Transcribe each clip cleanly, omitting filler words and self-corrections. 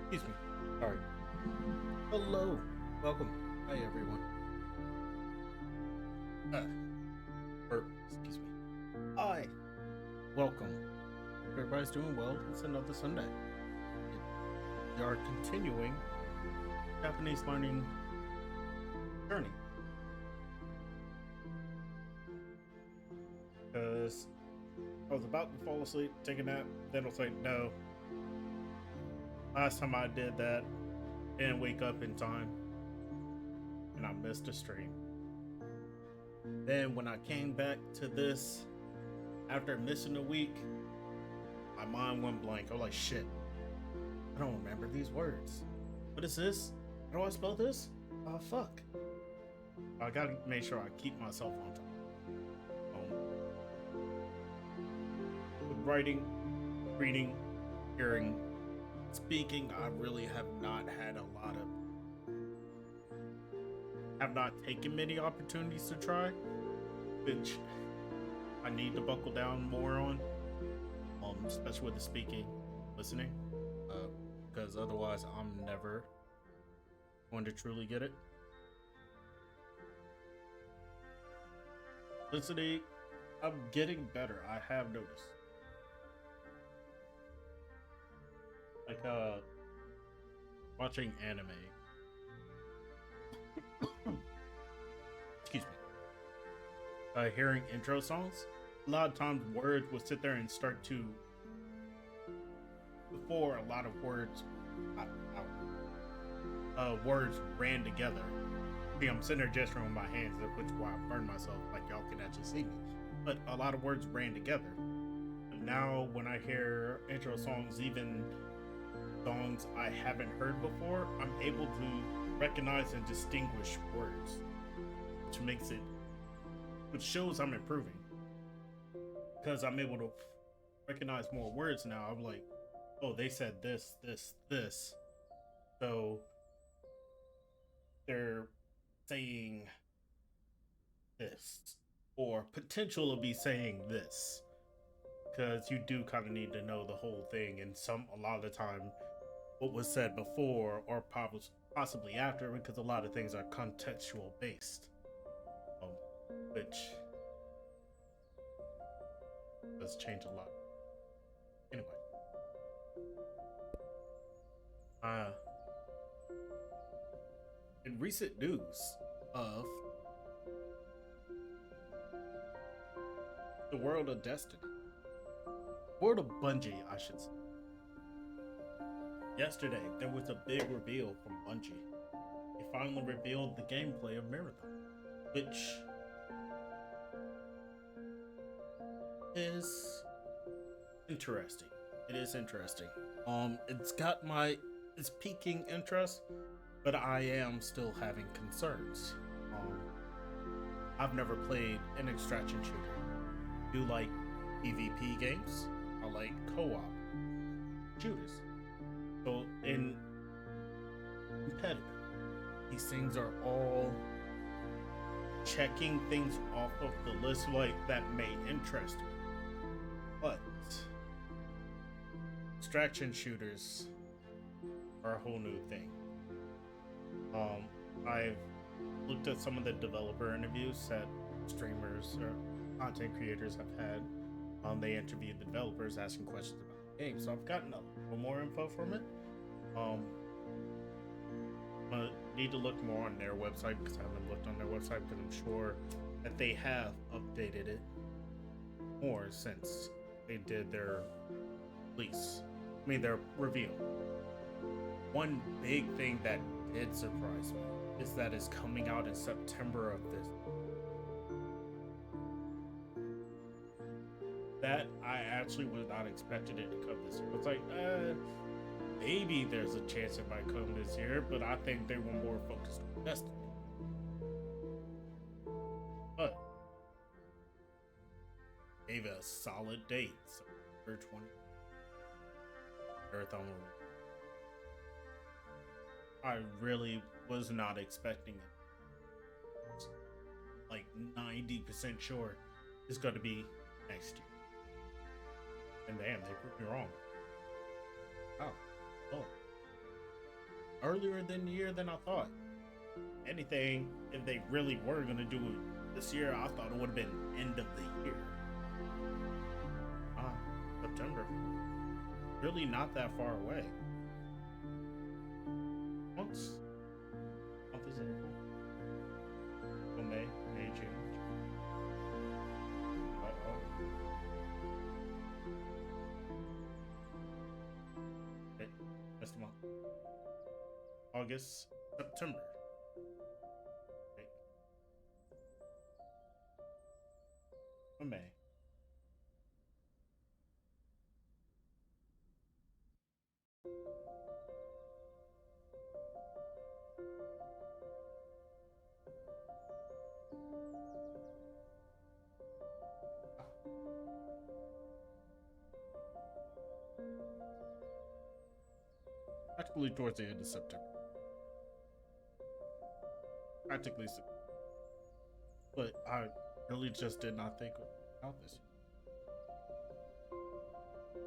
Excuse me. Sorry. Hello. Welcome. Hi, everyone. Uh, excuse me. Hi. Welcome. Everybody's doing well. It's another Sunday. We are continuing Japanese learning journey. Because I was about to fall asleep, take a nap, then I was like, no. Last time I did that, didn't wake up in time, and I missed a stream. Then when I came back to this after missing a week, my mind went blank. I was like, shit, I don't remember these words. What is this? How do I spell this? Oh, fuck. I gotta make sure I keep myself on top. With writing, reading, hearing, speaking, I really have not taken many opportunities to try, which I need to buckle down more on, especially with the speaking, listening, because otherwise I'm never going to truly get it. Listening, I'm getting better. I have noticed. Like watching anime. Excuse me. Hearing intro songs. A lot of times words would sit there and start to before a lot of words words ran together. See, I'm sitting there gesturing with my hands, which is why I burned myself, like y'all can actually see me. But a lot of words ran together. But now when I hear intro songs, even songs I haven't heard before, I'm able to recognize and distinguish words, which shows I'm improving, because I'm able to recognize more words now. I'm like, oh, they said this, so they're saying this, or potential of be saying this, because you do kind of need to know the whole thing, and a lot of the time what was said before or possibly after, because a lot of things are contextual based, which does change a lot. Anyway, in recent news of the world of Destiny, world of Bungie, I should say. Yesterday, there was a big reveal from Bungie. They finally revealed the gameplay of Marathon, which is interesting. It is interesting. It's piquing interest, but I am still having concerns. I've never played an extraction shooter. I do like PvP games. I like co-op shooters. So in competitive, these things are all checking things off of the list like that may interest me. But extraction shooters are a whole new thing. I've looked at some of the developer interviews that streamers or content creators have had. They interviewed the developers asking questions about the game, so I've gotten a little more info from it. I need to look more on their website, because I haven't looked on their website, because I'm sure that they have updated it more since they did their their reveal. One big thing that did surprise me is that it's coming out in September of this. That I actually was not expecting it to come this year. It's like, maybe there's a chance it might come this year, but I think they were more focused on Destiny. But gave a solid date, September 20th. Marathon. I really was not expecting it. Like 90% sure it's going to be next year. And damn, they proved me wrong. Oh, oh. Earlier than the year than I thought. Anything, if they really were gonna do it this year, I thought it would have been end of the year. September. Really not that far away. Month is it? Well, May, June. Okay, that's the month. August, September. Okay. May. Practically towards the end of September. Practically, but I really just did not think about this.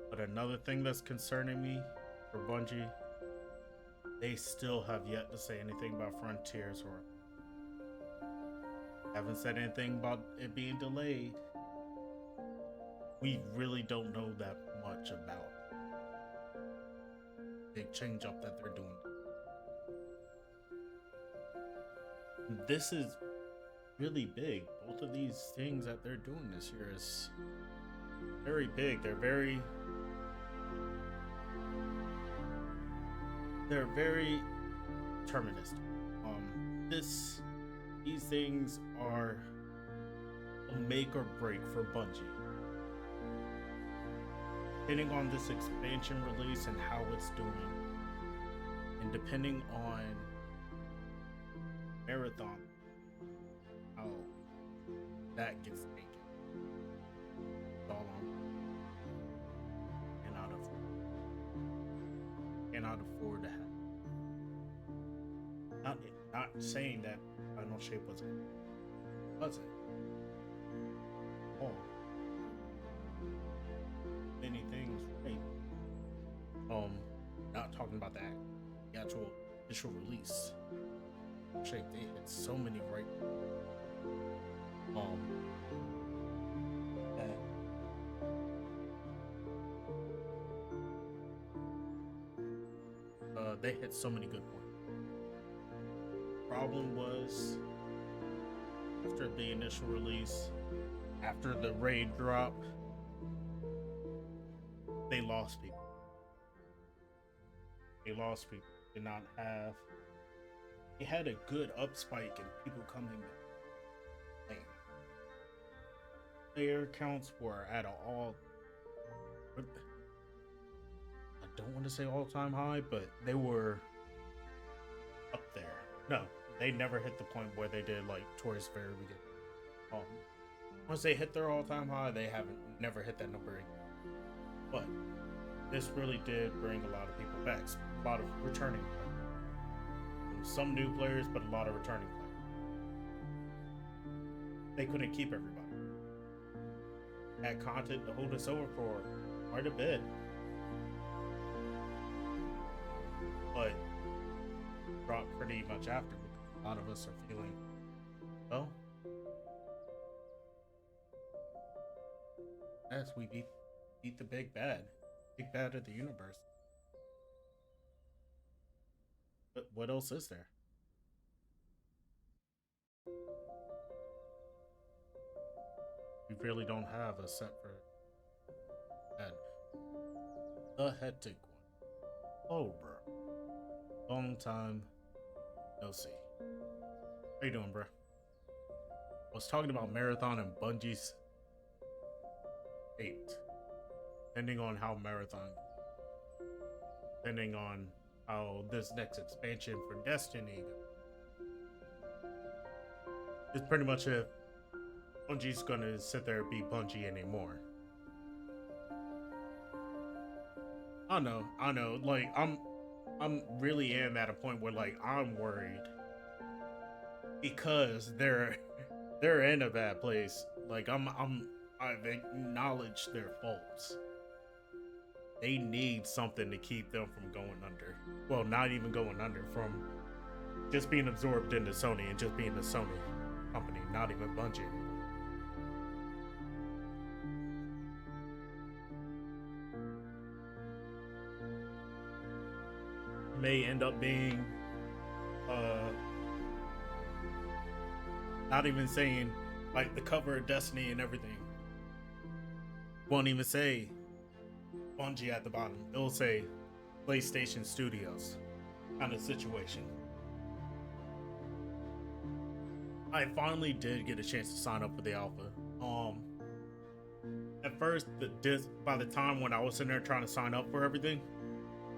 But another thing that's concerning me for Bungie, they still have yet to say anything about Frontiers, or haven't said anything about it being delayed. We really don't know that much about the change up that they're doing. This is really big. Both of these things that they're doing this year is very big. They're very deterministic. These things are a make or break for Bungie. Depending on this expansion release and how it's doing, and depending on Marathon, how that gets taken. All on. Cannot afford to have. Not saying that Final Shape wasn't. Oh, many things, right? Not talking about the actual initial release. Shape, they had so many right. They hit so many good points. Problem was, after the initial release, after the raid drop, they lost people. Did not have. They had a good up spike and people coming back. Player counts were at an all. I don't want to say all-time high, but they were up there. No, they never hit the point where they did like towards very beginning. Once they hit their all-time high, they never hit that number again. But this really did bring a lot of people back. A lot of returning players. Some new players, but a lot of returning players. They couldn't keep everybody. Had content to hold us over for quite a bit. But dropped pretty much after, because a lot of us are feeling, well, yes, we beat the big bad of the universe. But what else is there? We really don't have a set for that. The hectic one. Oh, bro. Long time no see. How you doing, bro? I was talking about Marathon and Bungie's 8. Depending on how Marathon, depending on how this next expansion for Destiny is, pretty much if Bungie's gonna sit there and be Bungie anymore. I know. Like I'm really am at a point where like I'm worried because they're in a bad place. Like I've acknowledged their faults. they need something to keep them from going under. Well, not even going under, from just being absorbed into Sony and just being a Sony company, not even Bungie. May end up being not even saying like the cover of Destiny and everything. Won't even say Bungie at the bottom. It'll say PlayStation Studios kind of situation. I finally did get a chance to sign up for the alpha. At first, by the time when I was in there trying to sign up for everything,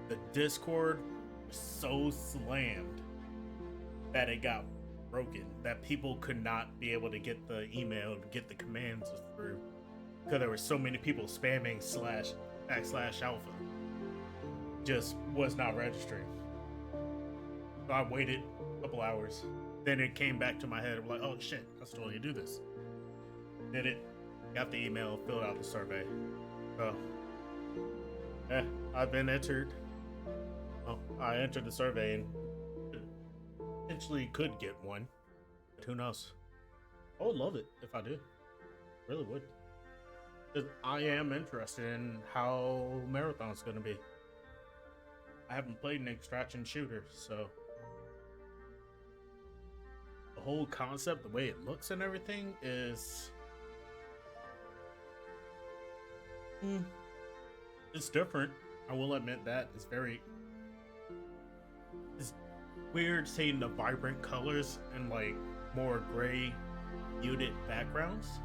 the Discord was so slammed that it got broken, that people could not be able to get the email, get the commands through, because there were so many people spamming /alpha. Just was not registering. So I waited a couple hours. Then it came back to my head. I'm like, oh shit, I still need to do this. Did it, got the email, filled out the survey. So, yeah, I've been entered. Well, I entered the survey and potentially could get one. But who knows? I would love it if I do. Really would. Because I am interested in how Marathon's going to be. I haven't played an extraction shooter, so the whole concept, the way it looks and everything is it's different. I will admit that. It's weird seeing the vibrant colors and like more gray muted backgrounds.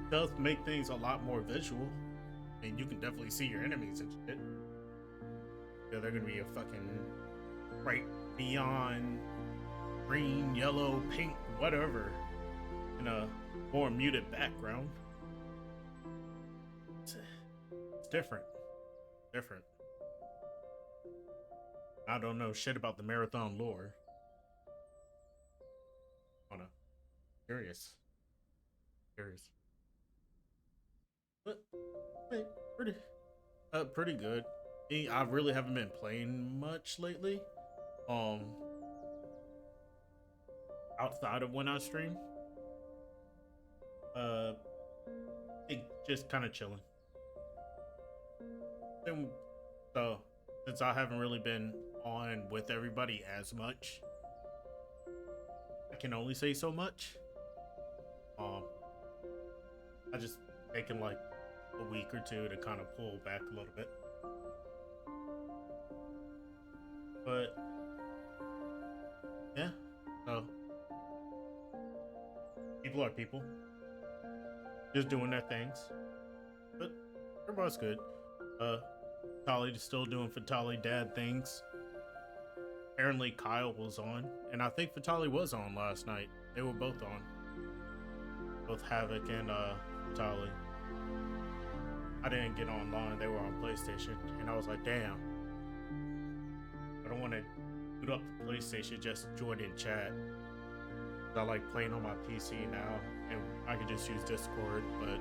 It does make things a lot more visual, and you can definitely see your enemies and shit. Yeah, they're gonna be a fucking bright neon green, yellow, pink, whatever, in a more muted background. It's different. I don't know shit about the Marathon lore. Oh no. Curious. But wait, pretty good. I really haven't been playing much lately. Outside of when I stream. Just kind of chilling. So, since I haven't really been on with everybody as much, I can only say so much. I just taken like a week or two to kind of pull back a little bit. But yeah, so people are people, just doing their things. But everybody's good. Tali still doing Fatali dad things. Apparently Kyle was on, and I think Fatali was on last night. They were both on. Both Havoc and Fatali. I didn't get online. They were on PlayStation, and I was like, damn. I don't want to boot up the PlayStation just to join in chat. I like playing on my PC now, and I can just use Discord, but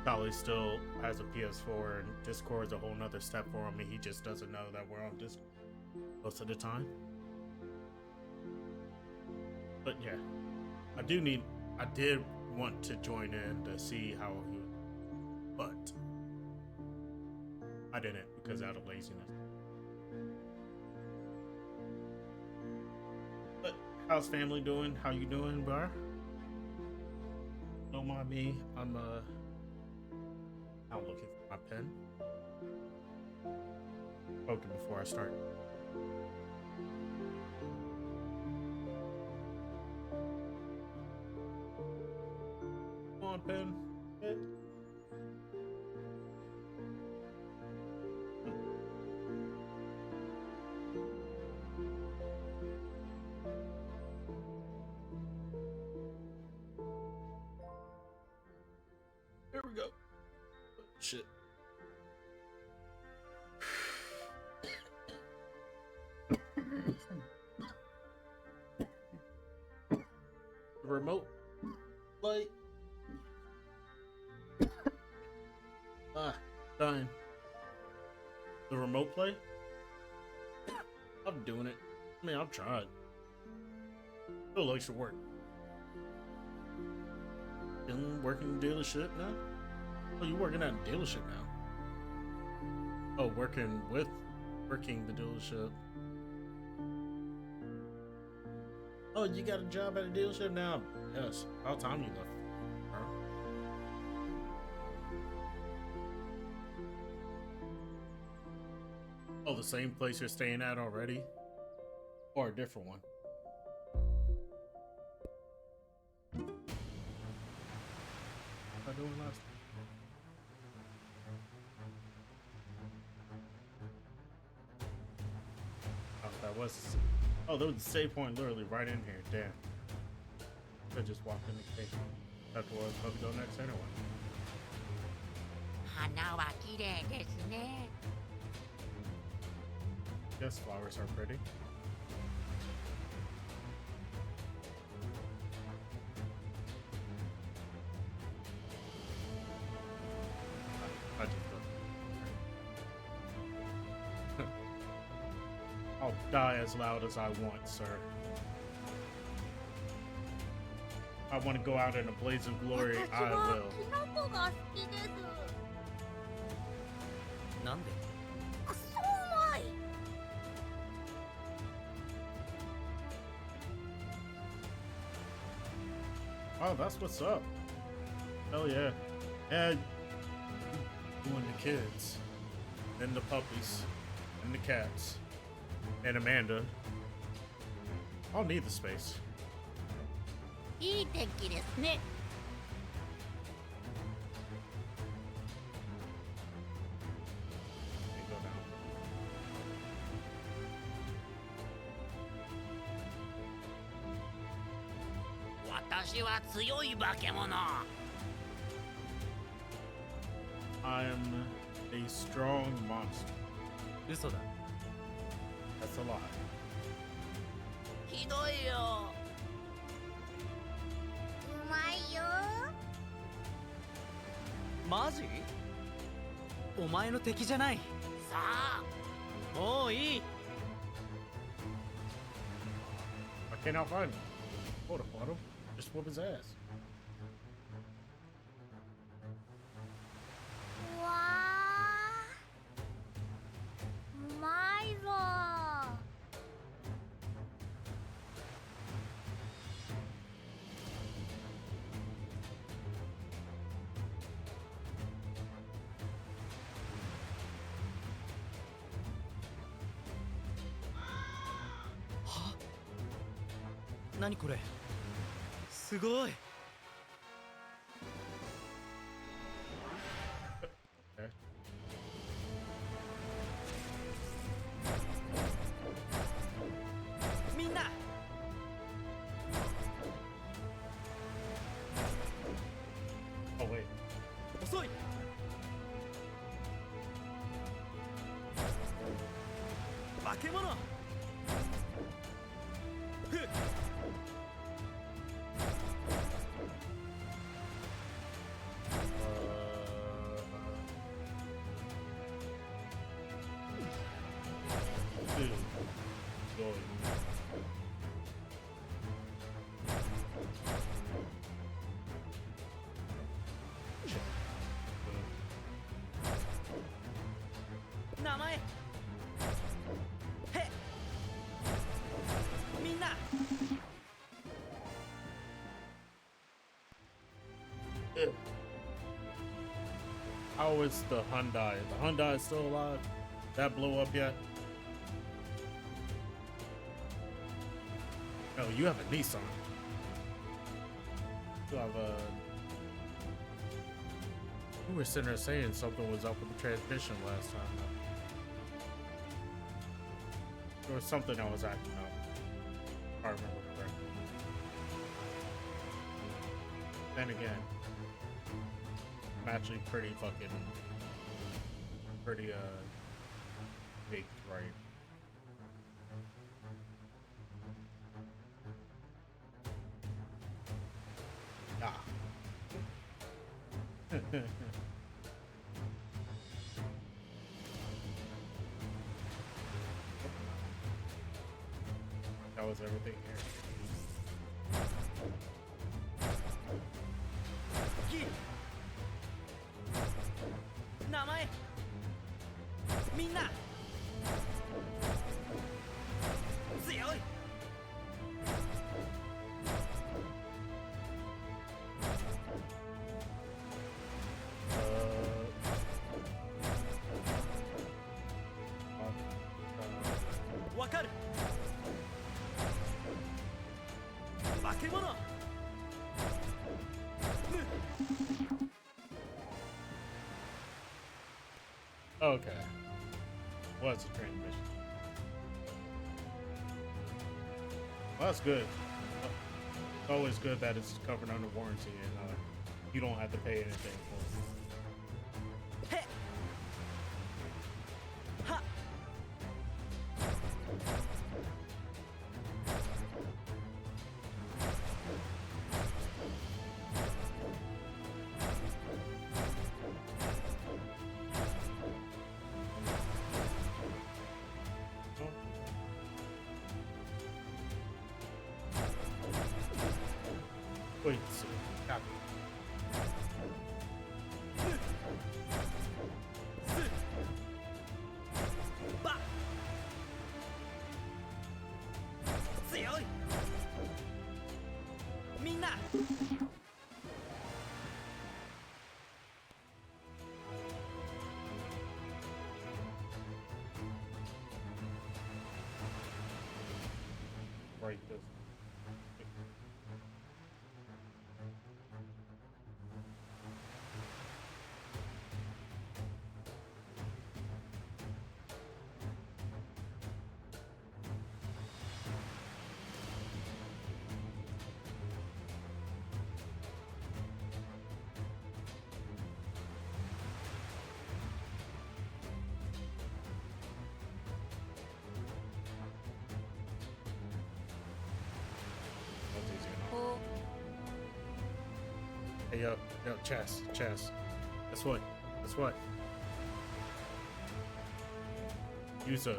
Tali still has a PS4, and Discord's a whole nother step for him, and he just doesn't know that we're on Discord most of the time. But yeah, I did want to join in to see how he, but I didn't because out of laziness. But how's family doing? How you doing, Bar? Don't mind me. I'm looking for my pen. Spoken before I start. Come on, pen. There we go. Shit. The remote light. The remote play? I'm doing it. I mean, I've tried. Still likes to work. Working dealership now? Oh, you working at a dealership now? Oh, working the dealership. Oh, you got a job at a dealership now? Yes. About time you left. Huh? Oh, the same place you're staying at already? Or a different one? What was I doing last time? Oh, that was... Oh, there was a save point literally right in here. Damn. I just walked in the cave. That's where I was supposed to go next anyway. 花は綺麗ですね。 Yes, flowers are pretty. I just don't. I'll die as loud as I want, sir. I want to go out in a blaze of glory. 私 I は will. キノコが好きです。なんで？あ、そうまい。 Oh, that's what's up. Hell yeah. Yeah. Doing the kids. And the puppies. And the cats. And Amanda. I'll need the space. いい天気ですね。 Let me go down. 私は強い化け物。 I'm a strong monster. 嘘だ。 That's a lie. ひどいよ。うまいよ。マジ？お前の敵じゃない。さあ。もういい。 I cannot find him. Hold up, Otto. Just whoop his ass. うわー。うまいぞ。 何これ？すごい。 Okay. みんな。 Oh, wait. 遅い。化け物。ふっ。 Dude. Going. Shit. 名前。へっ。みんな。 How is the Hyundai? The Hyundai is still alive? That blow up yet? No, you have a Nissan. You have a... You were sitting there saying something was up with the transmission last time. There was something that was acting up. If I remember correctly. Then again, I'm actually pretty baked right. Ah. That was everything here. ギ名前みんな強い わかる化け物 Okay. Was a training mission. Well, that's good. It's always good that it's covered under warranty and you don't have to pay anything for it. へっはっ Wait, so, got it. ば強いみんな Break this. That's easy enough. Hey, yo, chess. Guess what? Use a.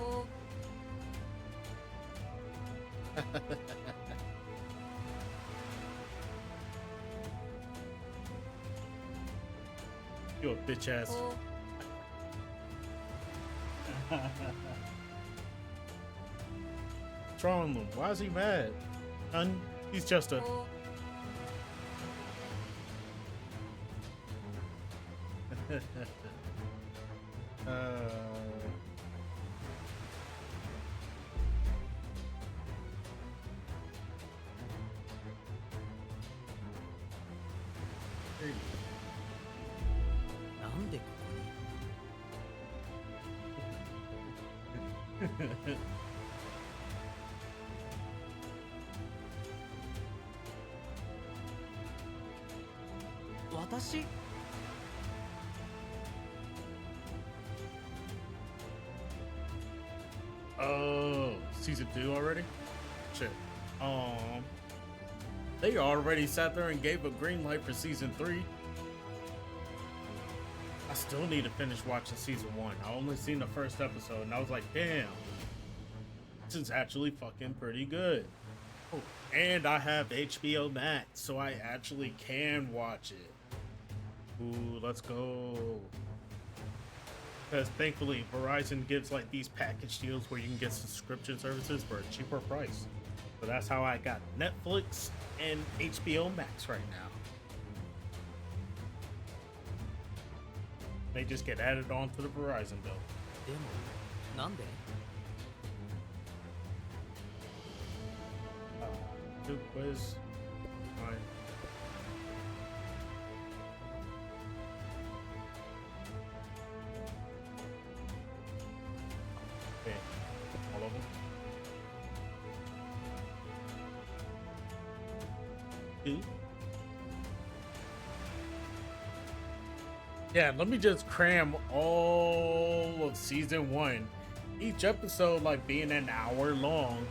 You a bitch ass. What's wrong with him? Why is he mad? He's just a.なんでここに 私 Oh, season 2 already? Shit. They already sat there and gave a green light for season 3. I still need to finish watching season 1. I only seen the first episode and I was like, damn, this is actually fucking pretty good. Oh, and I have HBO Max, so I actually can watch it. Ooh, let's go. Because thankfully, Verizon gives like these package deals where you can get subscription services for a cheaper price. So that's how I got Netflix and HBO Max right now. They just get added on to the Verizon bill. でもなんで Dude, quiz. Fine. Okay, all of them. Two. Yeah, let me just cram all of season 1. Each episode like being an hour long.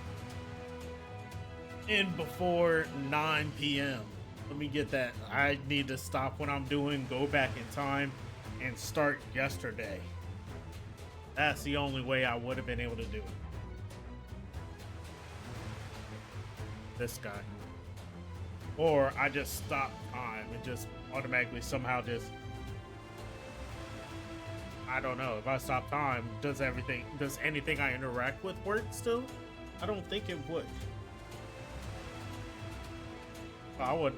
In before 9 p.m. Let me get that. I need to stop what I'm doing, go back in time, and start yesterday. That's the only way I would have been able to do it. this guy. Or I just stop time and just automatically somehow just, I don't know, if I stop time, does anything I interact with work still? I don't think it would. I would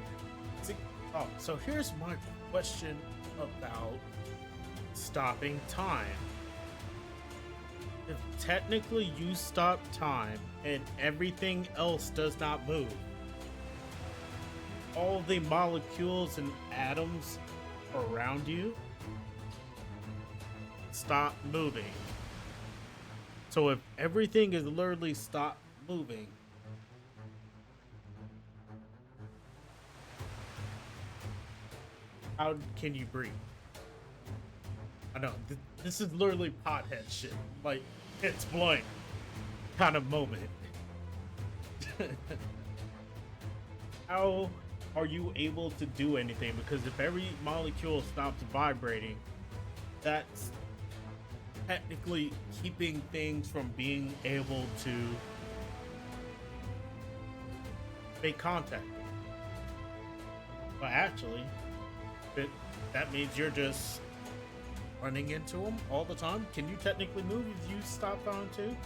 see. Oh, so here's my question about stopping time. If technically you stop time and everything else does not move, all the molecules and atoms around you stop moving. So if everything is literally stopped moving, how can you breathe? I know this is literally pothead shit, like it's blank kind of moment. How are you able to do anything? Because if every molecule stops vibrating, that's technically keeping things from being able to make contact. But actually, that means you're just running into them all the time. Can you technically move if you stop time too?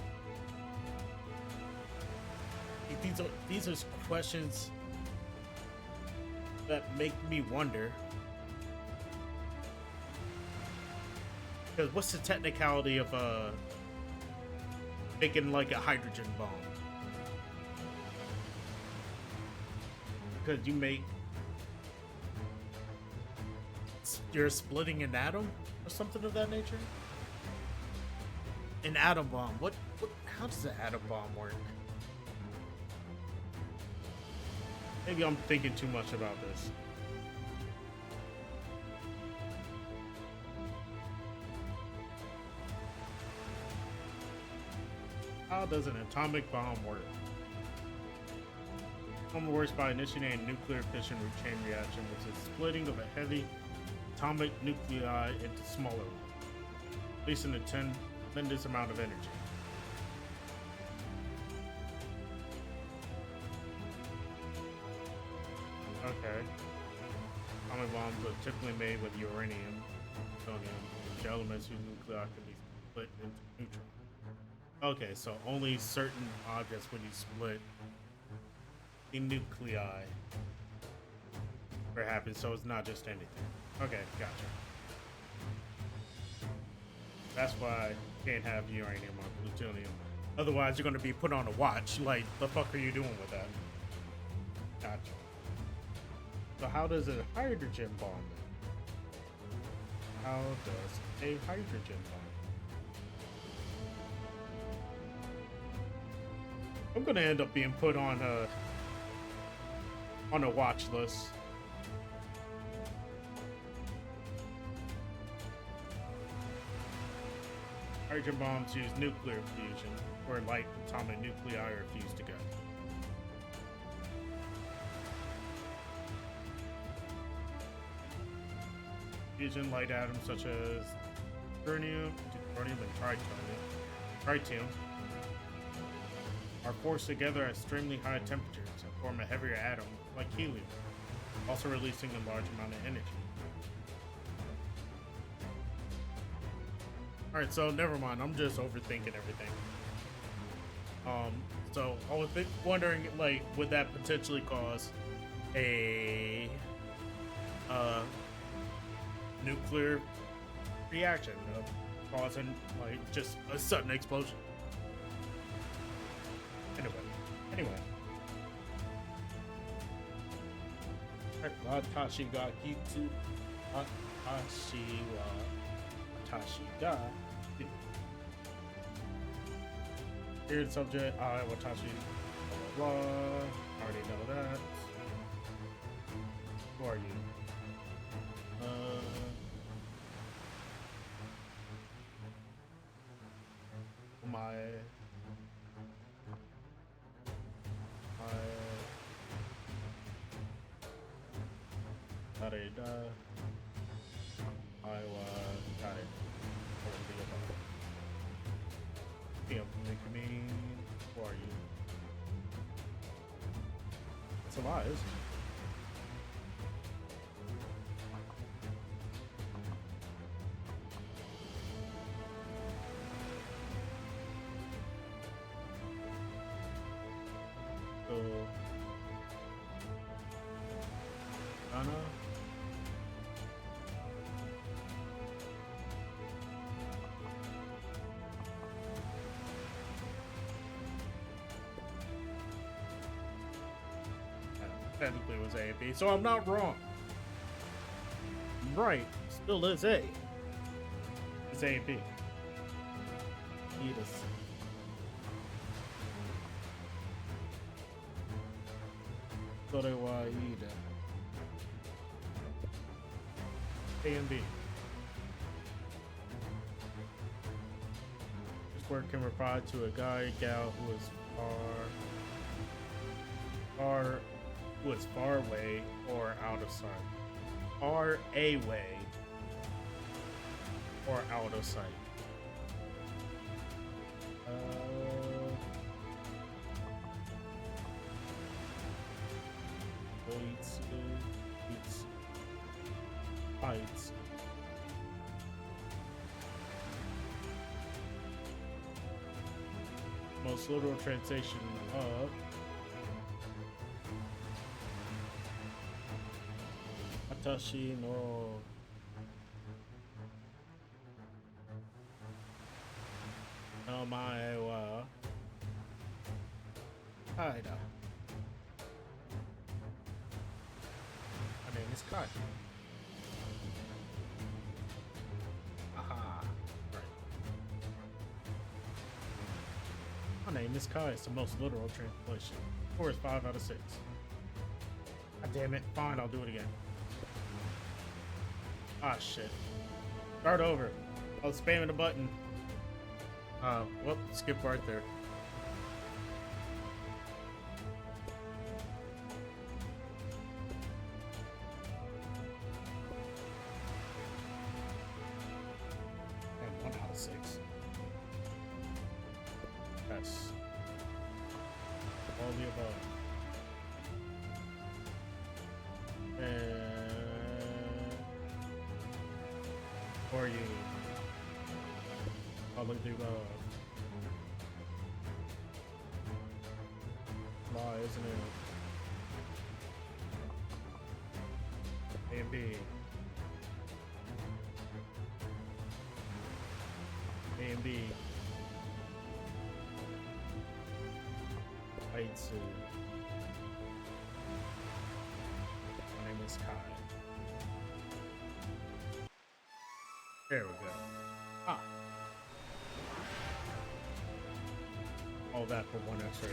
These are questions that make me wonder. Because what's the technicality of making like a hydrogen bomb? Because you're splitting an atom or something of that nature. An atom bomb. What? How does an atom bomb work? Maybe I'm thinking too much about this. How does an atomic bomb work? Bomb works by initiating a nuclear fission chain reaction, which is splitting of a heavy atomic nuclei into smaller ones, releasing a tremendous amount of energy. Okay. Atomic bombs are typically made with uranium, plutonium, which elements whose nuclei can be split into neutrons. Okay, so only certain objects when you split the nuclei where it happens, so it's not just anything. Okay, gotcha. That's why you can't have uranium or plutonium. Otherwise, you're going to be put on a watch. Like, the fuck are you doing with that? Gotcha. So how does a hydrogen bomb? How does a hydrogen bomb? I'm gonna end up being put on a watch list. Hydrogen bombs use nuclear fusion, where light atomic nuclei are fused together. Fusion light atoms such as deuterium and tritium are forced together at extremely high temperatures and form a heavier atom like helium, also releasing a large amount of energy. Alright, so never mind, I'm just overthinking everything. So I was wondering, like, would that potentially cause a nuclear reaction of causing, like, just a sudden explosion? Anyway. Watashi ga kitsu. Watashi ga. Weird subject. Watashi. Blah, blah, blah. Already know that. Who are you? It's a lie, isn't it? So, Anna. Technically it was A and B, so I'm not wrong. I'm right, still is A. It's A and B. Edith. Torewaida. A and B. This word can refer to a guy, gal who is far away or out of sight. Far away or out of sight. Heights. Most literal translation of Watashi no Namae wa Kaida. My name is Kai. Aha. Right. My name is Kai. It's the most literal translation. Score is 5 out of 6. God damn it. Fine, I'll do it again. Ah, shit. Start over. I was spamming the button. Whoop, skip right there. And 1 out of 6. Yes. All the above. And for you. All of the above. Lie, isn't it? A and B. A and B. Aitsu. My name is Kai. There we go. Ah. All that for 1 extra HP.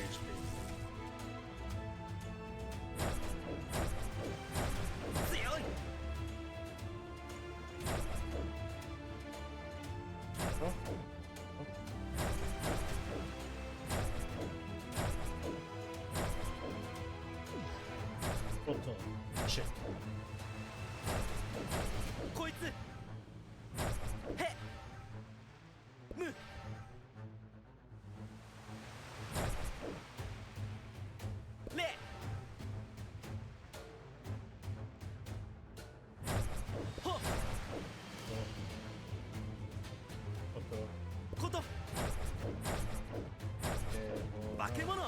Shit. こいつへむれほこと化け物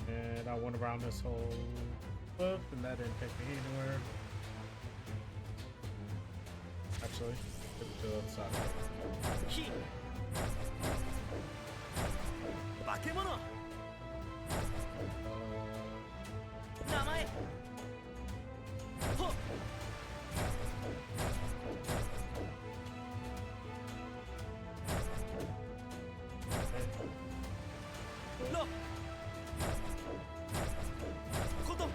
And I went around this whole cliff, and that didn't take me anywhere. Actually, get to the other side. 火化け物名前ほっろことむ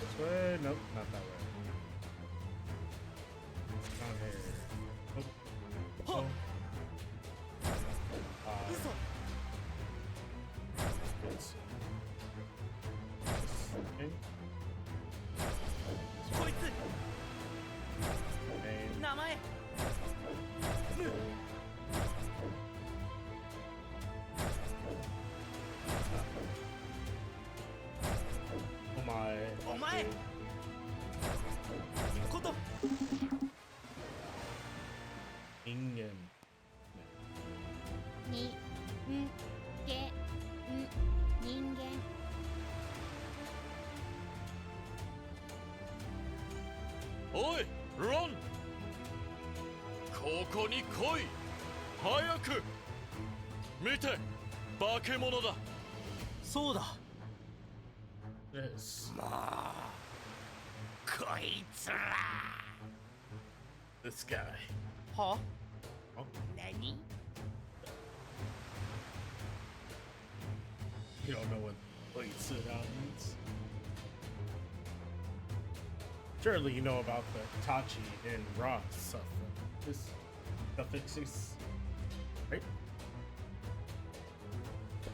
This way? Nope, not that way. Down here. Nope. ほっ Oh. 嘘 Let's see. に来い早く見て化け物だそうだ This もうこいつら this guy. は 何 You don't know what wait sit out means. Surely you know about the Tachi and Ra stuff. This suffixes, right?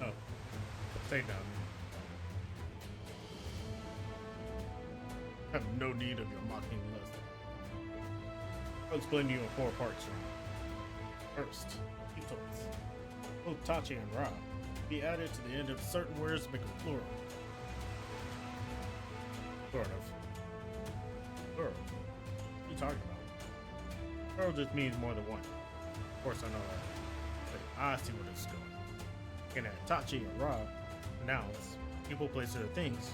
Oh, stay down. I have no need of your mocking lesson. I'll explain to you in 4 parts. First, details. Both Tachi and Ra be added to the end of certain words to make a plural. Sort of. Plural. What are you talking about? Plural just means more than one. Of course I know that. But I see where this is going. You can add Tachi and Ra, nouns, people, places, or things.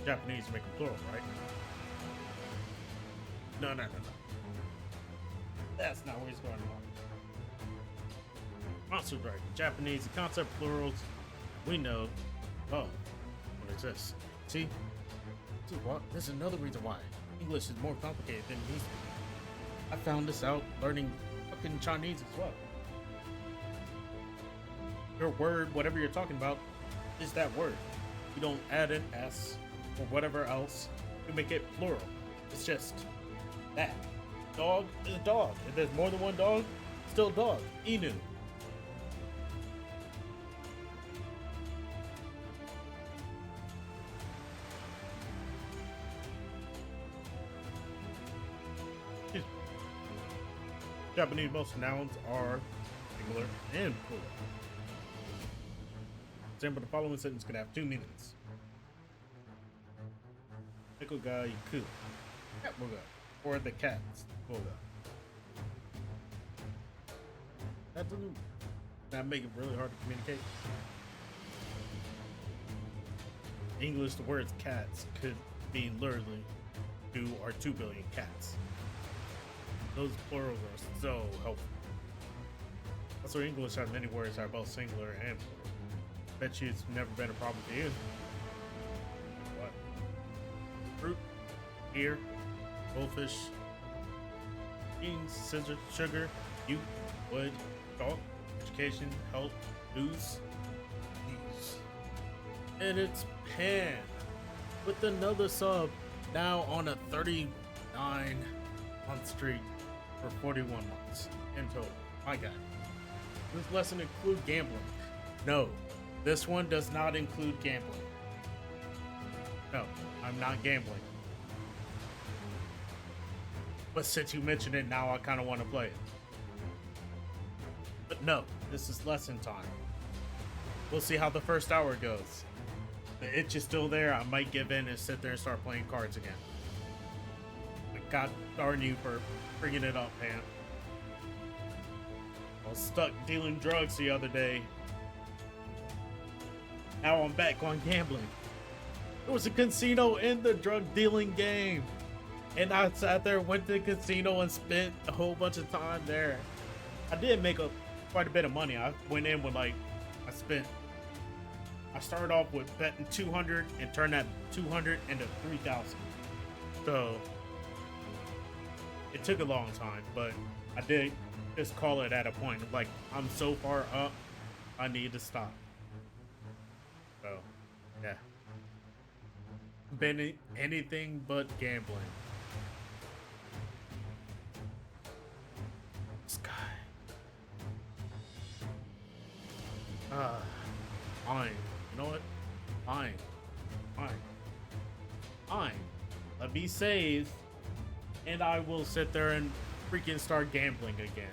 Japanese make a plural, right? No. That's not where he's going wrong. Monster Dragon. Japanese, the concept of plurals we know of what exists. See? This is another reason why English is more complicated than it needs to be. I found this out learning fucking Chinese as well. Your word, whatever you're talking about, is that word. You don't add an S or whatever else to make it plural. It's just that. Dog is a dog. If there's more than one dog, still dog. Inu. Japanese most nouns are singular and plural. For example, the following sentence could have 2 meanings. Neko ga iku. Cat will go. Or the cats will go. That doesn't that make it really hard to communicate. In English, the words cats could mean literally 2 or 2 billion cats. Those plurals are so helpful. Also, English has many words that are both singular and plural. Bet you it's never been a problem to you. What? Fruit, ear, goldfish, beans, scissors, sugar, youth, wood, salt, education, health, news, news. And it's Pan with another sub now on a 39-month streak for 41 months in total. My God. Does this lesson include gambling? No, this one does not include gambling. No, I'm not gambling. But since you mentioned it, now I kind of want to play it. But no, this is lesson time. We'll see how the first hour goes. The itch is still there. I might give in and sit there and start playing cards again. But God darn you for bringing it up, man. I was stuck dealing drugs the other day. Now I'm back on gambling. There was a casino in the drug dealing game. And I sat there, went to the casino, and spent a whole bunch of time there. I did make quite a bit of money. I went in with I started off with betting 200 and turned that 200 into 3,000. So it took a long time, but I did just call it at a point of like, I'm so far up, I need to stop. So yeah, been anything but gambling. Sky. Fine. You know what? Fine. Let me save, and I will sit there and freaking start gambling again.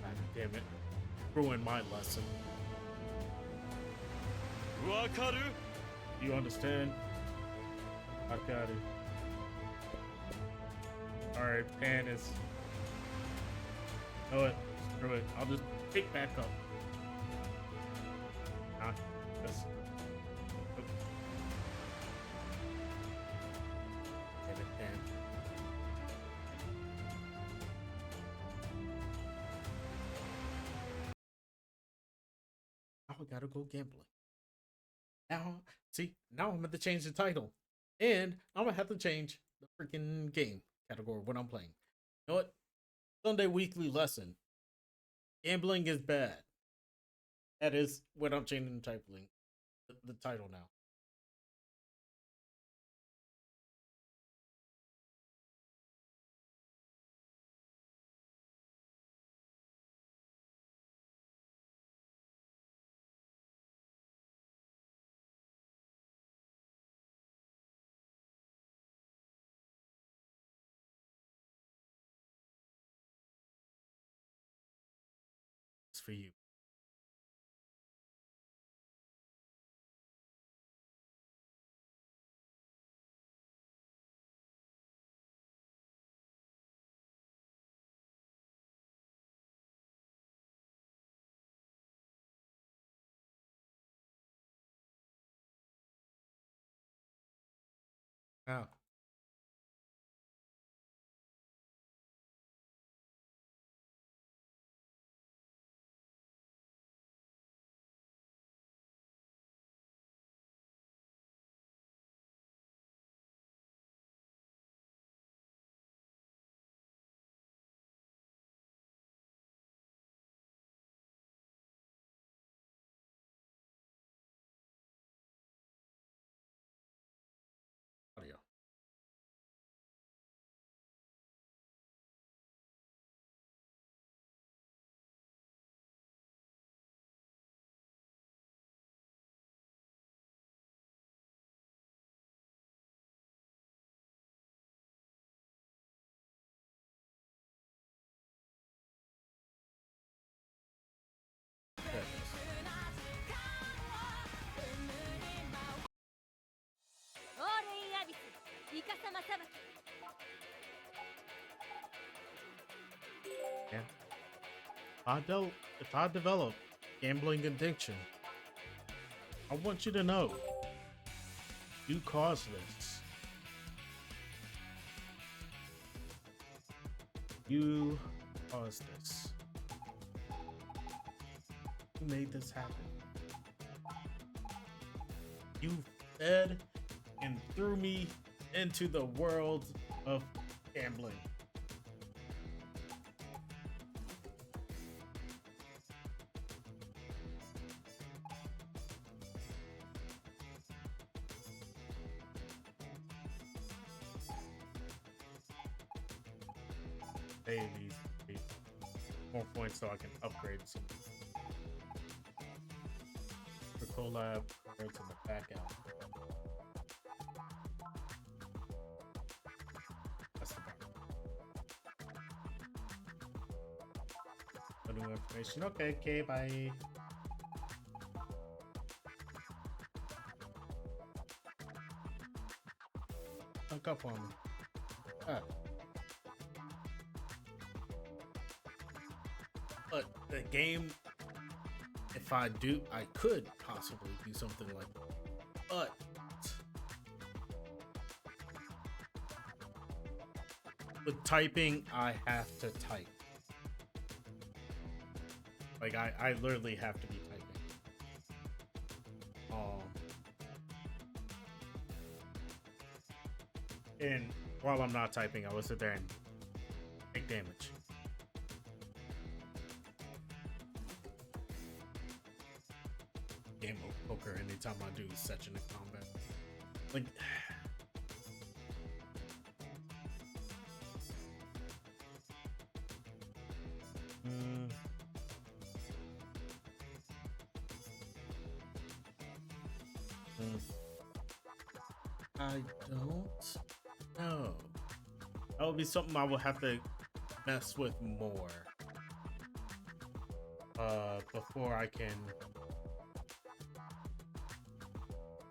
God damn it. Ruin my lesson. わかる You understand? I got it. Alright, Pan is... You know what? Screw it. I'll just pick back up. Yes. Damn it, Pan. I gotta go gambling. Now, see, now I'm gonna have to change the title. And I'm gonna have to change the freaking game category when I'm playing. You know what? Sunday weekly lesson. Gambling is bad. That is what I'm changing the title now. It's for you. Now, audio. There it is. オールインアビスイカサマさばき Yeah. If I develop gambling addiction, I want you to know you caused this. You caused this. You made this happen. You fed and threw me into the world of gambling. Pay these more points so I can upgrade some. For collab, cards in the back out. That's the back. No new information. Okay, bye. Look up on me. Ah. But the game, if I could possibly do something like that. But with typing, I have to type. Like I literally have to be typing. And while I'm not typing, I will sit there and take damage. Game of poker anytime I do such in a combat. Like I don't know. That would be something I would have to mess with more. Before I can.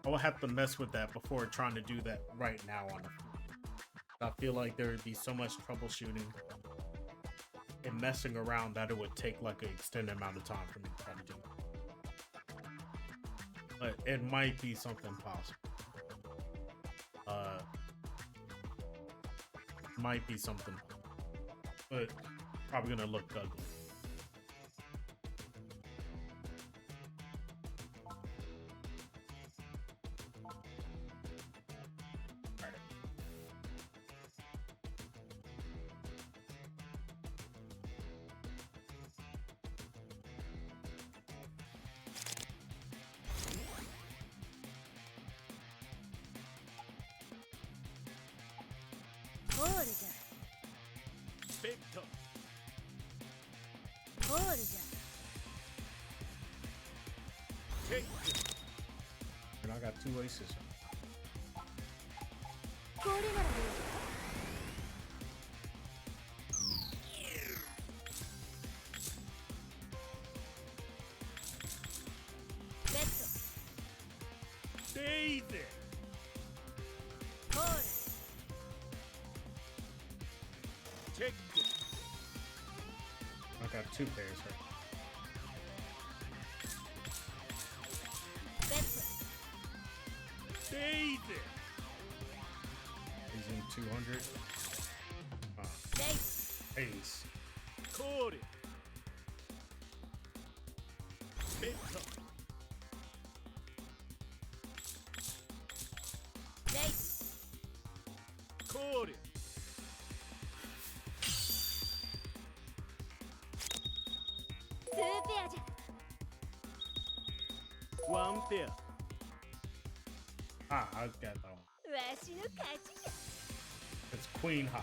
I will have to mess with that before trying to do that right now on the phone. I feel like there would be so much troubleshooting and messing around that it would take like an extended amount of time for me to try to do. But it might be something possible. Might be something, but probably gonna look ugly. ルじゃスペクトコールじゃテイク And I got 2 aces. これならどうレッ Stay there ドコール チェック I got 2 pairs right. レッ Stay there Using 200. ドレイ Ace. コールスペクトレイコール2ペアじゃワンペア Ah, I got that one. わしの勝ちじゃ It's Queen High.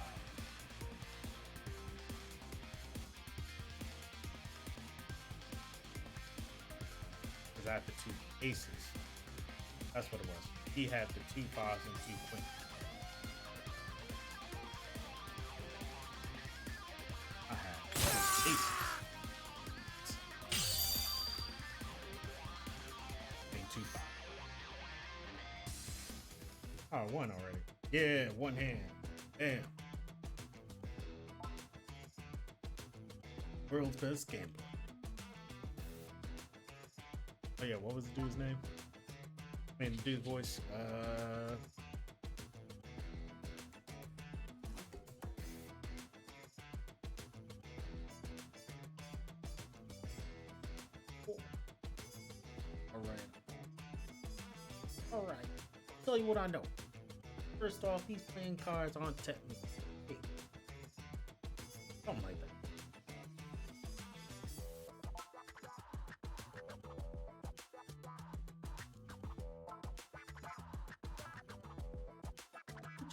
Because I had the 2 aces. That's what it was. He had the 2 5s and 2 queens. I had aces. And 2 5. Oh, 1 already. Yeah, 1 hand. Damn. World's best gambler. Oh yeah, what was the dude's name? I mean, the dude's voice. All right. Tell you what I know. First off, he's playing cards on technique. Hey. Something like that.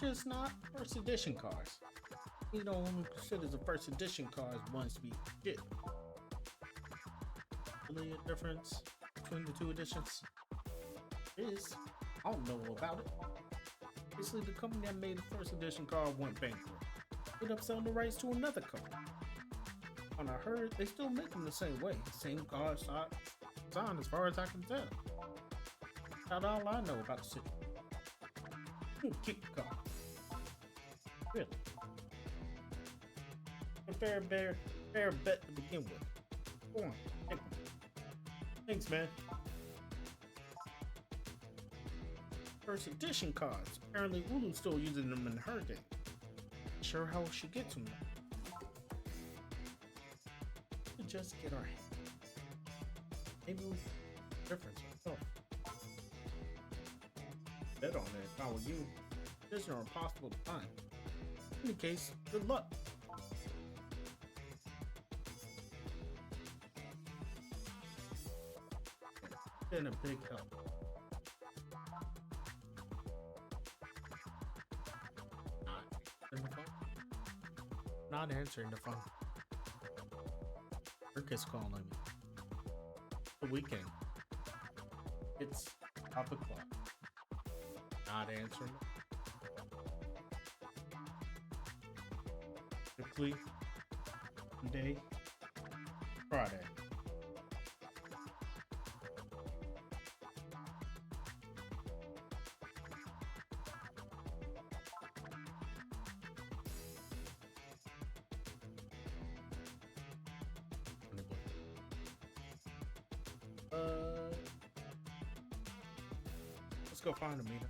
Just not first edition cards. You know, when we consider the first edition cards ones to be legit. Really a difference between the 2 editions? Is I don't know about it. Basically, the company that made the first edition card went bankrupt. Ended up selling the rights to another company. And I heard they still make them the same way. Same card design as far as I can tell. That's all I know about the situation. Kick the card. Really? A fair bet to begin with. Go on, take one. Thanks, man. First edition cards. Apparently Ulu's still using them in her game. Sure how she gets them. We just get our hand. Maybe we difference ourselves. Bet on it if I were you. There's no impossible to find. In any case, good luck. Been a big help. Not answering the phone. Rick is calling me. The weekend. It's top o'clock. Not answering. Quickly. Day. Friday. Let's go find Amina.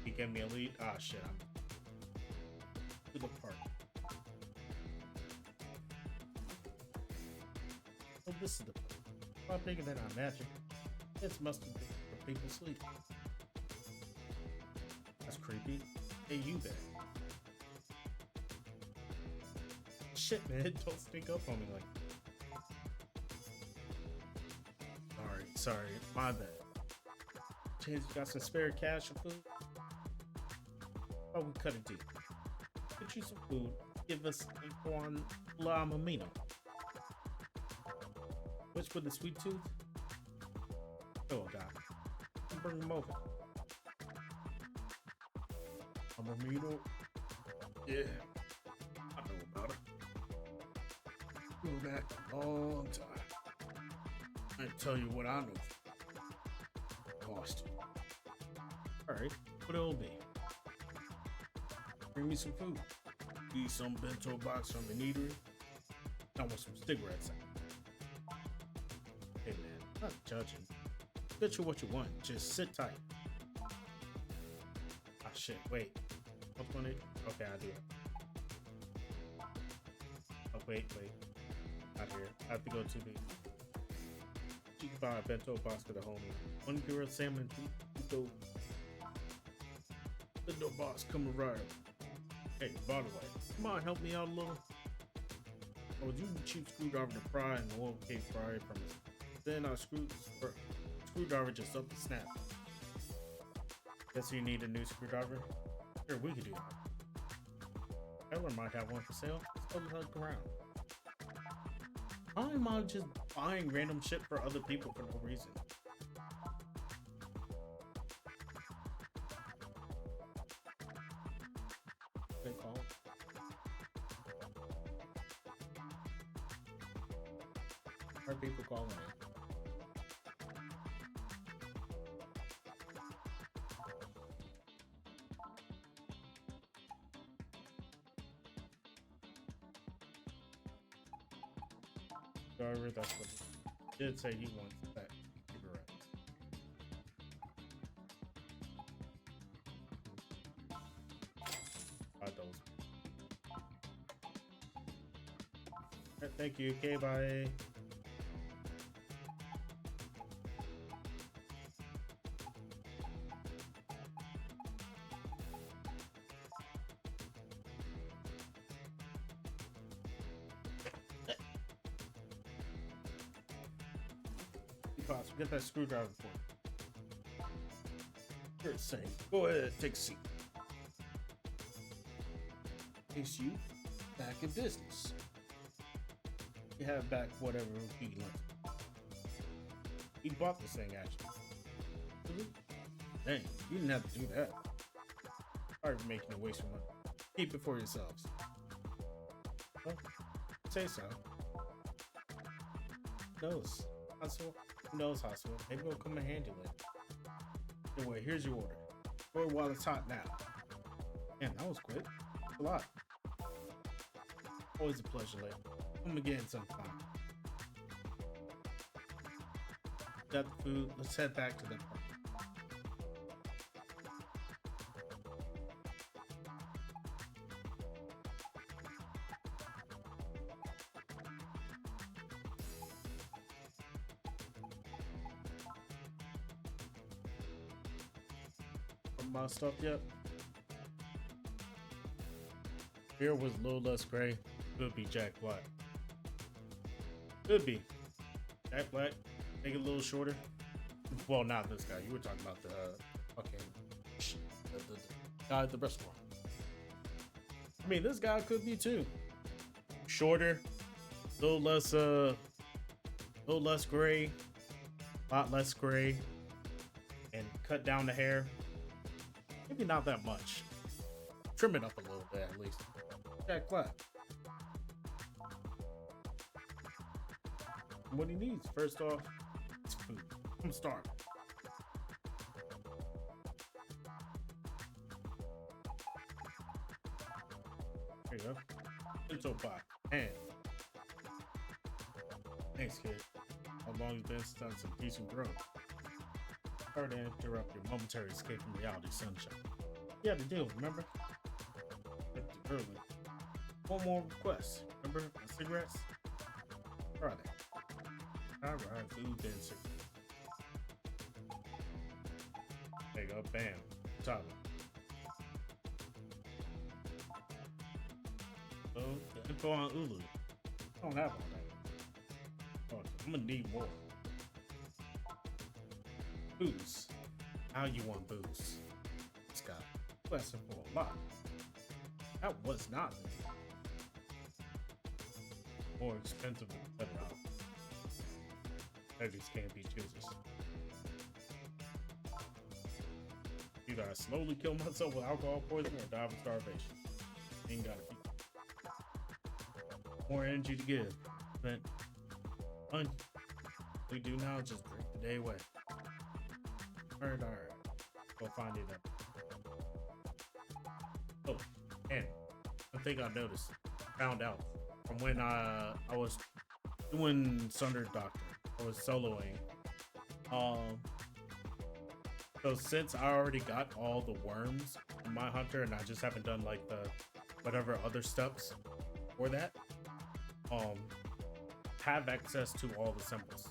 He gave me a lead. Ah, shit. I'm to the park. Oh, this is the park. A lot bigger than I imagined. This must have been where people sleep. That's creepy. Hey, you there? Shit, man. Don't sneak up on me like that. Sorry, my bad. Chance you got some spare cash or food? Oh, we cut a deal. Get you some food. Give us info on La Mamino. Which with the sweet tooth? Oh god. Bring him over. Mamino. Yeah. I know about her. Go back a long time. I tell you what I know. Cost. Alright, what it'll be. Bring me some food. Eat some bento box from the eatery. I want some cigarettes. Hey man, I'm not judging. Get you what you want. Just sit tight. Ah shit, wait. What's on it? Okay, I do it. Oh wait. Not here. I have to go to the you can buy a bento box for the homie. One grilled salmon and two bento box coming right up. Hey, by the way, come on, help me out a little. Oh, you cheap screwdriver to pry and the oil cake fry from it. Then I screwdriver just up the snap. Guess you need a new screwdriver? Sure, we could do that. Everyone might have one for sale. Let's go look around. Why am I just buying random shit for other people for no reason? They call. Are people calling me? However, that's what he did say he wants that cigarette. Those. Thank you. Okay, bye. Get that screwdriver for me. You're insane. Go ahead, take a seat. Case you back in business. You have back whatever he lent. He bought this thing actually. Dang, you didn't have to do that. Sorry for making it waste your money. Keep it for yourselves. Well, say so. Knows. Who knows how so? Maybe we'll come and handle it. Anyway, here's your order. Or while it's hot now. Man, that was quick. A lot. Always a pleasure, lady. Come again sometime. Got the food. Let's head back to the park. My stuff yet? Beer was a little less gray. Could be Jack Black. Could be Jack Black. Make it a little shorter. Well, not this guy. You were talking about the fucking the guy at the restaurant. I mean, this guy could be too. Shorter, a little less gray, a lot less gray, and cut down the hair. Maybe not that much. Trim it up a little bit at least. Jack Black. And what he needs, first off, is food. I'm starving. There you go. Bento box. And thanks, kid. How long you been since done some decent growth? Sorry to interrupt your momentary escape from reality, sunshine. You had to deal, remember? Early. One more request. Remember my cigarettes? Where are they? Alright, food then cigarettes. There you go, bam. Top. Oh, the info on Ulu. I don't have all that. Oh, I'm gonna need more. Booze. How you want booze? This guy. Question for a lot. That was not more expensive than better out. Beggars can't be choosers. Either I slowly kill myself with alcohol poisoning or die of starvation. Ain't gotta be. More energy to give. But fun. We do now is just drink the day away. Alright. Go find it up. Oh, and one thing I noticed, found out from when I was doing Thunder Doctor, I was soloing. So since I already got all the worms in my hunter and I just haven't done like the whatever other steps for that, have access to all the symbols.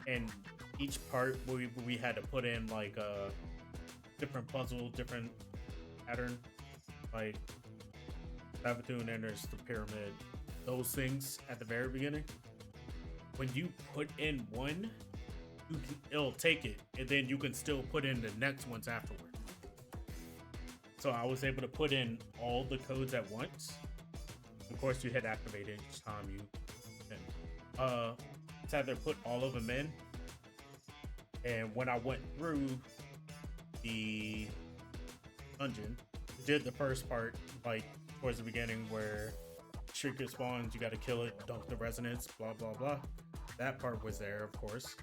And each part we had to put in like a different puzzle, different pattern, like Savathun enters the pyramid, those things at the very beginning. When you put in one, it'll take it, and then you can still put in the next ones afterward. So I was able to put in all the codes at once. Of course, you hit activate each time you can. It's either put all of them in, and when I went through the dungeon, did the first part like towards the beginning where Shrieker spawns, you got to kill it, dunk the resonance, blah blah blah. That part was there, of course.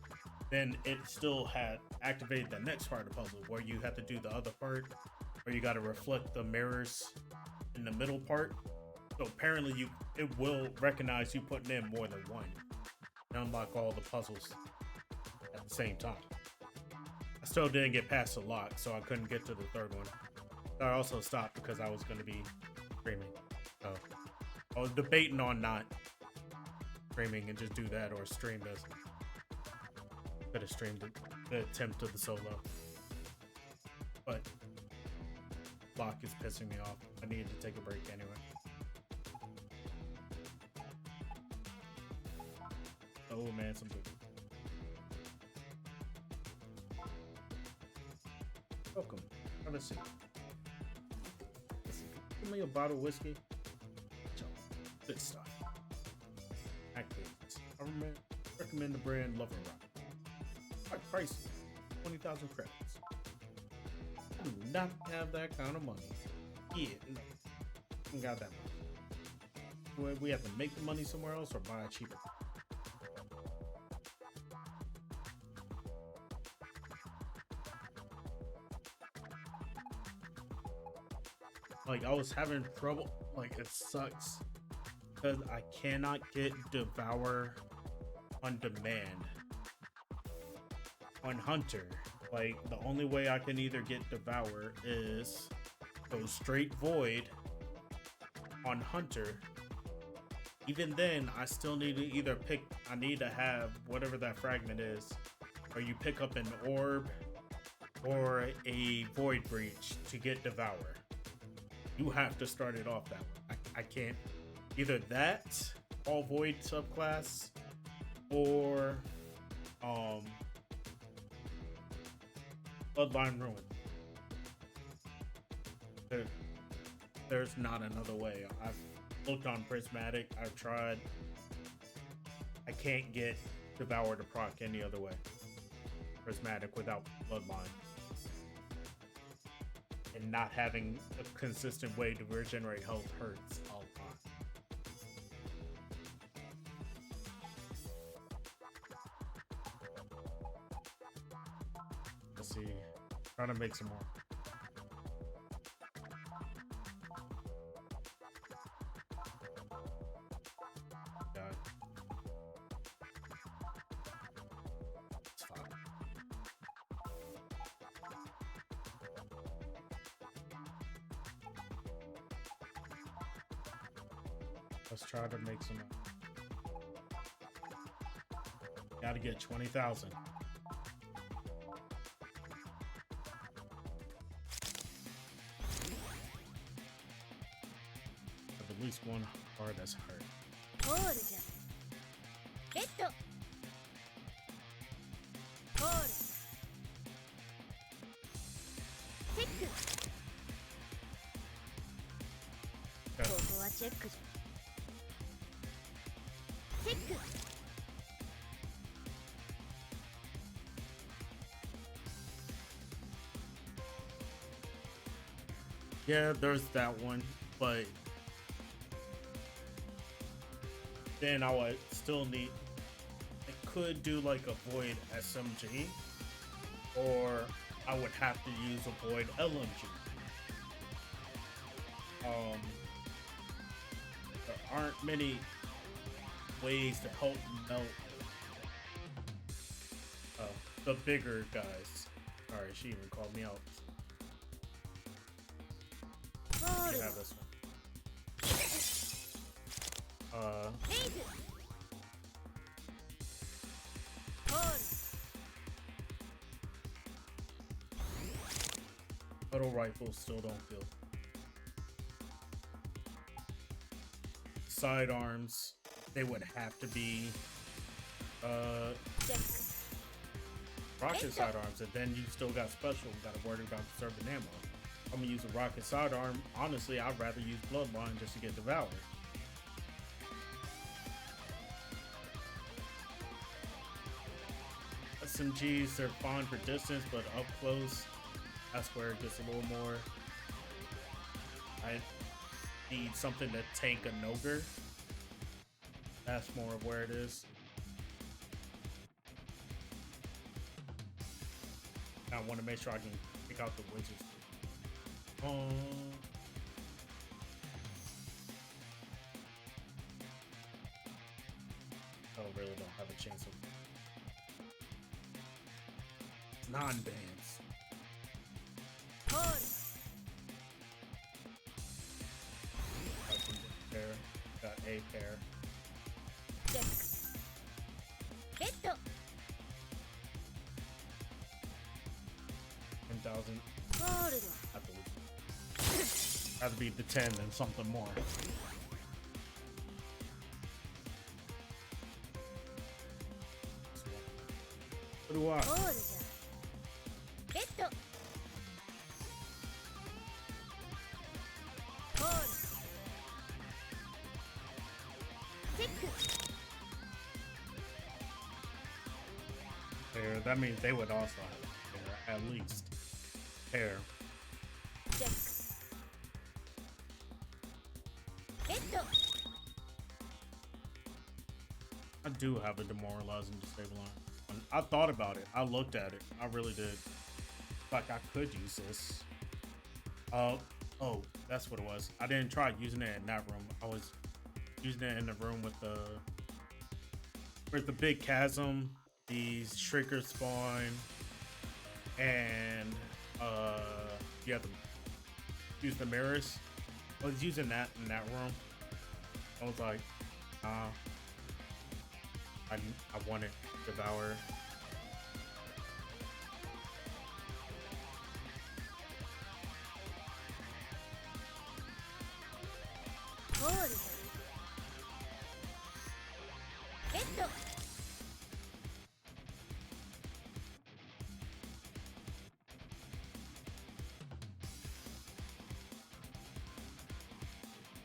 Then it still had activated the next part of the puzzle where you have to do the other part where you got to reflect the mirrors in the middle part. So apparently it will recognize you putting in more than one and unlock all the puzzles at the same time. I still didn't get past the lock, so I couldn't get to the third one. I also stopped because I was going to be streaming. So I was debating on not streaming and just do that or stream this. Could have streamed the attempt of the solo, but lock is pissing me off. I needed to take a break anyway. Oh man, some good. Welcome. Have a seat. Give me a bottle of whiskey. Good stuff. Activates. I recommend the brand Lover Rock. Quite pricey. 20,000 credits. I do not have that kind of money. Yeah, no. I got that money. We have to make the money somewhere else or buy it cheaper. Like, I was having trouble. Like, it sucks because I cannot get Devour on demand on Hunter. Like, the only way I can either get Devour is go straight Void on Hunter. Even then, I still need to either pick, I need to have whatever that fragment is, or you pick up an orb or a Void Breach to get Devour. You have to start it off that way. I can't. Either that, all Void subclass, or Bloodline Ruin. There's not another way. I've looked on Prismatic. I've tried. I can't get Devour to proc any other way. Prismatic without Bloodline. And not having a consistent way to regenerate health hurts a lot. Let's see. Trying to make some more. God. It's fine. Let's try to make some. Gotta get 20,000. At least one heart that's hurt. ゴールじゃレッドゴールテックチェックじゃチェック Yeah, there's that one, but then I would still need. I could do like a void SMG, or I would have to use a void LMG. There aren't many ways to help melt the bigger guys. Alright, she even called me out. You have this one. Auto rifles still don't feel. Sidearms, they would have to be rocket sidearms, and then you still got special. Got to worry about conserving ammo. I'm gonna use a rocket sidearm. Honestly, I'd rather use Bloodline just to get devoured. SMGs, they're fine for distance, but up close, that's where it gets a little more. I need something to tank a Noger. That's more of where it is. I want to make sure I can pick out the wizards. I really don't have a chance of non-bans. Pair. Got a pair. 10,000. Have to be the 10 and something more. What do I? Pair. That means they would also have a pair, at least. Pair. I do have a demoralizing disabling. I thought about it. I looked at it. I really did. Like I could use this. Oh, that's what it was. I didn't try using it in that room. I was using it in the room with the big chasm, these shrinkers spawn, and you have to use the mirrors. I was using that in that room. I was like, I wanted Devour.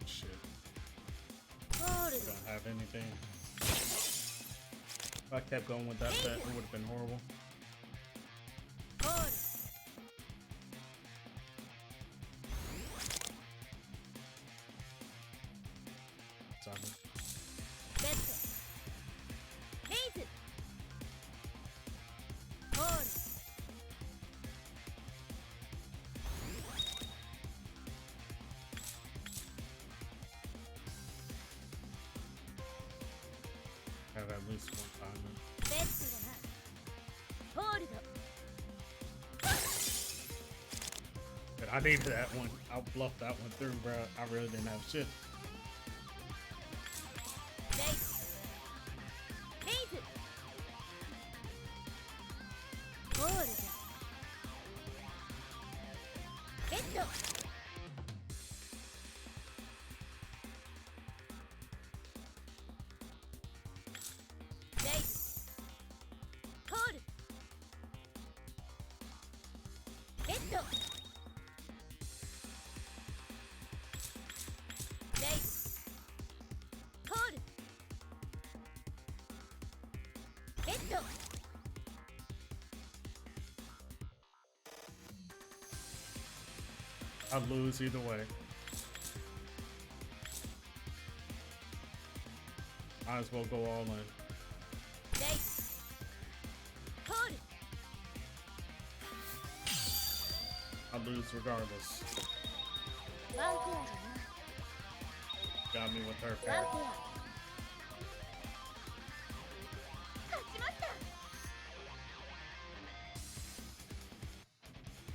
Shit. Don't have anything. If I kept going with that bet, it would have been horrible. Sorry. Have at least one time. But I needed that one. I bluffed that one through, bro. I really didn't have shit. ベッド I lose either way. Might as well go all in. レイスコール I lose regardless. ワンペア Got me with her じゃなワン pair. ペア勝ちまし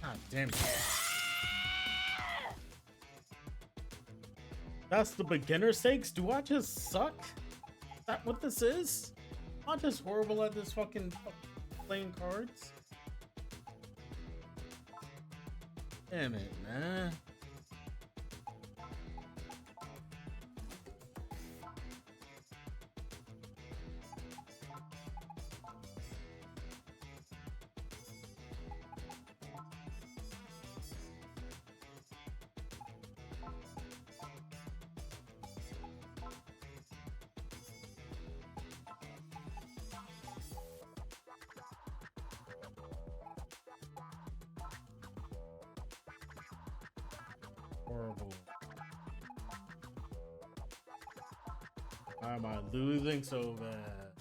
た God damn it. That's the beginner stakes? Do I just suck? Is that what this is? Am I just horrible at this fucking playing cards? Damn it, man. Horrible. Why am I losing so bad?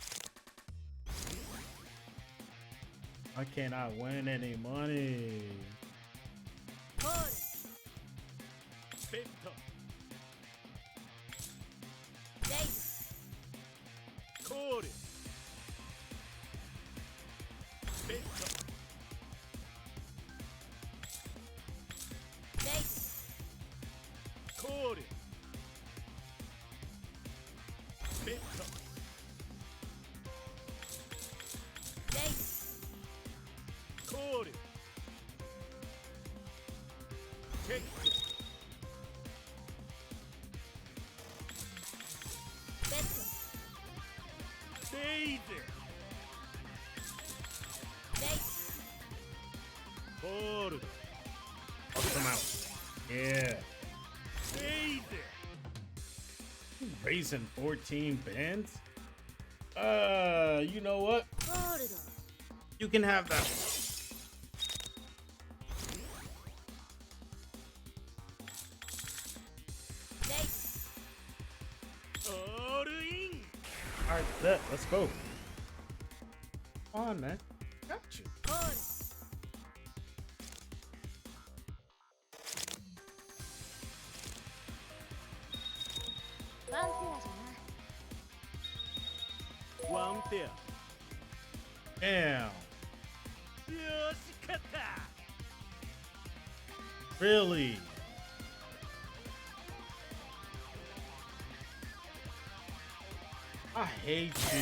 Why can't I win any money? コール ベッド レイス コールベッド レイス コールベッド レイス コールチェックベッセイズドレイスコールド Fuck them out. Yeah. セイズ Raising 14 bands? You know what? コールド You can have that. レイス オールイン Alright, bet. Let's go. Come on, man. Got you. コールワンペアじゃなワンペア Damn. よし勝った Really? I hate you.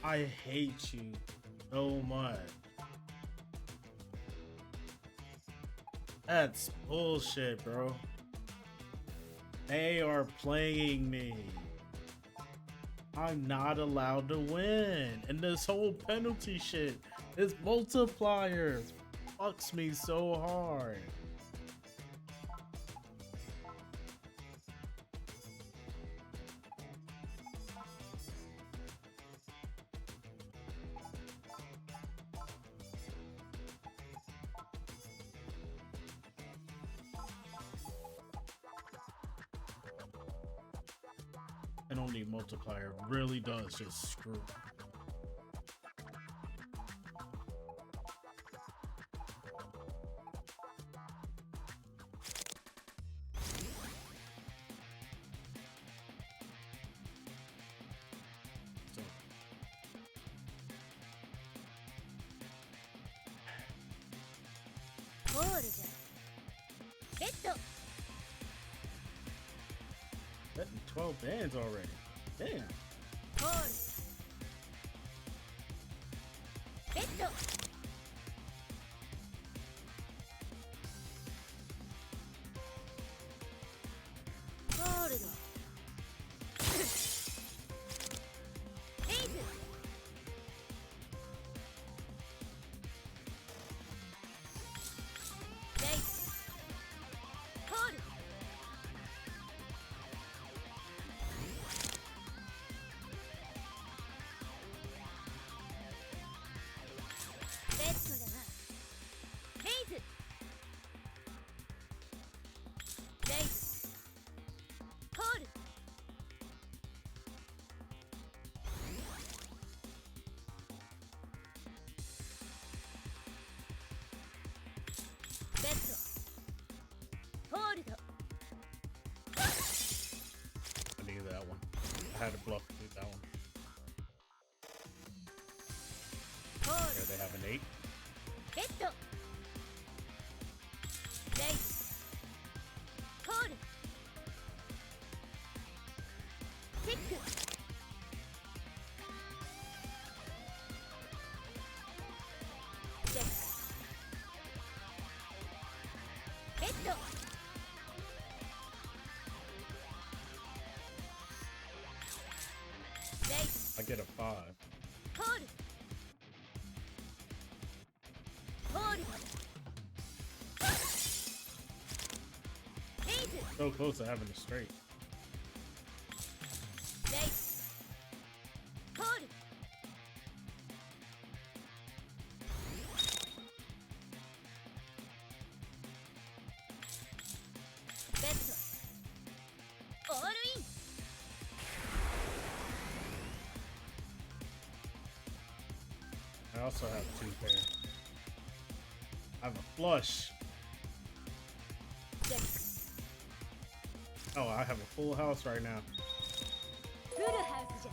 I hate you so much. That's bullshit, bro. They are playing me. I'm not allowed to win. And this whole penalty shit, this multipliers, fucks me so hard. Penalty multiplier really does just screw. So,コールじゃベッド betting 12 bands already. Damn. コールベッドコールドレイズレイスコール had to bluff to do that one. ホー There they have an 8. ルベッドレイスコールチェックチェックベッドレイス I get a 5. コールホールレイズ So close to having a straight. レイスコールベッドオールイン I also have 2 pair. I have a flush. チェック Oh, I have a full house right now. フルハウスじゃ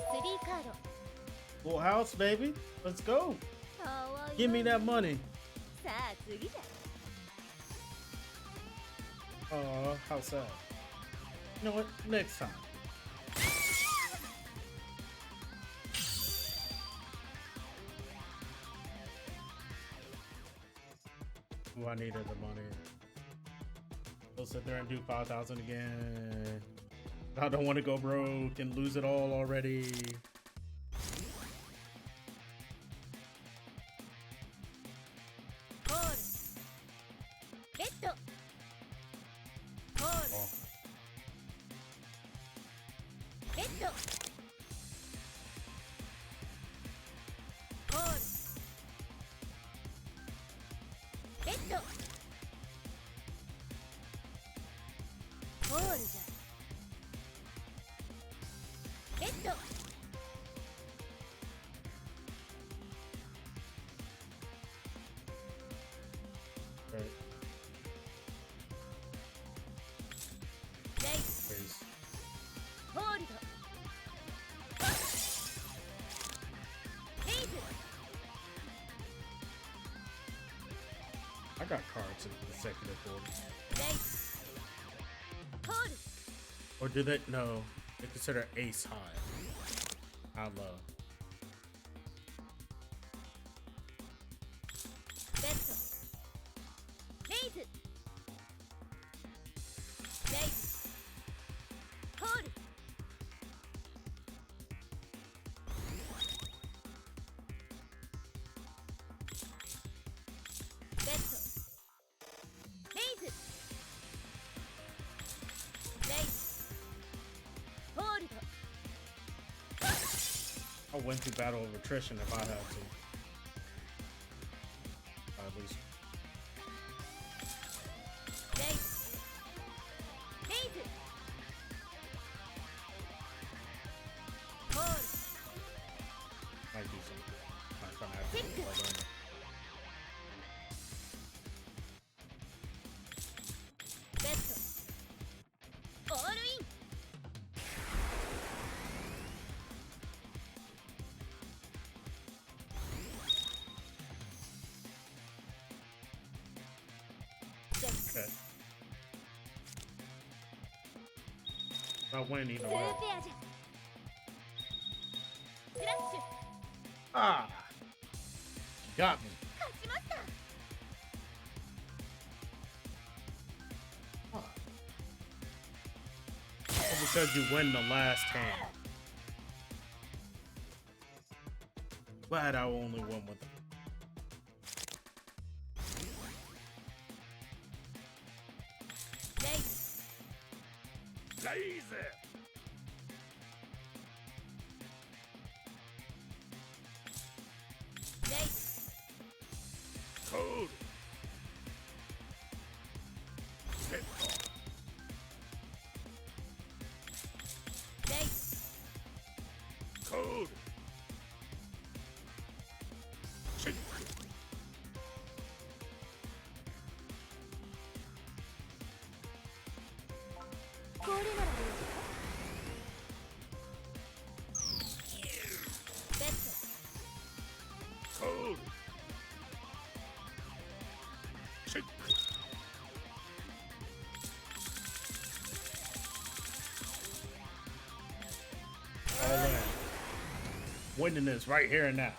3カード Full house, baby. Let's go. かわいい Give me that money. さあ次じゃ Oh, how sad. You know what? Next time. Ooh, I needed the money. Go sit there and do 5,000 again. I don't want to go broke and lose it all already. Call. Red. Call. Oh, Red. Call. Red. Call じゃ。Red. right. Race. Please. Hold. Raise. I got cards in consecutive order. Race. Hold. Or do they? No. They consider ace high. I love. Besto. Raise. Raise. Hold. Besto. Raise. Raise. Hold. I went through battle of attrition if I had to. At least. Raise. Raise. Hold. Might do something. Might kind of have to do it right now. Besto. All in. Check. Okay. I win either 2 way. ペアじゃ。クラッシュ Ah! Got me. 勝ちました。 All because you win the last hand. Glad I only won with them. Raise. Lazy. Raise. Cold. Set Raise. cold. Shake. これならどうじゃ。winning this right here and now.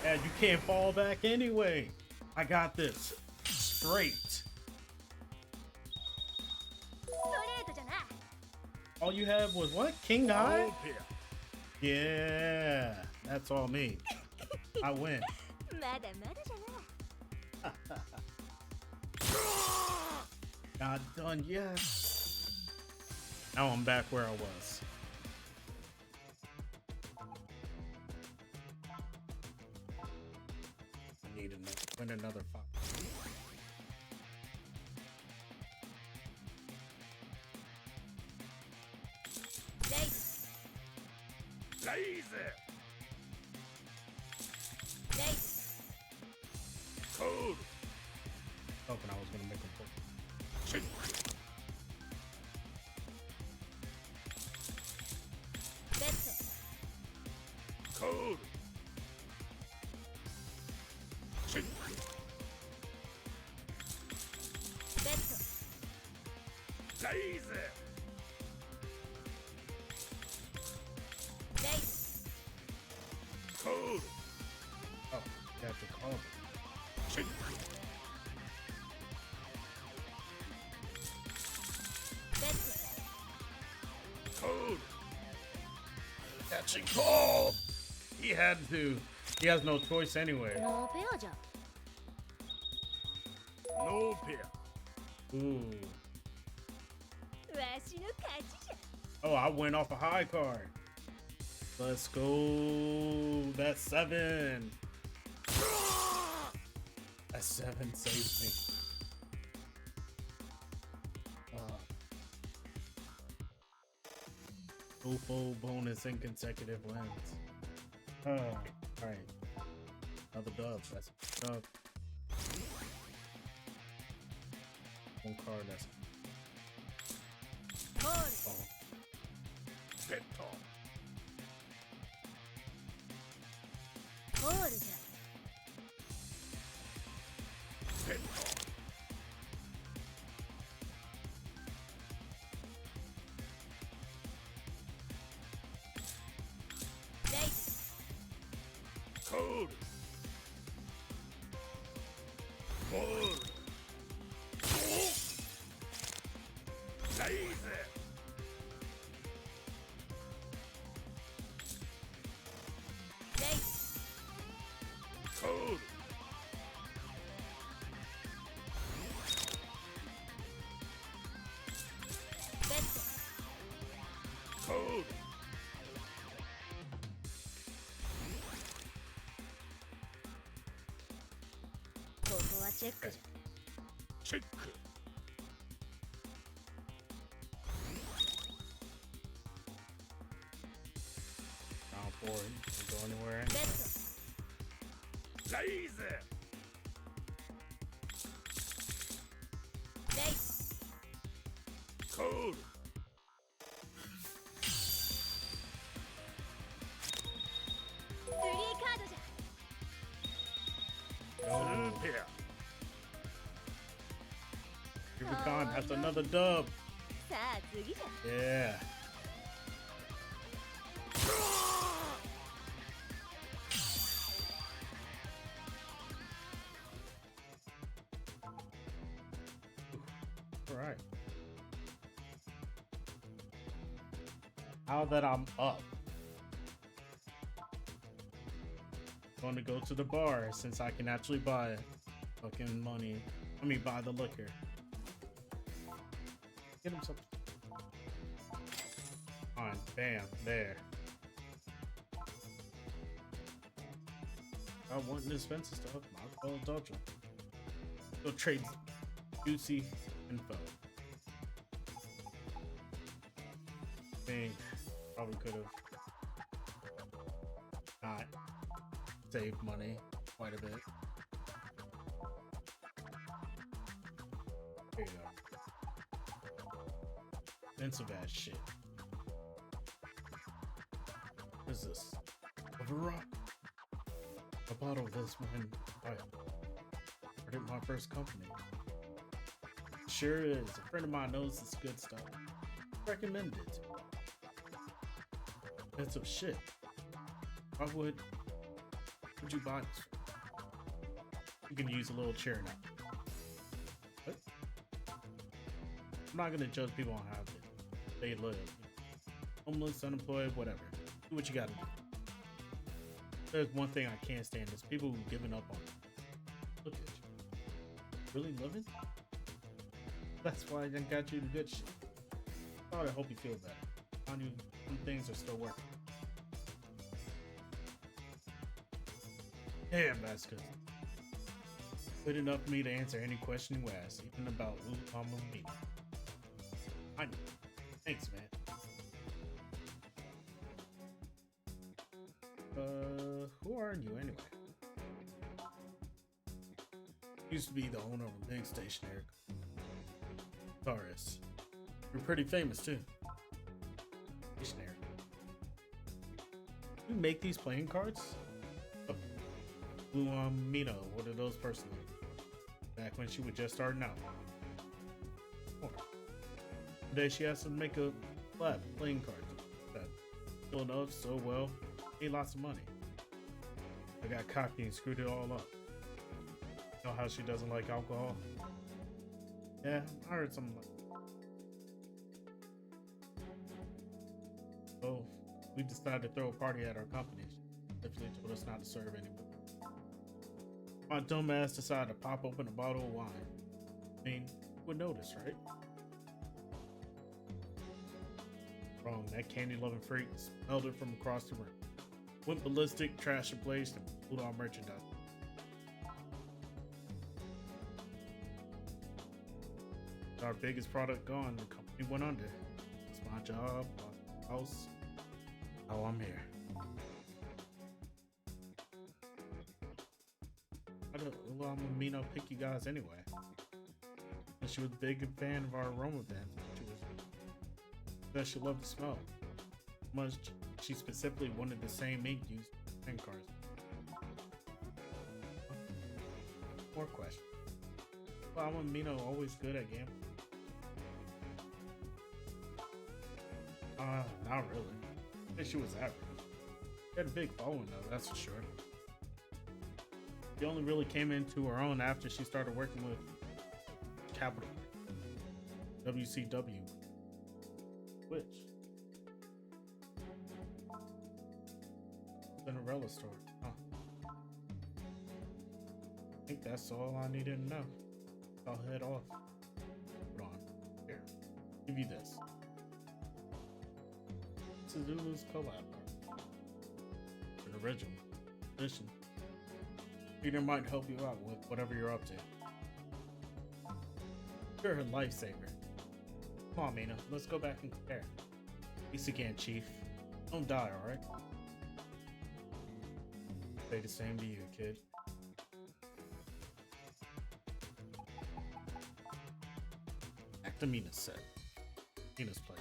And you can't fall back anyway. I got this straight. ストレートじゃな。 All you had was what? King Eye? Yeah, that's all me. I win. まだまだじゃな。 Not done yet. Now I'm back where I was. I need to win another fight. Hoping I was gonna make him pull. Oh, got your call. Catching call. He had to. He has no choice anyway. ノーペアじゃ。 No peer. Ooh. わしの勝ちじゃ。 Oh, I went off a high card. Let's go. That's 7. That 7 saved me. Full bonus in consecutive wins. All right. Another dub. That's a dub. One card. That's ホール。 all. Pet ホールじゃ。 Code. Ball. Laser. Code. Code. ここはチェックじゃ。 Check. Round 4. Didn't go anywhere. ベッ Laser. ド。レイス。 Code. スリーカードじゃ。 Two pair. Rubicon, that's another dub. さあ次じゃ。 Yeah. All right. Now that I'm up, going to go to the bar since I can actually buy fucking money. I mean, buy the liquor. Get him something. On, bam, there. I want expensive stuff. Might as well indulge him. Go trade juicy info. Thing probably could have not saved money quite a bit. There you go. Expensive ass shit. What is this? A Varrock. A bottle of this when I started my first company. Sure is. A friend of mine knows this good stuff. Recommend it. expensive shit. Why would you buy this? You can use a little chair now. What? I'm not gonna judge people on how they live. Homeless, unemployed, whatever. Do what you gotta do. There's one thing I can't stand is people who giving up on it. Look at you. Really living? That's why I got you the good shit. Thought I hope you feel better. On you, some things are still working. Yeah, that's good. Good enough for me to answer any question you ask, even about Ulama Mina. I know. Thanks, man. Who are you anyway? Used to be the owner of a big station, Eric. Taurus. You're pretty famous too. Stationary. You make these playing cards? Oh. Mina, what are those personally? Back when she was just starting out. Oh. Today she has to make a lab playing cards. That well enough, so well, made lots of money. I got cocky and screwed it all up. Know how she doesn't like alcohol? Yeah, I heard something like that. So we decided to throw a party at our company. She literally told us not to serve anymore. My dumb ass decided to pop open a bottle of wine. I mean, who would notice, right? Wrong, that candy-loving freak smelled it from across the room. Went ballistic, trashed the place, and pulled our merchandise. Our biggest product gone, the company went under. It's my job, my house. Oh, I'm here. How did Mina pick you guys anyway? And she was a big fan of our aroma bands. That she loved the smell. Much she specifically wanted the same ink used in pen cards. More questions. Well, I'm Mina always good at gambling. Not really. I think she was average. She had a big following though, that's for sure. She only really came into her own after she started working with Capital, WCW, which Cinderella story. Huh. I think that's all I needed to know. I'll head off. Hold on. Here. Give you this. Zulu's collab card. An original edition. Peter might help you out with whatever you're up to. You're a lifesaver. Come on, Mina. Let's go back and compare. Peace again, Chief. Don't die, alright? Say the same to you, kid. Back to Mina's set. Mina's play.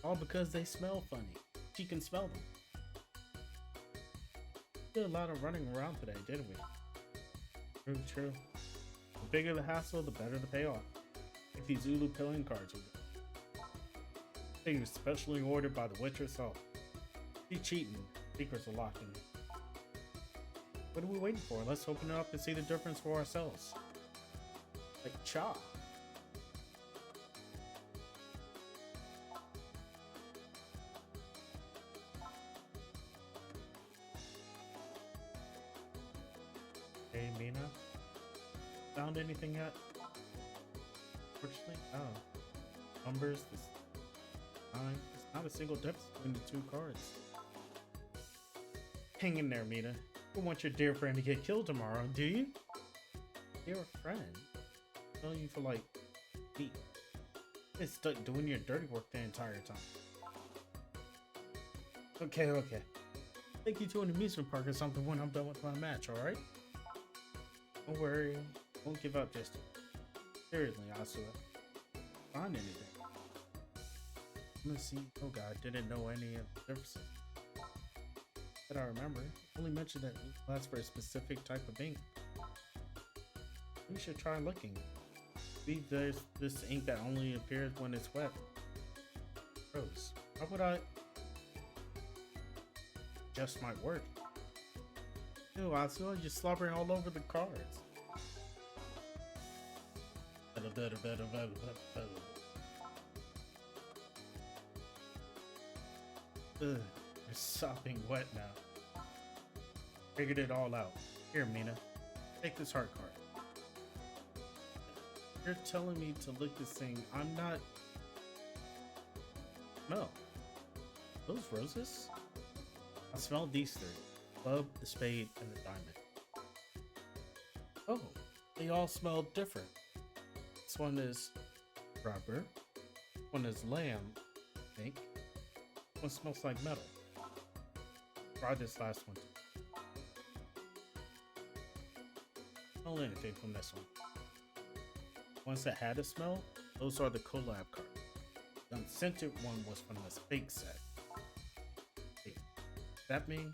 All because they smell funny. She can smell them. We did a lot of running around today, didn't we? True, true. The bigger the hassle, the better the payoff. Like these Zulu playing cards are good. They were specially ordered by the witch herself. She's cheating. Secrets are locked in. What are we waiting for? Let's open it up and see the difference for ourselves. Like cha. Hey, Mina. Found anything yet? Unfortunately, oh. Numbers, this time. It's not a single difference between the two cards. Hang in there, Mina. You don't want your dear friend to get killed tomorrow, do you? Dear friend? I'll tell you for like me. It's stuck doing your dirty work the entire time. Okay, okay. Take you to an amusement park or something when I'm done with my match, alright? Don't worry, won't give up just yet. Seriously, Asura. Find anything. Let's see. Oh god, didn't know any of the differences. But I remember, only mentioned that it lasts for a specific type of ink. You should try looking. See, there's this ink that only appears when it's wet. Gross. How would I? just might work. Ew, I saw you slobbering all over the cards. Ugh, you're sopping wet now. Figured it all out. Here, Mina. Take this heart card. You're telling me to lick this thing. I'm not. Smell. Those roses? I smell these three. Club, the spade, and the diamond. Oh, they all smell different. This one is rubber. One is lamb, I think. One smells like metal. Try this last one. Smell anything from this one. Ones that had a smell, those are the collab cards. The unscented one was from the fake set. Hey, that mean?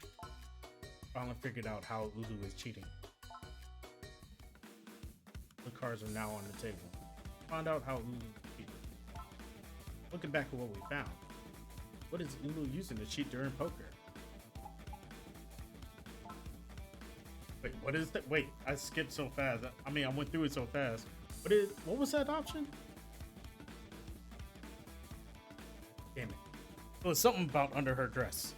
Finally figured out how Ulu is cheating. The cards are now on the table. Find out how Ulu is cheating. Looking back at what we found, what is Ulu using to cheat during poker? Wait, what is that? Wait, I skipped so fast. I mean, I went through it so fast. What was that option? Damn it. It was something about under her dress.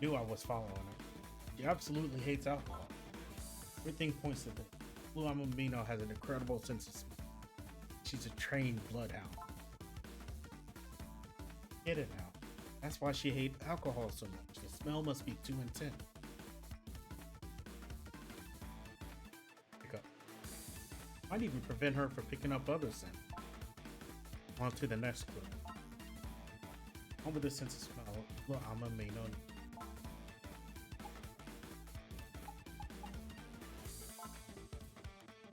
Knew I was following her. She absolutely hates alcohol. Everything points to this. Blue Amamino has an incredible sense of smell. She's a trained bloodhound. Get it now. That's why she hates alcohol so much. The smell must be too intense. Pick up. Might even prevent her from picking up other scents. On to the next clue. On with the sense of smell. Blue Amamino.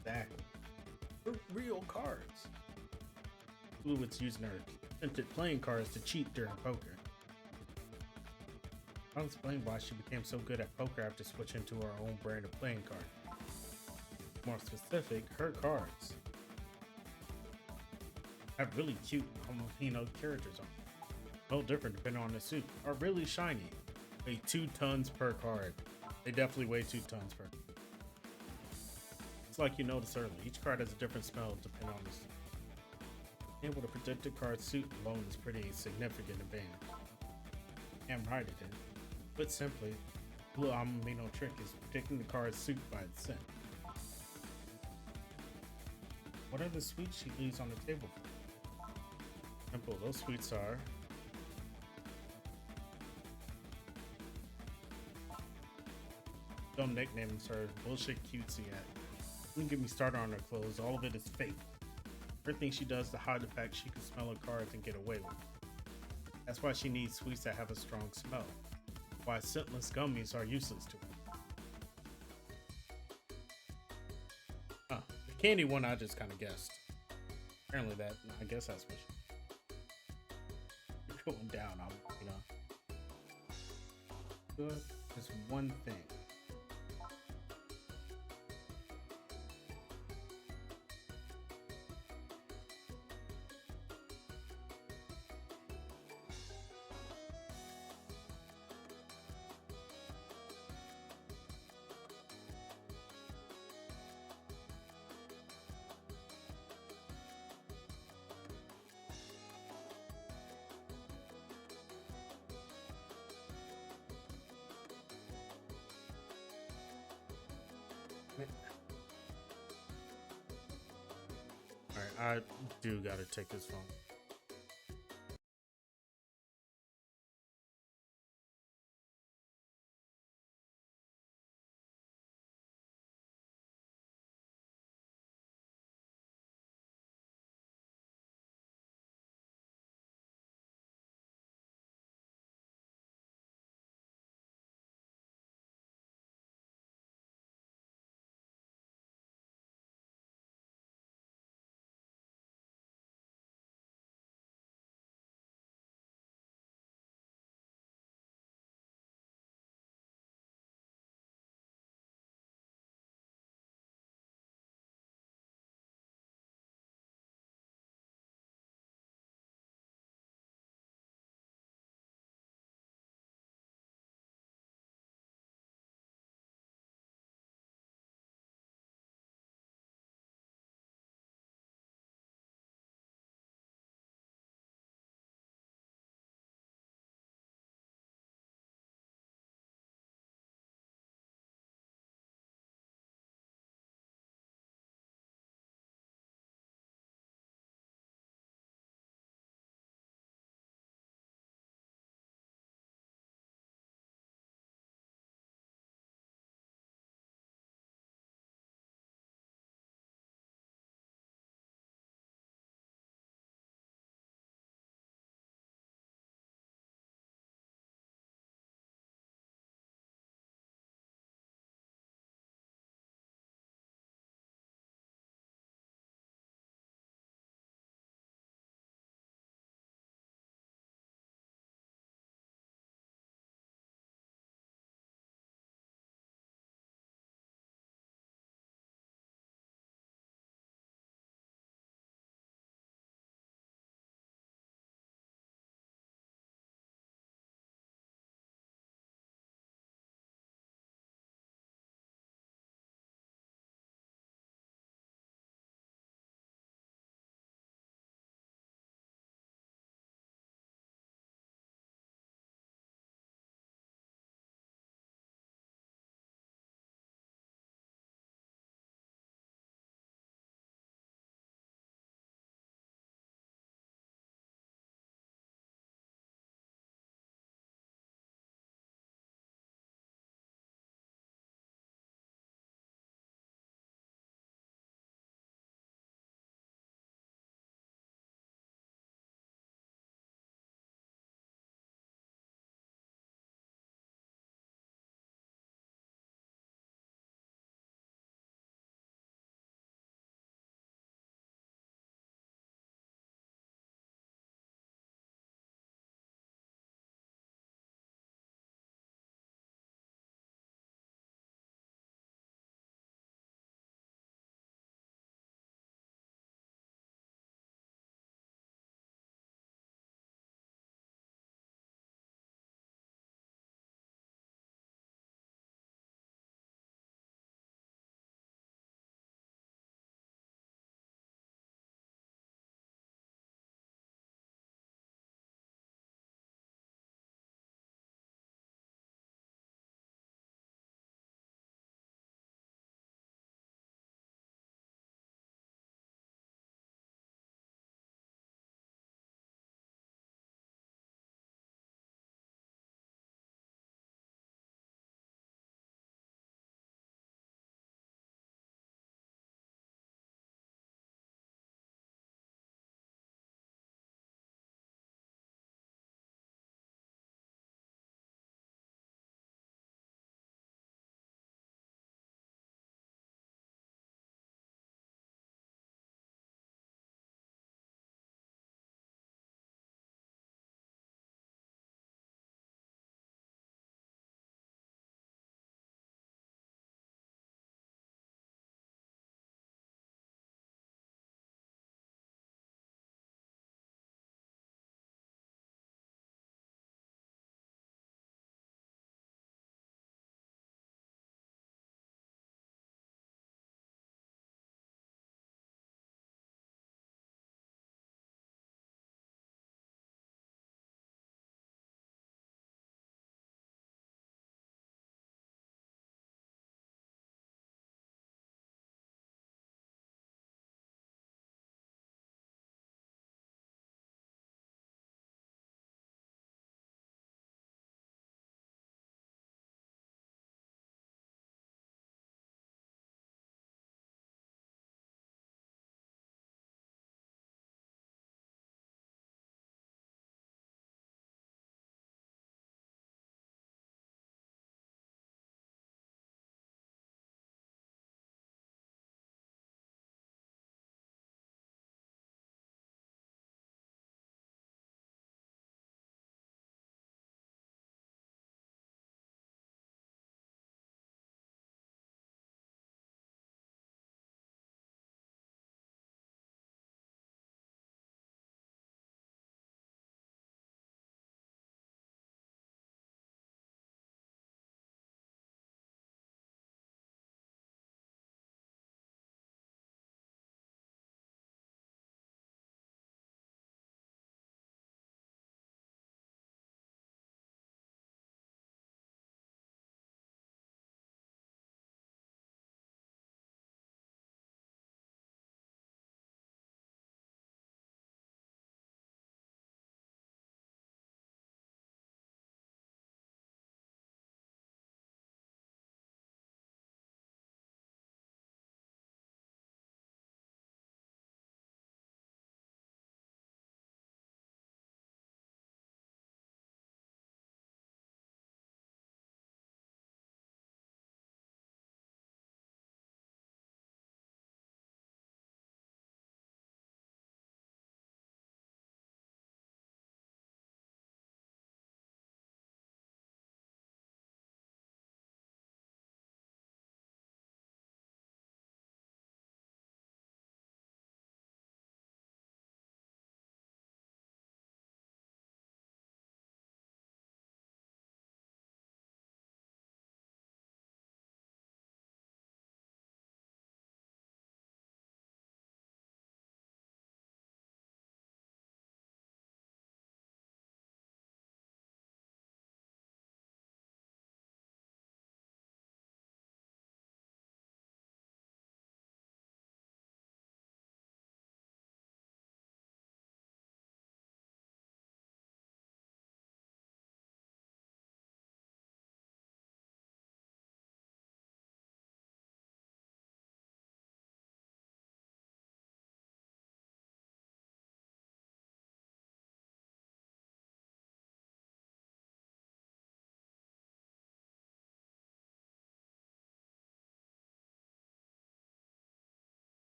Exactly. They're real cards. Fluid's using her tinted playing cards to cheat during poker. I'll explain why she became so good at poker after switching to her own brand of playing card. More specific, her cards have really cute Homofino characters on them. No different depending on the suit. Are really shiny. Weigh 2 tons per card. They definitely weigh 2 tons per. It's like you noticed earlier, each card has a different smell depending on the suit. Being able to predict a card's suit alone is pretty significant advantage. Damn right it is. Put simply, Blue Amamino trick is predicting the card's suit by its scent. What are the sweets she leaves on the table for? Simple, those sweets are don't nickname her bullshit cutesy at. Don't get me started on her clothes, all of it is fake. Everything she does to hide the fact she can smell her cards and get away with it. That's why she needs sweets that have a strong smell. Why scentless gummies are useless to her. Huh. The candy one I just kind of guessed. Apparently I guess that's what you're going down, you know. Good. Just one thing. Alright, I do gotta take this phone.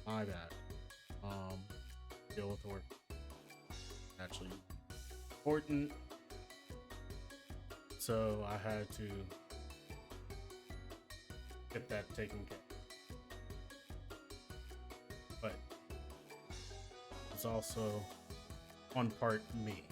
My bad. Deal with work. Actually important. So I had to get that taken care of. But it's also one part me.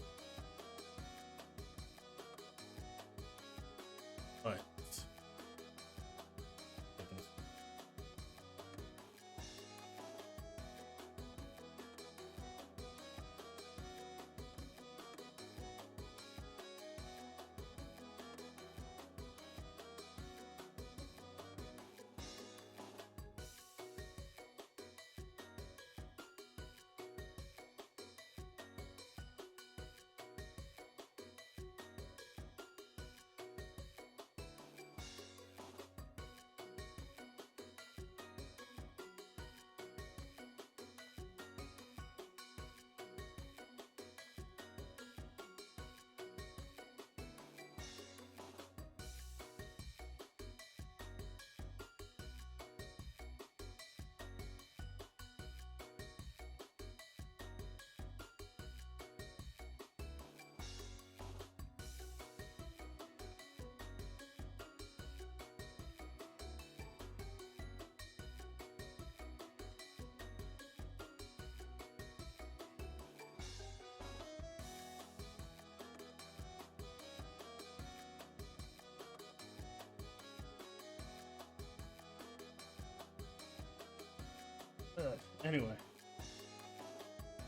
But anyway,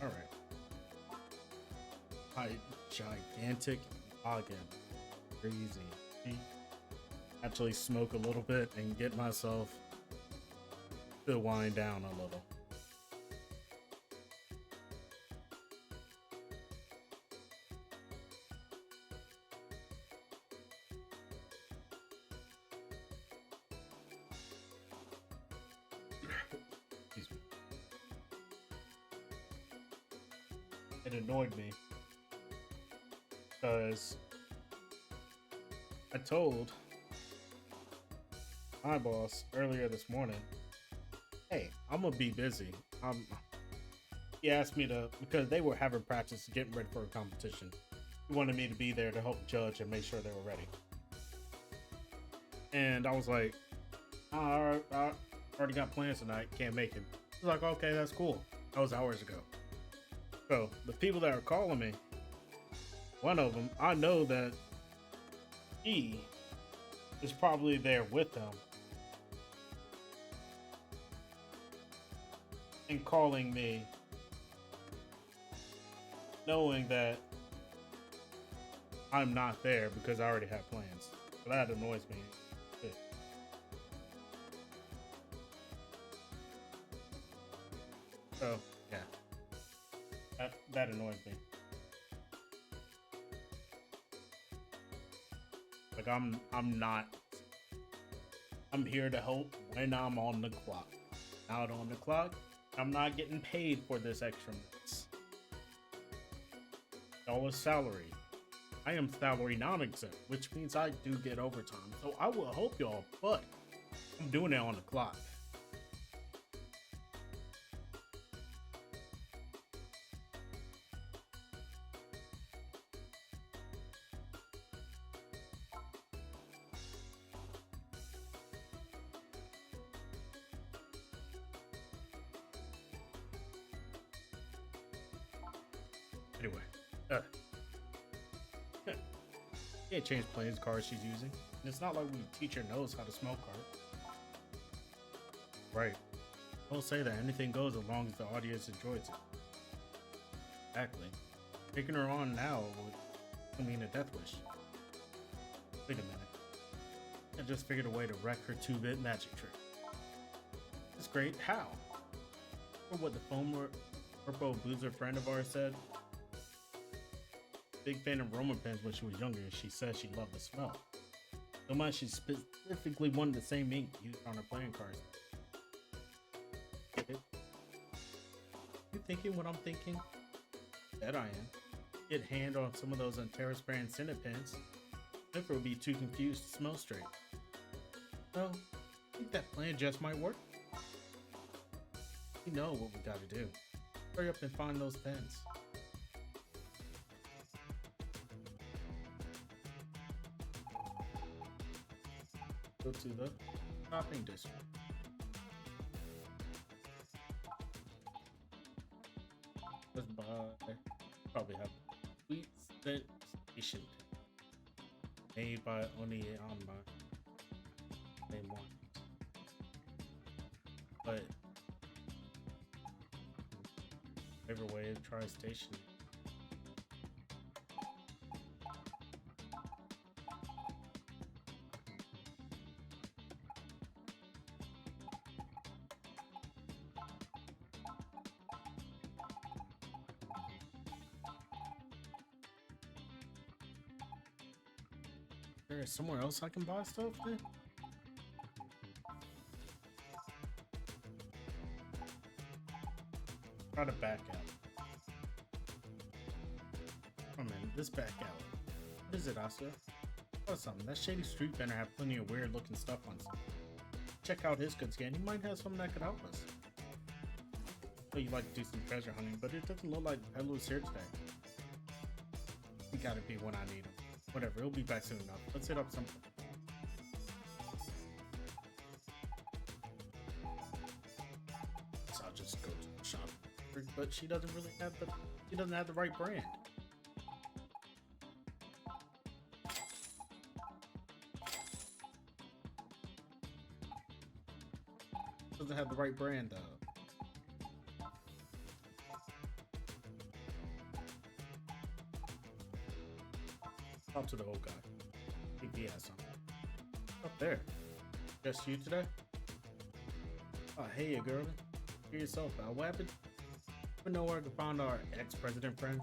all right. My gigantic noggin, crazy. Actually, smoke a little bit and get myself to wind down a little. Excuse me. It annoyed me because I told my boss earlier this morning, hey, I'm gonna be busy. He asked me to, because they were having practice getting ready for a competition. He wanted me to be there to help judge and make sure they were ready. And I was like, I already got plans tonight, can't make it. He was like, okay, that's cool. That was hours ago. So the people that are calling me, one of them, I know that he is probably there with them and calling me knowing that I'm not there because I already have plans. So that annoys me. So yeah, that annoys me. Like I'm here to help when I'm on the clock. Out on the clock, I'm not getting paid for this extra minutes. Y'all is salary. I am salary non-exempt, which means I do get overtime. So I will help y'all, but I'm doing it on the clock. Anyway, can't change planes cars she's using. And it's not like we teacher knows how to smell car. Right. Don't say that anything goes as long as the audience enjoys it. Exactly. Taking her on now would mean a death wish. Wait a minute. I just figured a way to wreck her 2-bit magic trick. That's great. How? Or what the Purple Boozer friend of ours said. Big fan of Roman pens when she was younger, and she said she loved the smell. So much she specifically wanted the same ink used on her playing cards. You thinking what I'm thinking? Bet I am. Get a hand on some of those Antares brand scented pens. Jennifer would be too confused to smell straight. So, I think that plan just might work. You know what we gotta do. Hurry up and find those pens. Go to the shopping district. Let's buy. Probably have Sweet Scent Station made by Oniyama. Name one. But favorite way to try station. There is somewhere else I can buy stuff then? Try to back out. Oh man, this back out. What is it, Asa? Oh, something. That shady street vendor had plenty of weird looking stuff on sale. Check out his good scan. He might have something that could help us. So you like to do some treasure hunting, but it doesn't look like Peddler's here today. He gotta be when I need him. Whatever, he'll be back soon enough. Let's hit up something. So I'll just go to the shop. But she doesn't really have the right brand. Doesn't have the right brand though. Talk to the old guy. I think he has something. Up there. Just you today? Oh, hey, you girl. Hear yourself, pal. What happened? I know where I could find our ex-president friend.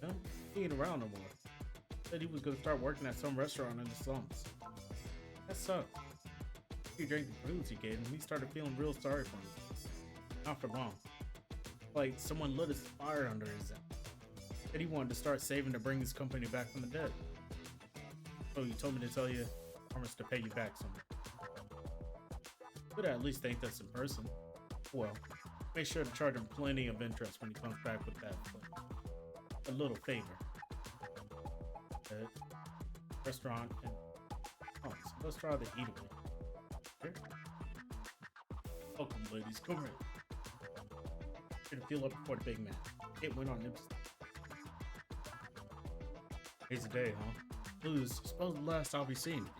No, he ain't around no more. Said he was gonna start working at some restaurant in the slums. That sucked. He drank the booze he gave him. He started feeling real sorry for him. Not for long. Like someone lit his fire under his ass. Said he wanted to start saving to bring his company back from the dead. So he told me to tell you, I promised to pay you back someday. Could at least thank us in person. Well, make sure to charge him plenty of interest when he comes back with that. A little favor. Restaurant and so let's try the eatable. Here. Welcome, ladies. Come here. Here to feel up before the big man. It went on him. Crazy day, huh? Lose. Suppose the last I'll be seeing you.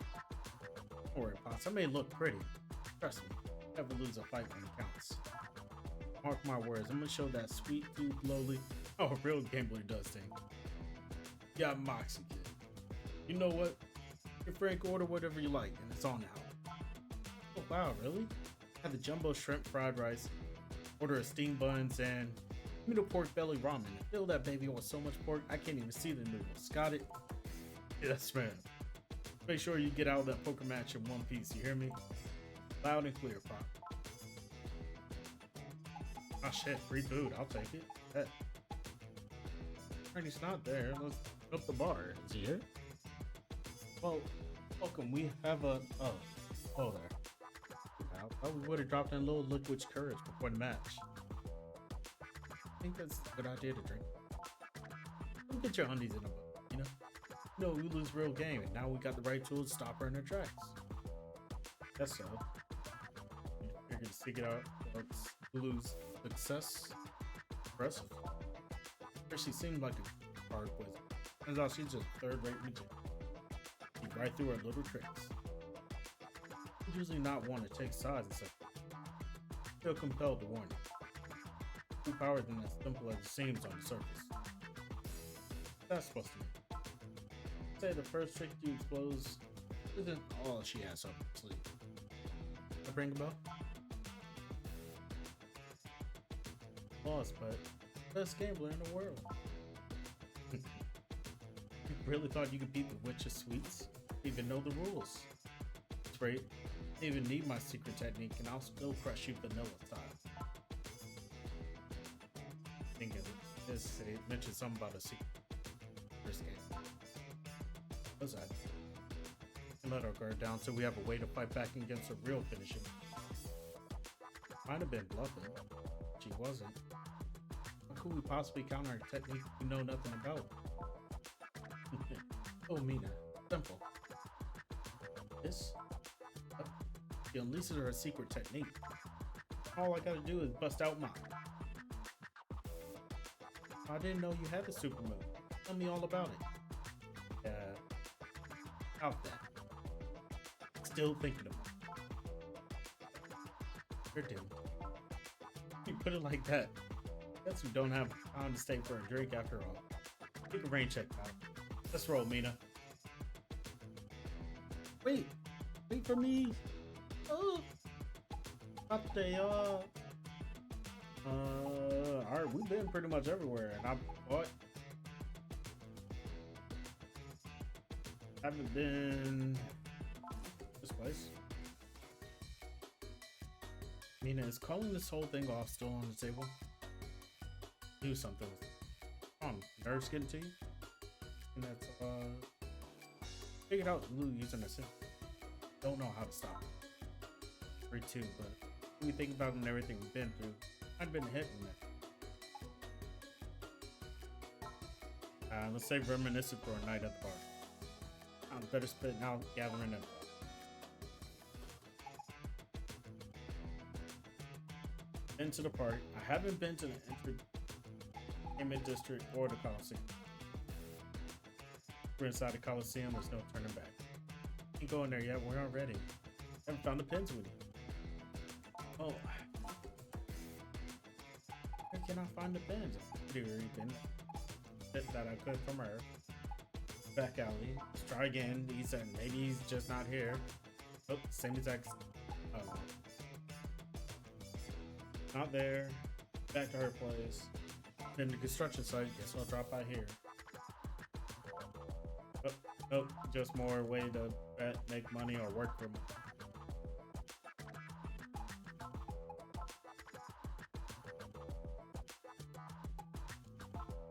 Don't worry, Pops. I may look pretty. Trust me. Never lose a fight when it counts. Mark my words. I'm gonna show that sweet tooth lowly. Oh, a real gambler does things. Yeah, Moxie kid. You know what? Your Frank, order whatever you like, and it's on now. Oh wow, really? Have the jumbo shrimp fried rice. Order a steamed buns and give me the pork belly ramen. Fill that baby with so much pork I can't even see the noodles. Got it? Yes, man. Make sure you get out of that poker match in one piece. You hear me? Loud and clear, Pop. Oh shit, free food. I'll take it. Bet. Ernie's not there. Let's up the bar. Is he here? Well, welcome. We have a oh there. I thought we would have dropped in a little liquid courage before the match. I think that's a good idea to drink. Don't get your undies in them, you know? No, we lose real game, and now we got the right tools to stop her in her tracks. Guess so. You're gonna stick it out. Let's lose success. Impressive. She seemed like a hard wizard. Turns out she's just third-rate magician. She right through her little tricks. She's usually not one to take sides and stuff. Feel compelled to warn you. True power isn't as simple as it seems on the surface. That's supposed to mean. Say the first trick you expose isn't all she has up her sleeve. That ring a bell? Lost, but best gambler in the world. You really thought you could beat the Witch of Sweets? Even know the rules. That's right. I don't even need my secret technique, and I'll still crush you vanilla style. Think of it. This it mentioned something about a secret. First game. What's that? And let our guard down so we have a way to fight back against a real finisher. Might have been bluffing. She wasn't. How could we possibly counter a technique we know nothing about? Oh, Mina. Simple. This? She unleashes her secret technique. All I gotta do is bust out mine. I didn't know you had a super move. Tell me all about it. Out that. Still thinking about it. You're doomed. You put it like that. Guess we don't have time to stay for a drink after all. Take a rain check, pal. Let's roll, Mina. Wait for me. Oh, stop day off. Alright, we've been pretty much everywhere, and haven't been this place. Mina, is calling this whole thing off still on the table? Do something with it. Come on, nerves getting to you? And that's figured out Lou using a sim. Don't know how to stop it. Free too, but when we think about it and everything we've been through, I've been hit with it. Let's say reminiscent for a night at the bar. Better spit now, gathering info. Into the park. I haven't been to the entertainment district or the Coliseum. We're inside the Coliseum, there's no turning back. Ain't going there yet, we're not ready. Haven't found the pins with you. Oh. Where can I find the pins? Pretty pin that I could from her. Back alley. Let's try again. He said maybe he's just not here. Oh, same exact. Oh. Not there. Back to her place. Then the construction site. Guess I'll drop by here. Oh, just more way to bet, make money, or work for money.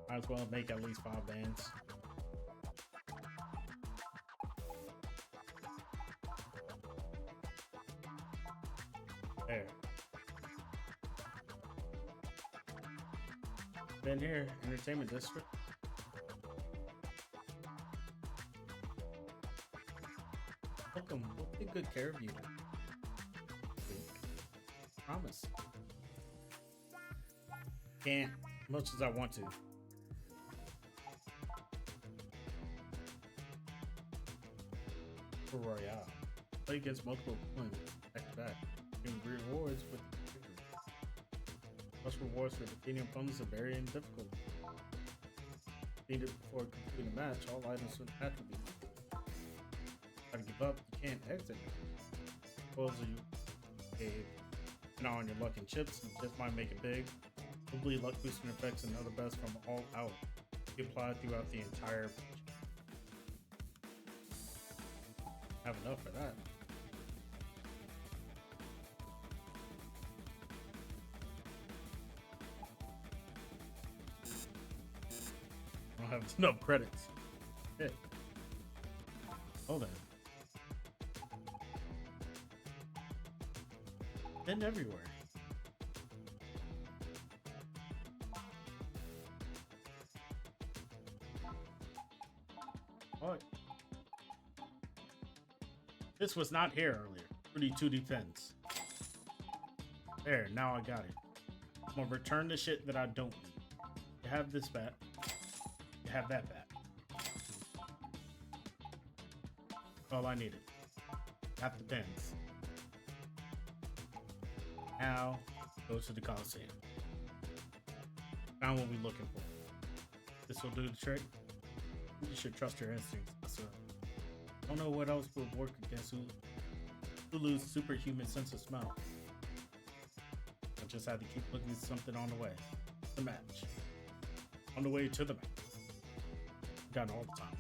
Might as well make at least 5 bands. There. Been here, entertainment district. Welcome. We'll take good care of you. Promise. Can't, much as I want to. For Royale. Play against multiple opponents back to back. Getting rewards with victory. Plus rewards for defeating opponents are varying difficult. Defeated before completing a match, all items with attributes. Gotta give up, you can't exit. Suppose you gave now on your luck and chips, and just might make it big. Probably luck boosting effects and other best from all out. Be applied throughout the entire match. Have enough for that. I don't have enough credits. Shit. Hold on. Been everywhere. What? This was not here earlier. Pretty 2D fence. There, now I got it. I'm gonna return the shit that I don't need. You have this bat. You have that bat. All I needed. Half the pins. Now, go to the Coliseum. Found what we're looking for. This will do the trick. You should trust your instincts. So, I don't know what else would work against Hulu's superhuman sense of smell. I just had to keep looking at something on the way. The match. On the way to the match. Got it all the time.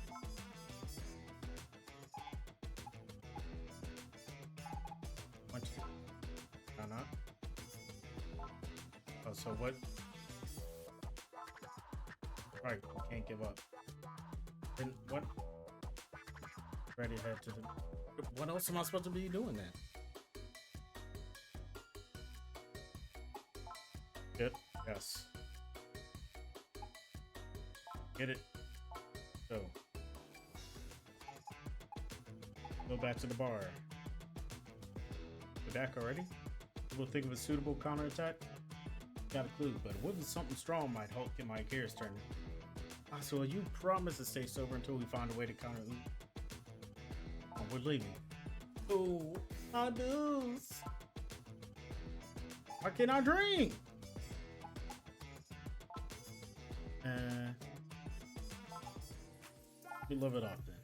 Not. Oh, so what? Right, we can't give up. Then what? Ready to head to the. What else am I supposed to be doing then? Good. Yes. Get it. Go. Go back to the bar. We're back already? We'll think of a suitable counterattack? Got a clue, but what if something strong might help get my gears turning? So you promise to stay sober until we find a way to counter them. Oh, we're leaving. Oh, I lose. Why can't I drink? We live it off then.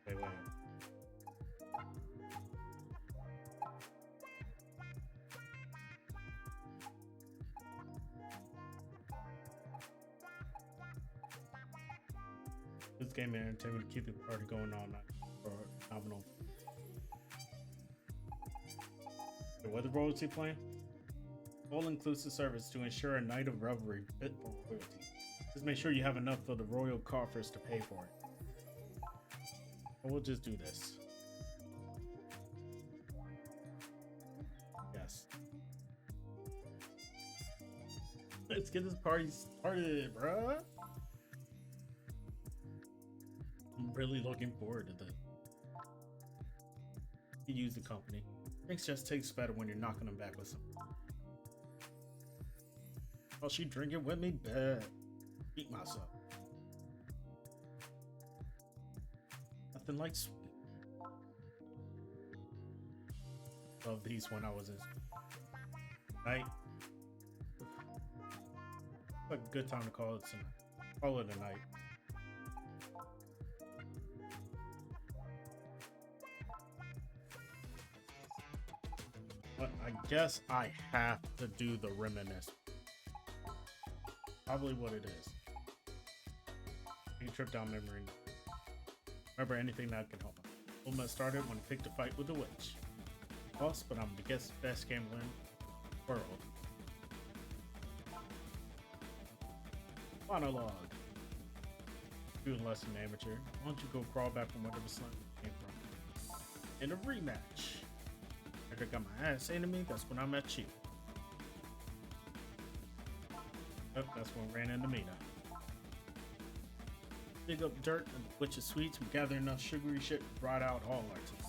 Wait. This game and entertainment to keep the party going all night. Or nominal. What the royalty plan? All-inclusive service to ensure a night of revelry fit for royalty. Just make sure you have enough for the royal coffers to pay for it. But we'll just do this. Yes. Let's get this party started, bruh. I'm really looking forward to this. You use the company. Drinks just tastes better when you're knocking them back with some. Oh, she drinking with me? Bad. Eat myself. Nothing like sweet. Love these when I was in night. Like a good time to call it tonight. Call it a night. But I guess I have to do the reminisce. Probably what it is. Take a trip down memory lane. Remember anything that can help. Ulma started when he picked a fight with the witch. Lost, but I'm the best gambler in the world. Monologue. Doing less than amateur. Why don't you go crawl back from whatever slum you came from? In a rematch. After I got my ass into me, that's when I met you. Yep, that's when I ran into Mina. Dig up dirt and a bunch of sweets and gather enough sugary shit to rot out all our teeth.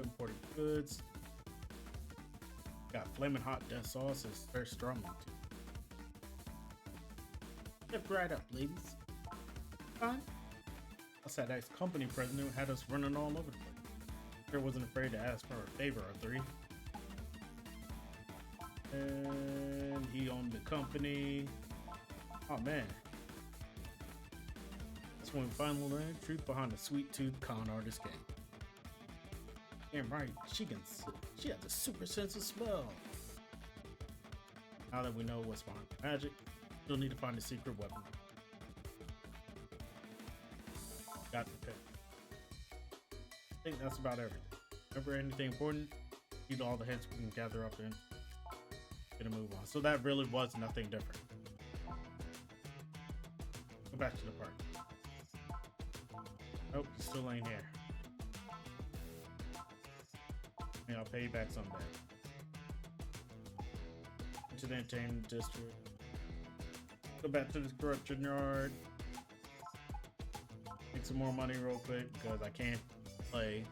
Imported goods. Got flaming hot death sauce and stir strawman too. Step right up, ladies. Fine. Us that ex-company president had us running all over the place. Sure wasn't afraid to ask for a favor or three. And he owned the company. Oh man. That's when we finally learned the truth behind the sweet tooth con artist game. Damn right, she has a super sense of smell. Now that we know what's behind the magic, we'll need to find a secret weapon. Got the pick. I think that's about everything. Remember anything important? Need all the hints we can gather up and get a move on. So that really was nothing different. Go back to the park. Nope, he still ain't here. Yeah, I'll pay you back someday. To the entertainment district. Go back to the corruption yard. Make some more money real quick because I can't play.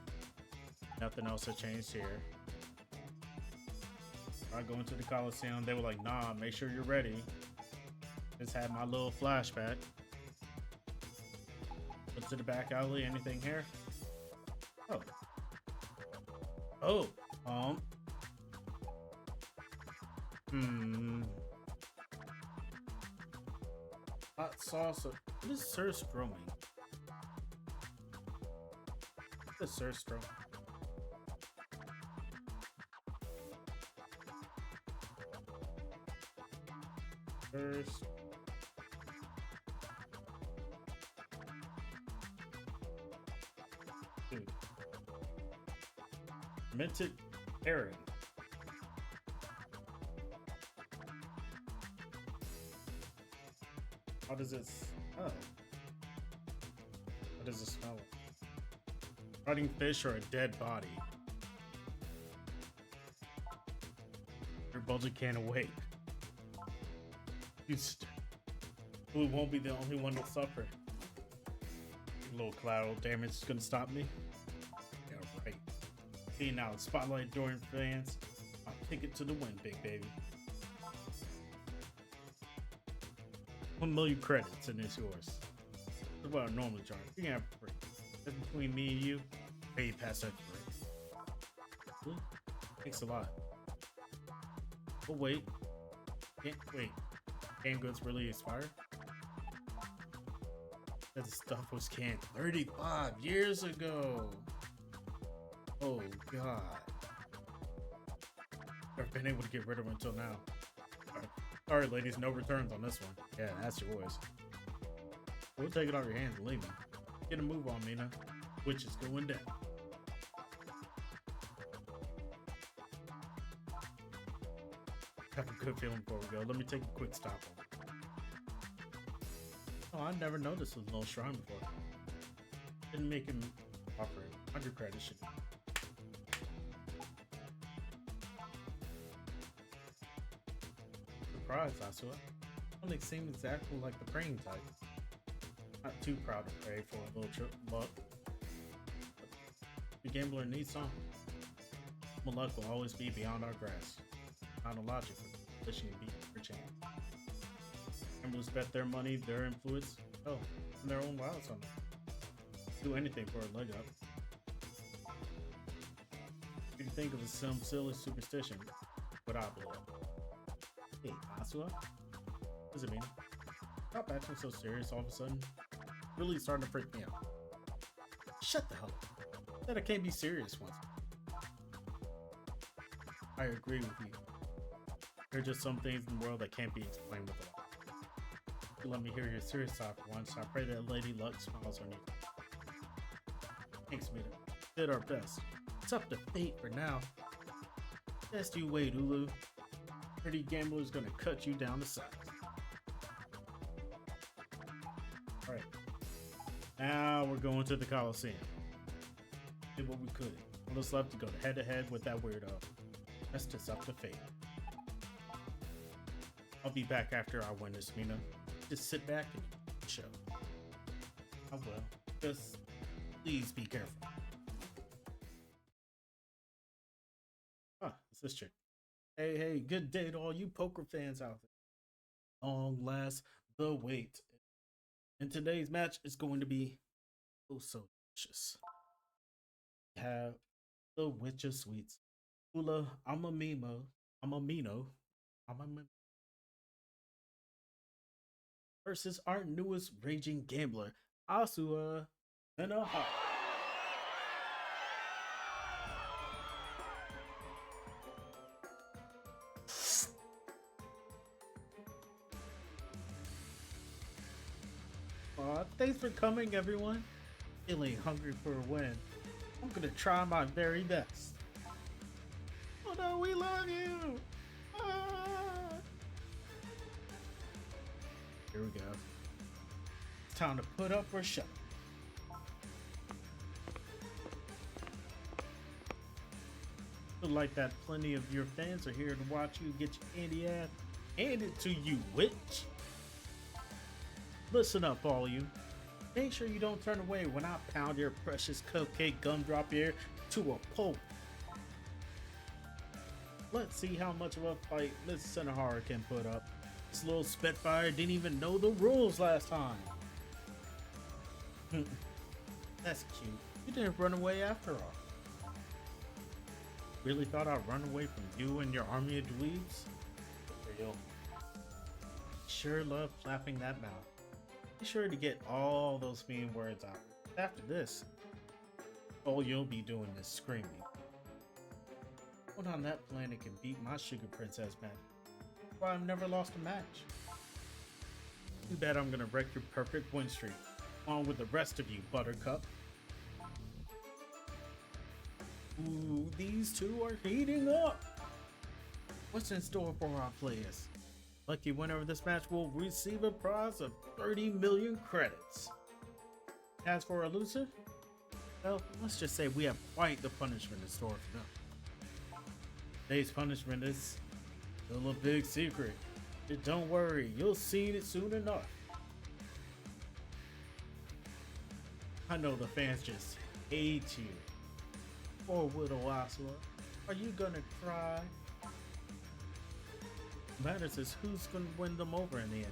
Nothing else has changed here. I go into the Coliseum. They were like, nah, make sure you're ready. Just had my little flashback. Went to the back alley. Anything here? Oh. Oh. Hot sauce. What is surströmming? What is surströmming? First. Dude. Minted herring. How does this? Oh. What does it smell like? Rotting fish or a dead body? Your budget can't wait. Who won't be the only one to suffer? Little collateral damage is gonna stop me. Yeah, right. See now, spotlight during fans. I'll take it to the win, big baby. 1 million credits and it's yours. That's what I normally charge. You can have free. That's between me and you. Pay past that free. Really? Thanks a lot. Oh wait. Can't wait. Game goods really expired? That stuff was canned 35 years ago. Oh god. Never been able to get rid of them until now. Alright ladies, no returns on this one. Yeah, that's yours. We'll take it off your hands and leave me. Get a move on, Mina. Which is going down. Have a good feeling before we go. Let me take a quick stop on it. Oh, I never noticed this little shrine before. Didn't make him offer it. 100 credits should. Surprise, Asua. They seem exactly like the praying type. Not too proud to pray for a little trip, but the gambler needs some. My luck will always be beyond our grasp. Not a logic for wishing to beat your chance. Gamblers bet their money, their influence, and their own wilds on them. Do anything for a leg up. You can think of some silly superstition, but I believe. Hey, Asua? What does it mean? Stop acting so serious all of a sudden. Really starting to freak me out. Shut the hell up. Said I can't be serious once. I agree with you. There are just some things in the world that can't be explained with a lot. If you let me hear your serious side for once, I pray that Lady Luck smiles on you. Thanks, Mina. Did our best. It's up to fate for now. Best you wait, Ulu. Pretty gambler's gonna cut you down to size. Alright. Now we're going to the Coliseum. Did what we could. All that's left to go head to head with that weirdo. That's just up to fate. I'll be back after I win this, Mina. Just sit back and show. I will. Just please be careful. It's this chick. Hey, good day to all you poker fans out there. Long last the wait. And today's match is going to be oh so delicious. We have the Witch of Sweets. Ula Amamino. Versus our newest raging gambler, Asua Enoha. Thanks for coming, everyone. Feeling hungry for a win. I'm gonna try my very best. Oh no, we love you! Ah. Here we go. It's time to put up or shut. Feel like that plenty of your fans are here to watch you get your candy ass handed to you, witch. Listen up, all you. Make sure you don't turn away when I pound your precious cupcake gumdrop ear to a pulp. Let's see how much of a fight Miss Senohara can put up. This little Spitfire didn't even know the rules last time. That's cute. You didn't run away after all. Really thought I'd run away from you and your army of dweebs? For real. Sure love flapping that mouth. Be sure to get all those mean words out. After this, all you'll be doing is screaming. What on that planet can beat my Sugar Princess match? Why I've never lost a match. Too bad I'm gonna wreck your perfect win streak, along with the rest of you, Buttercup. Ooh, these two are heating up. What's in store for our players? Lucky winner of this match will receive a prize of 30 million credits. As for a loser, well, let's just say we have quite the punishment in store for them. Today's punishment is still a big secret. But don't worry, you'll see it soon enough. I know the fans just hate you. Poor Widow Asura, are you gonna cry? Matters is who's gonna win them over in the end.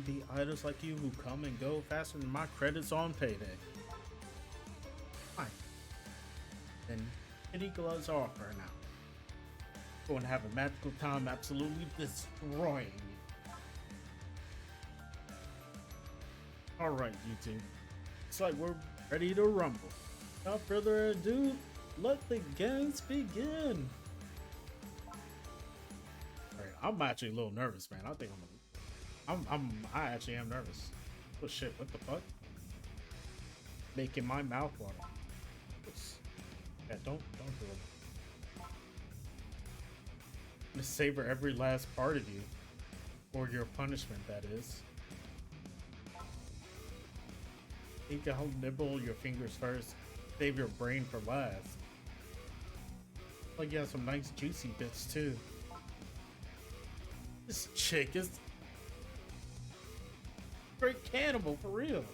Be idols like you who come and go faster than my credits on payday. Fine. Then kitty gloves are off for now. Going to have a magical time absolutely destroying you. Alright, you two. Looks like we're ready to rumble. Without further ado, let the games begin. Alright, I'm actually a little nervous, man. I think I actually am nervous. Oh shit, what the fuck? Making my mouth water. Yeah, don't do it. I'm gonna savor every last part of you. Or your punishment, that is. Think I'll nibble your fingers first. Save your brain for last. Like you have some nice juicy bits too. This chick is great cannibal for real.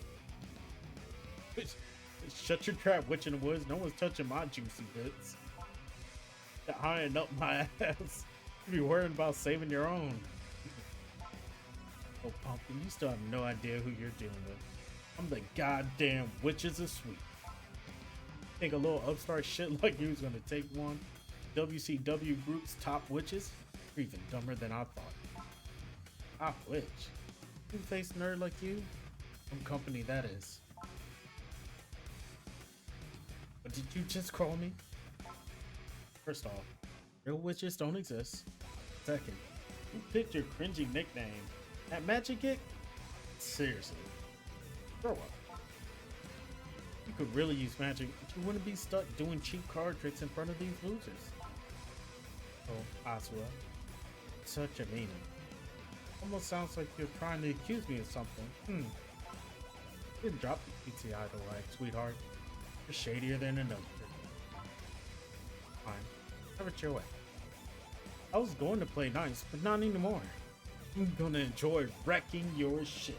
Shut your trap, witch in the woods. No one's touching my juicy bits. Eyeing up my ass. You be worrying about saving your own. Oh, Pumpkin, you still have no idea who you're dealing with. I'm the goddamn Witches of Sweet. Think a little upstart shit like you was gonna take one WCW group's top witches? You're even dumber than I thought. Top witch? Two-faced nerd like you? Some company that is. What did you just call me? First off, real witches don't exist. Second, you picked your cringy nickname. At Magic Geek? Seriously. Grow up. You could really use magic, but you wouldn't be stuck doing cheap card tricks in front of these losers. Oh, Asura. Such a meaning. Almost sounds like you're trying to accuse me of something. Didn't drop the PT idol like, sweetheart. You're shadier than another. Fine. Have it your way. I was going to play nice, but not anymore. I'm gonna enjoy wrecking your shit.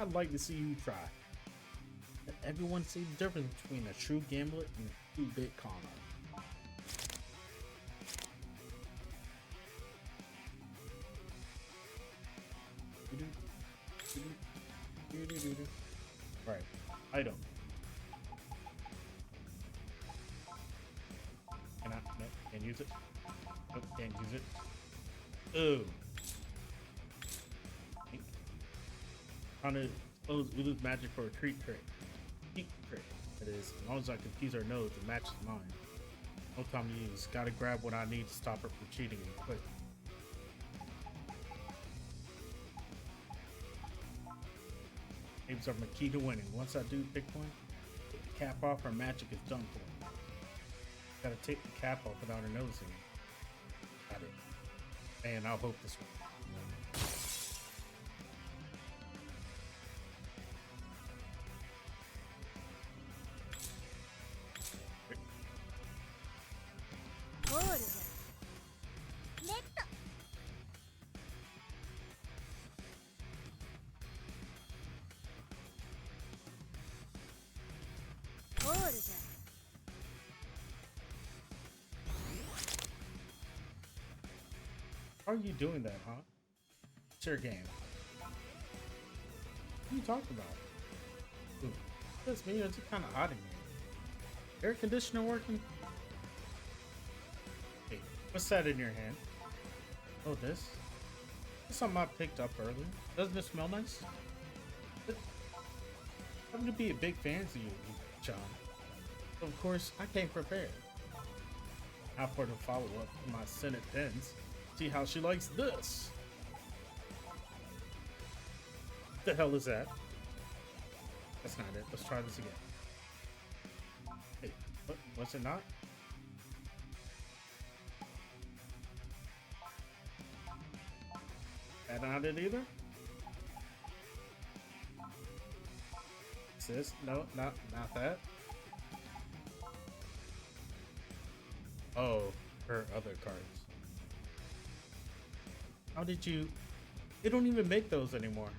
I'd like to see you try. Let everyone see the difference between a true gambler and a 2-bit con artist. Right. Item. Can I? No, can't use it. Nope, can't use it. Ooh. Trying to expose Ulu's magic for a treat trick. Cheat trick, that is. As long as I confuse her nose, it matches mine. No time to use. Gotta grab what I need to stop her from cheating me quick. Names are my key to winning. Once I do pick one, take the cap off, her magic is done for. Gotta take the cap off without her noticing it. Got it. And I'll hope this one. How are you doing that, huh? It's your game. What are you talking about? Ooh, that's me. It's kind of hot in here. Air conditioner working? Hey, what's that in your hand? Oh, this? This is something I picked up earlier. Doesn't it smell nice? I'm gonna be a big fan of you, John. Of course, I came prepared. Now for the follow-up to my Senate pens. See how she likes this. What the hell is that? That's not it. Let's try this again. Hey, what's it not? That not it either? Sis, no, not that. Oh, her other cards. How did you? They don't even make those anymore.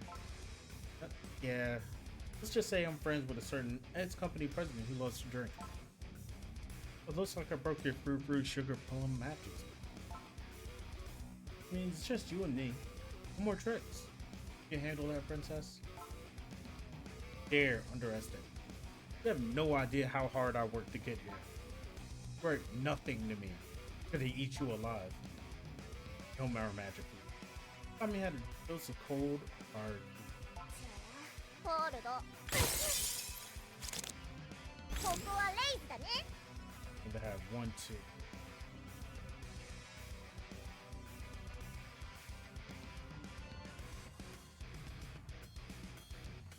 Yeah. Let's just say I'm friends with a certain ex-company president who loves to drink. It looks like I broke your fruit sugar plum matches. I mean, it's just you and me. No more tricks. You can handle that, princess? Dare underestimate. You have no idea how hard I worked to get here. You are nothing to me. Could they eat you alive? No more magic. I mean, had a dose of cold or ホールドここはレイズだね to have 1, 2.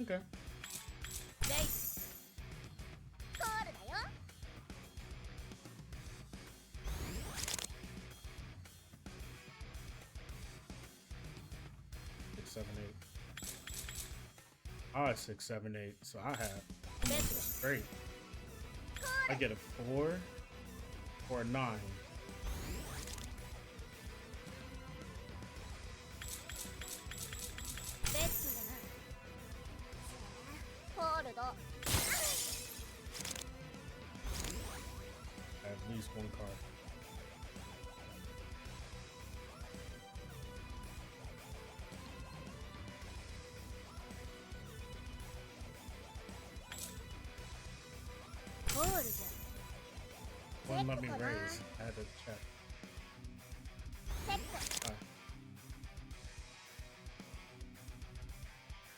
Okay. レイズコールだよ 6, 7, 8. Oh, 6, 7, 8. So I have almost a straight. I get a 4 or a 9. ベッドだなホールド I have at least 1 card. One let me raise. I had to check. セット Alright.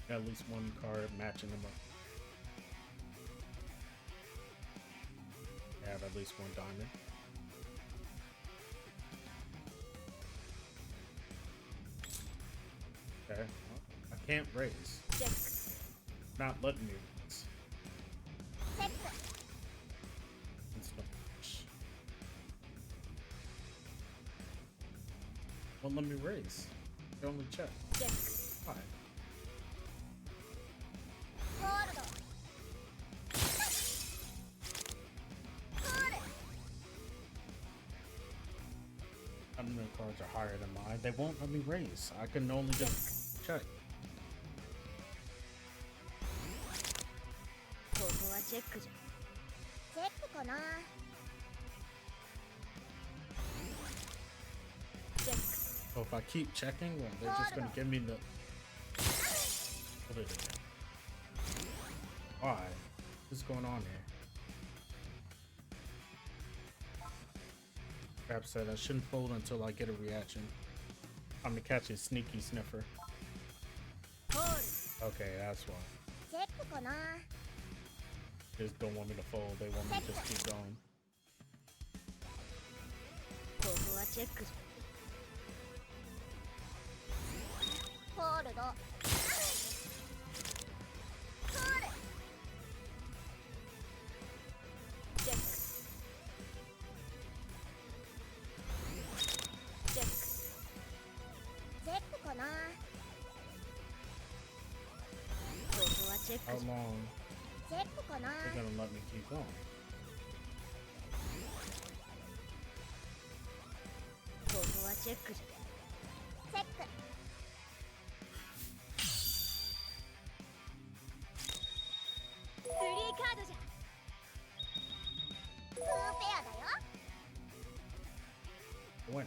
Got at least 1 card matching them up. I have at least 1 diamond. Okay. Well, I can't raise. チェック Not letting me raise. セット It's no match. Won't let me raise. I only check. チェック Why? ホールドコール How many cards are higher than mine? They won't let me raise. I can only just check. ここはチェックじゃチェックかなチェック So if I keep checking, well, they're just gonna give me the. What is it? Why? What's going on here? Crap said I shouldn't fold until I get a reaction. I'm to catch a sneaky sniffer. ホール Okay, that's why. チェックかな They just don't want me to fold. They want me to just keep going. ここはチェックじゃホールドコール チェックチェックチェックかなここはチェッ How クじゃ long チェックかな they're gonna let me keep going? ここはチェックじゃチェックスリーカードじゃ2ペアだよ When?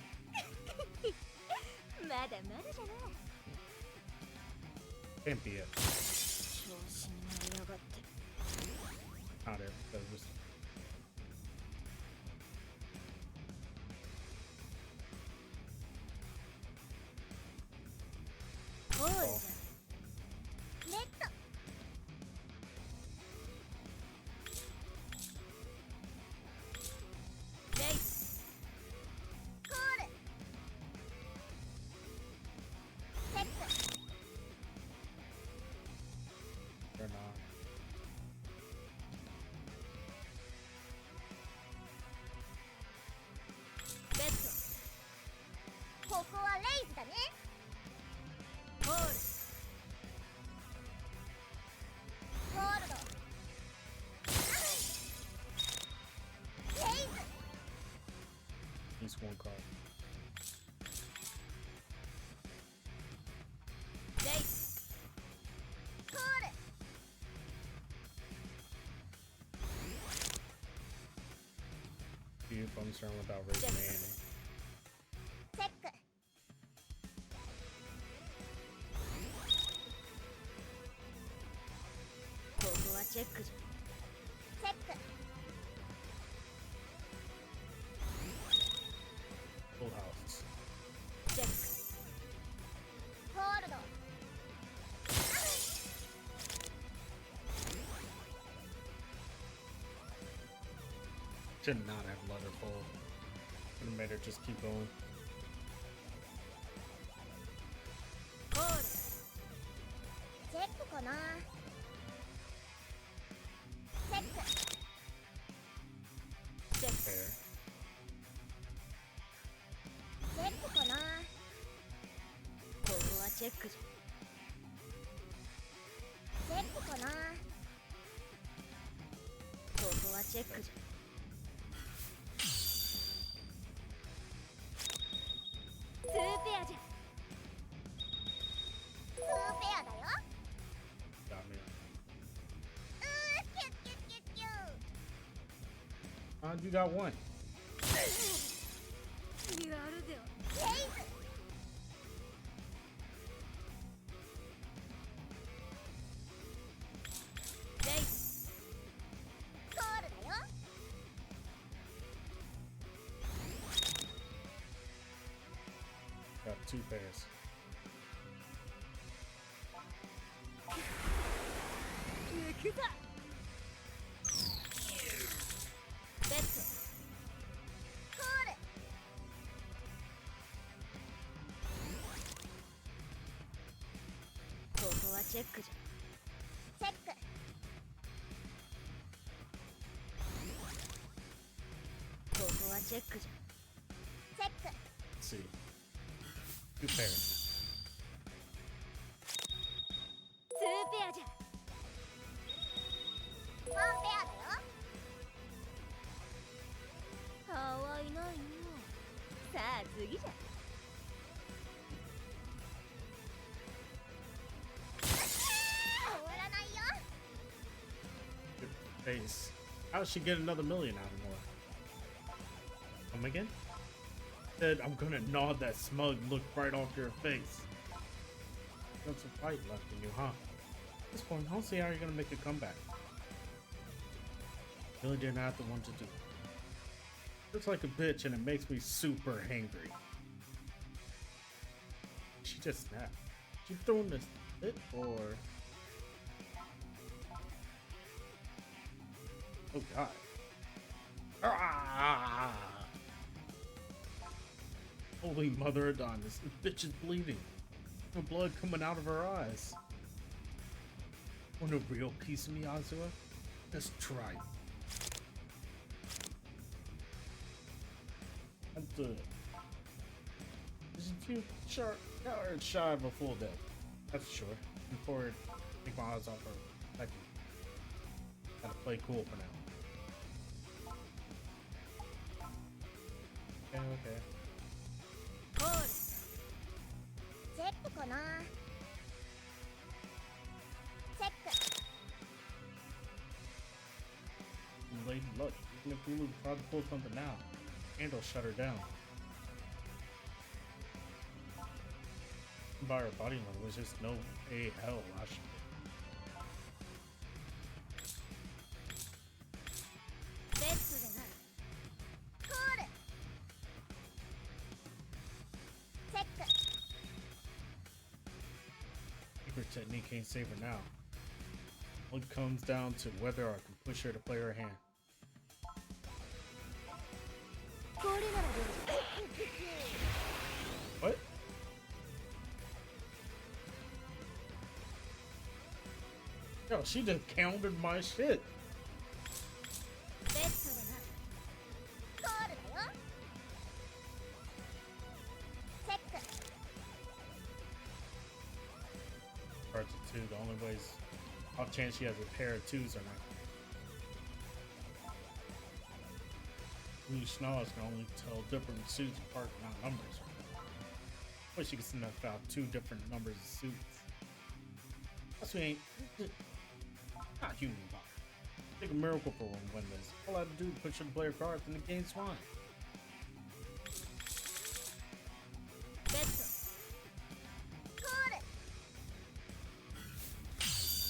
まだまだじゃな Can't be it. 調子に乗りやがって Not it. That was. ホールじゃレッドレイスコールセット They're not. レッドここはレイズだねホールホールド concerned about raising the ante. チェック。ここはチェックじゃ。チェック。 Full house. チェック。ホールド。 Should not have let her fall. Could have made her just keep going. ホール。チェックかな。チェック。チェック。 Fair. チェックかな。ここはチェックじゃ。チェックかな。ここはチェックじゃ。2ペアじゃ。2ペアだよ。 Got me. キュッキュッキュッキュッ。 You got one. やるでは。レイズ。レイズ。コールだよ。 Got 2 pairs. 行くぞ。ベッド。コール。ここはチェックじゃ。チェック。ここはチェックじゃ。チェック。 Let's see. 2 pairs. 2ペアじゃ。1ペアだよ。かわいないの。さあ次じゃ。終わらないよ。 Good face. How does she get another million out of more? Come again? Said I'm gonna nod that smug look right off your face. Got some fight left in you, huh? At this point, I don't see how you're gonna make a comeback. Really didn't have the one to do. Looks like a bitch and it makes me super angry. She just snapped. She throwing this fit or... Oh god. Ah! Holy mother Adonis, this bitch is bleeding. The blood coming out of her eyes. Want a real piece of me, Azua? Let's try. I'm good. Isn't you sure? Or shy of a full death. That's sure. Before I take my eyes off her. Like, gotta play cool for now. Okay, okay. コール。チェックかな。チェック。 Lady luck. Even if Hulu tried to pull something out, And'll shut her down. By her body language, there's no a hell rush. Secret technique can't save her now. It comes down to whether I can push her to play her hand. What? Yo, she just countered my shit. Parts of two, the only ways off chance she has a pair of twos or not. Blue Schnoz can only tell different suits apart, not numbers. Wish you could snuff out two different numbers of suits. Plus we ain't not human body. Take a miracle for one win this. All I have to do is push her to play her cards and the game's fine.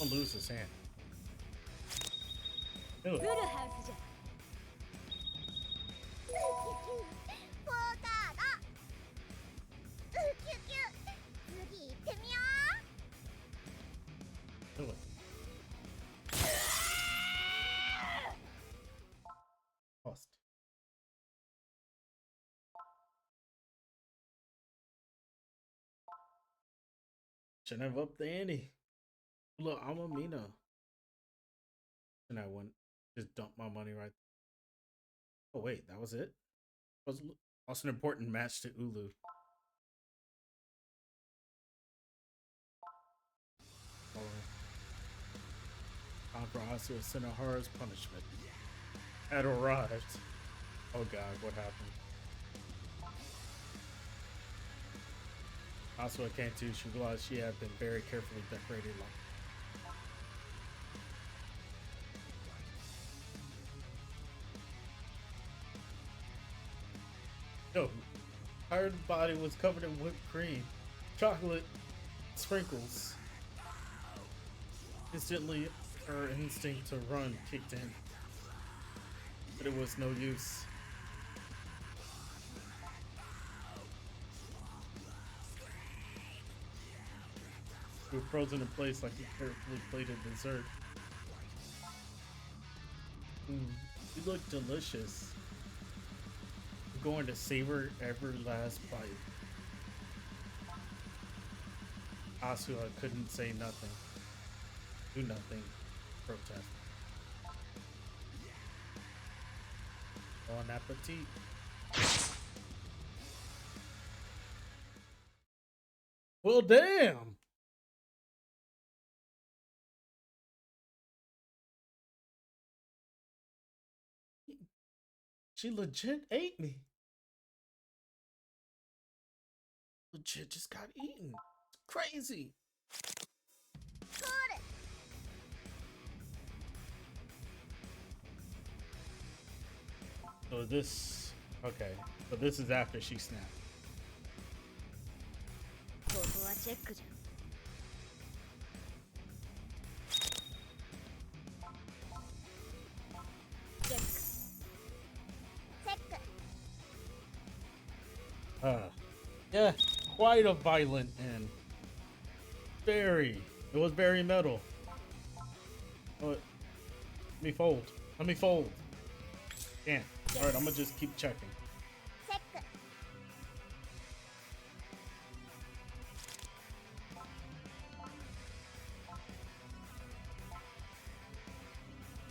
I'll lose his hand. Ew. フルハウスじゃウキュキュポーカーだウキュキュ次行ってみよ Do it. Lost. Shouldn't have upped the ante. Look, I'm a Mina. And I went just dump my money right. Oh wait, that was it? Was also an important match to Ulu. Oh. Time for Asuka Senohara's punishment had arrived. Oh god, what happened? Asuka came to, she realized she had been very carefully decorated like Yo, her body was covered in whipped cream, chocolate sprinkles. Instantly, her instinct to run kicked in, but it was no use. We were frozen in place like a carefully plated dessert. You look delicious. I'm going to savor every last bite. Asuka couldn't say nothing. Do nothing. Protest. Bon appetit. Well, damn. She legit ate me. Legit just got eaten. It's crazy. うこれ So this, okay. So this is after she snapped. ここはチェックじゃチェックチェック Yeah, quite a violent end. Very. It was very metal. Oh, let me fold. Let me fold. Damn. Alright, I'm gonna just keep checking. チェック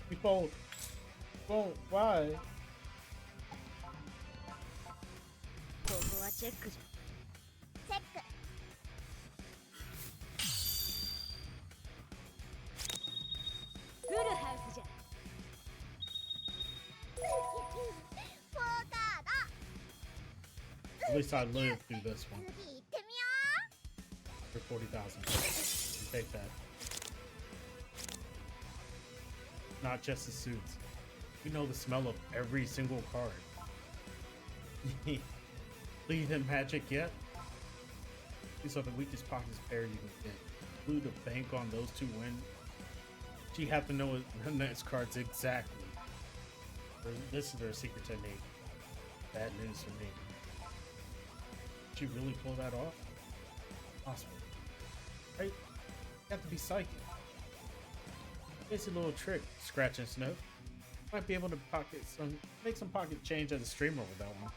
Let me fold. Won't. Why? ここはチェックじゃチェックフルハウスじゃポーカーだ At least I lived through this one. 次行ってみよ For 40,000. You take that. Not just the suits. You know the smell of every single card. Lead him magic yet? These are the weakest pockets pair you can get. Glue the bank on those two wins. She had to know her next cards exactly. This is their secret technique. Bad news for me. Did she really pull that off? Possible. Right? You have to be psychic. It's a little trick, Scratch and Snow. Might be able to make some pocket change as a streamer with that one.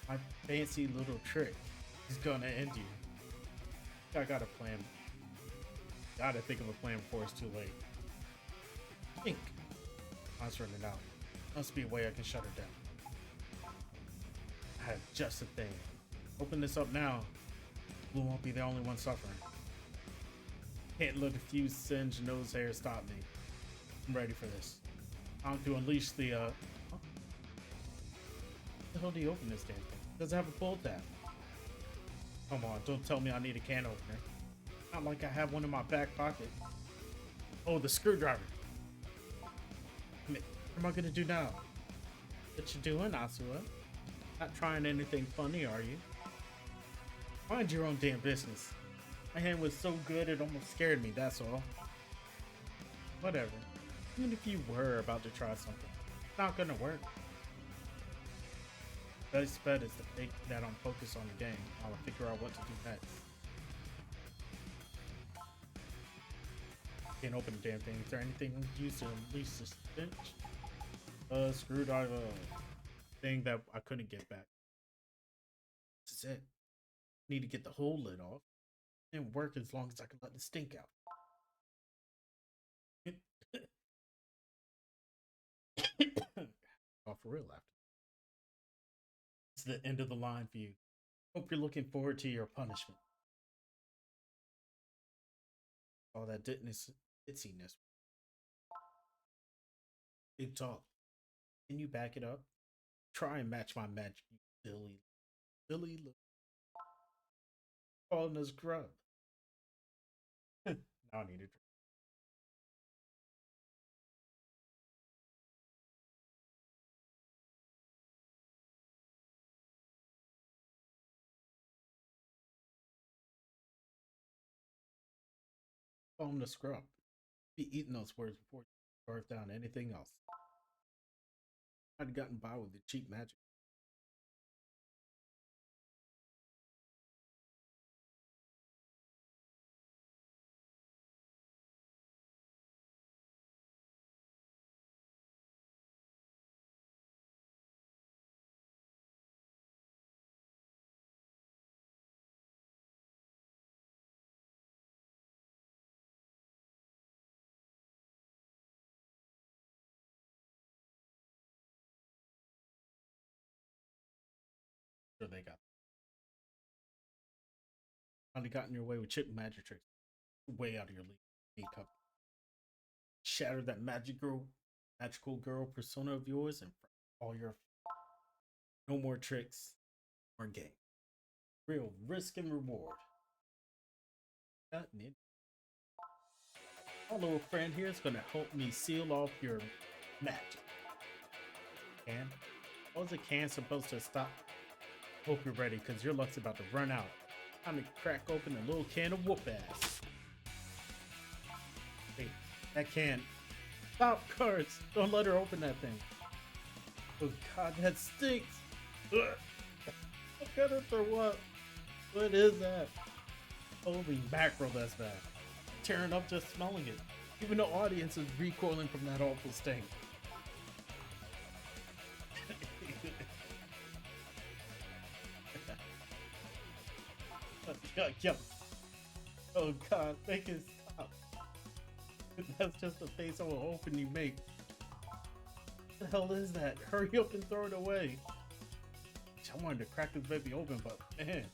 My fancy little trick is gonna end you. I got a plan. Gotta think of a plan before it's too late. Think. Mine's running out. Must be a way I can shut her down. I have just the thing. Open this up now. Blue won't be the only one suffering. Can't let a few singed nose hairs stop me. I'm ready for this. Time to unleash the How the hell do you open this damn thing? Doesn't have a pull tab. Come on, don't tell me I need a can opener. Not like I have one in my back pocket. Oh, the screwdriver. What am I gonna do now? What you doing, Asuka? Not trying anything funny, are you? Mind your own damn business. My hand was so good it almost scared me, that's all. Whatever. Even if you were about to try something, it's not gonna work. Best bet is to make that I'm focused on the game. I'll figure out what to do next. Can't open the damn thing. Is there anything used to release this stench? Screwdriver thing that I couldn't get back. This is it. Need to get the whole lid off. Didn't work as long as I could let the stink out. Oh, for real after. It's the end of the line for you. Hope you're looking forward to your punishment. All that ditziness. Big talk. Can you back it up? Try and match my magic, you silly look. Calling us grub. Now I need a drink. Call him the scrub. Be eating those words before you carve down anything else. I'd gotten by with the cheap magic. Sure they got. Finally got in your way with chip magic tricks. Way out of your league. Cup. Shatter that magical girl persona of yours and all your no more tricks or game. Real risk and reward. Got it. Our little friend here is gonna help me seal off your magic. Can? How is a can supposed to stop? Hope you're ready, because your luck's about to run out. Time to crack open a little can of whoop ass. Wait, that can. Stop, cards! Don't let her open that thing. Oh god, that stinks! Ugh. I'm gonna throw up. What is that? Holy mackerel, that's bad. Tearing up just smelling it. Even the audience is recoiling from that awful stink. Oh god, make it stop. That's just the face I was hoping you make. What the hell is that? Hurry up and throw it away. I wanted to crack this baby open, but man,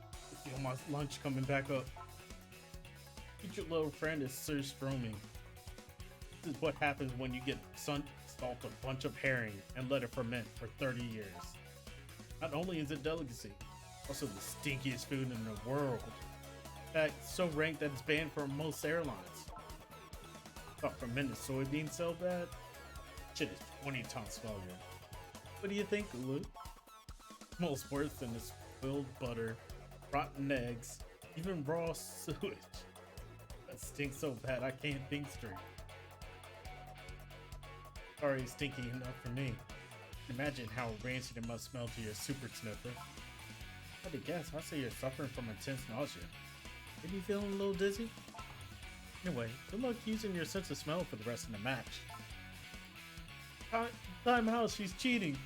I feel my lunch coming back up. Your little friend is Sir Stroming. This is what happens when you get salt a bunch of herring and let it ferment for 30 years. Not only is it delicacy, also the stinkiest food in the world. In fact, so ranked that it's banned from most airlines. Thought fermented soybeans so bad? Shit is 20 times smellier. What do you think, Luke? Most worse than the spilled butter, rotten eggs, even raw sewage. That stinks so bad I can't think straight. Already stinky enough for me. Imagine how rancid it must smell to your super sniffer. I'd to guess, I'd say you're suffering from intense nausea. Maybe feeling a little dizzy? Anyway, good luck using your sense of smell for the rest of the match. Time out, she's cheating.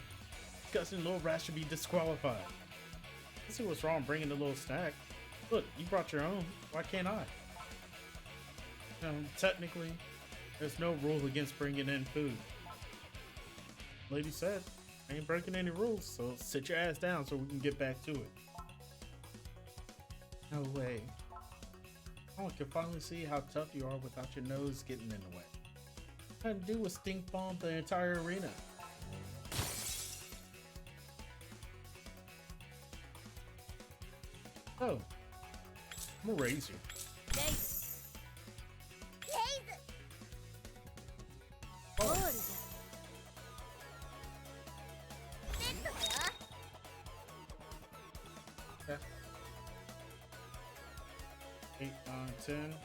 Disgusting little rat should be disqualified. Let's see what's wrong bringing the little snack. Look, you brought your own. Why can't I? Technically, there's no rule against bringing in food. Lady said, I ain't breaking any rules, so sit your ass down so we can get back to it. No way. Oh, I can finally see how tough you are without your nose getting in the way. Nothing to do with stink bomb the entire arena. Oh, I'm gonna raise you. 8, 9, 10.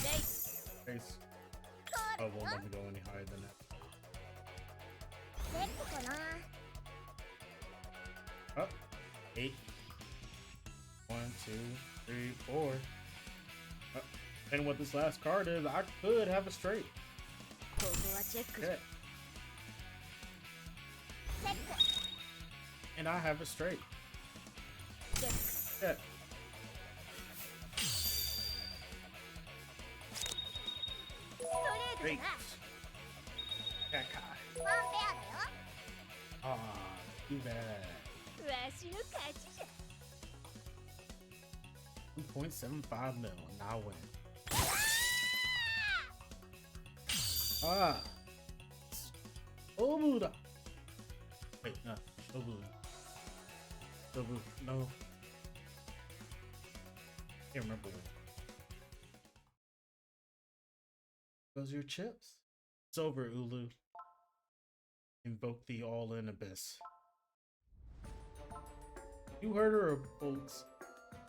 Ace. Oh, we'll never go any higher than that. セットかな Up. 8. 1, 2, 3, 4. And what this last card is, I could have a straight. ここはチェック Okay. セット And I have a straight. チェック Yeah. ストレー Great. ト Cat だなワンペアだよ Ah, too bad. わしの勝ちじゃ 2.75 mil, and I win. Ah. Obuda. Wait, no. Obuda. Obuda. No. Can't remember. Those are your chips. It's over, Ulu. Invoke the all-in abyss. You heard her, folks.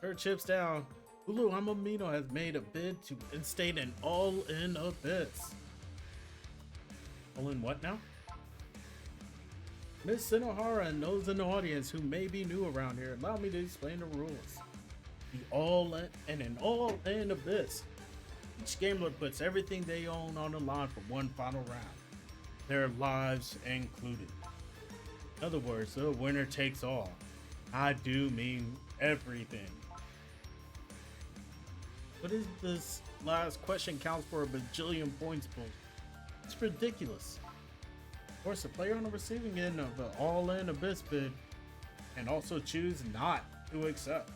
Her chips down. Ulu Amamino has made a bid to instate an all-in abyss. All-in what now? Miss Sinohara and those in the audience who may be new around here, allow me to explain the rules. The all-in and an all-in abyss. Each gambler puts everything they own on the line for one final round, their lives included. In other words, the winner takes all. I do mean everything. What is this last question counts for a bajillion points bull? It's ridiculous. Of course, the player on the receiving end of the all-in abyss bid can also choose not to accept.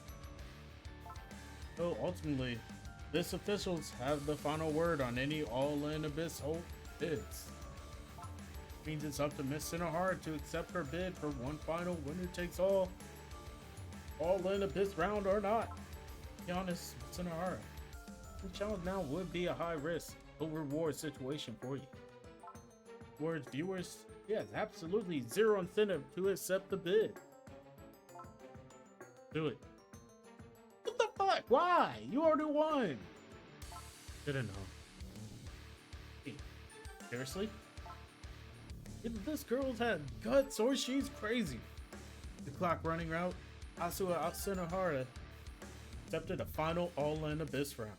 So ultimately, this officials have the final word on any all-in abyss hold bids. Means it's up to Miss Sinohara to accept her bid for one final winner takes all in abyss round or not. To be honest, Sinohara, the challenge now would be a high risk, low reward situation for you. Towards viewers, yes, absolutely zero incentive to accept the bid. Do it. What the fuck? Why? You already won. Didn't know. Hey, seriously? Either this girl's had guts or she's crazy. The clock running out. Asua Sinohara accepted a final all-in abyss round.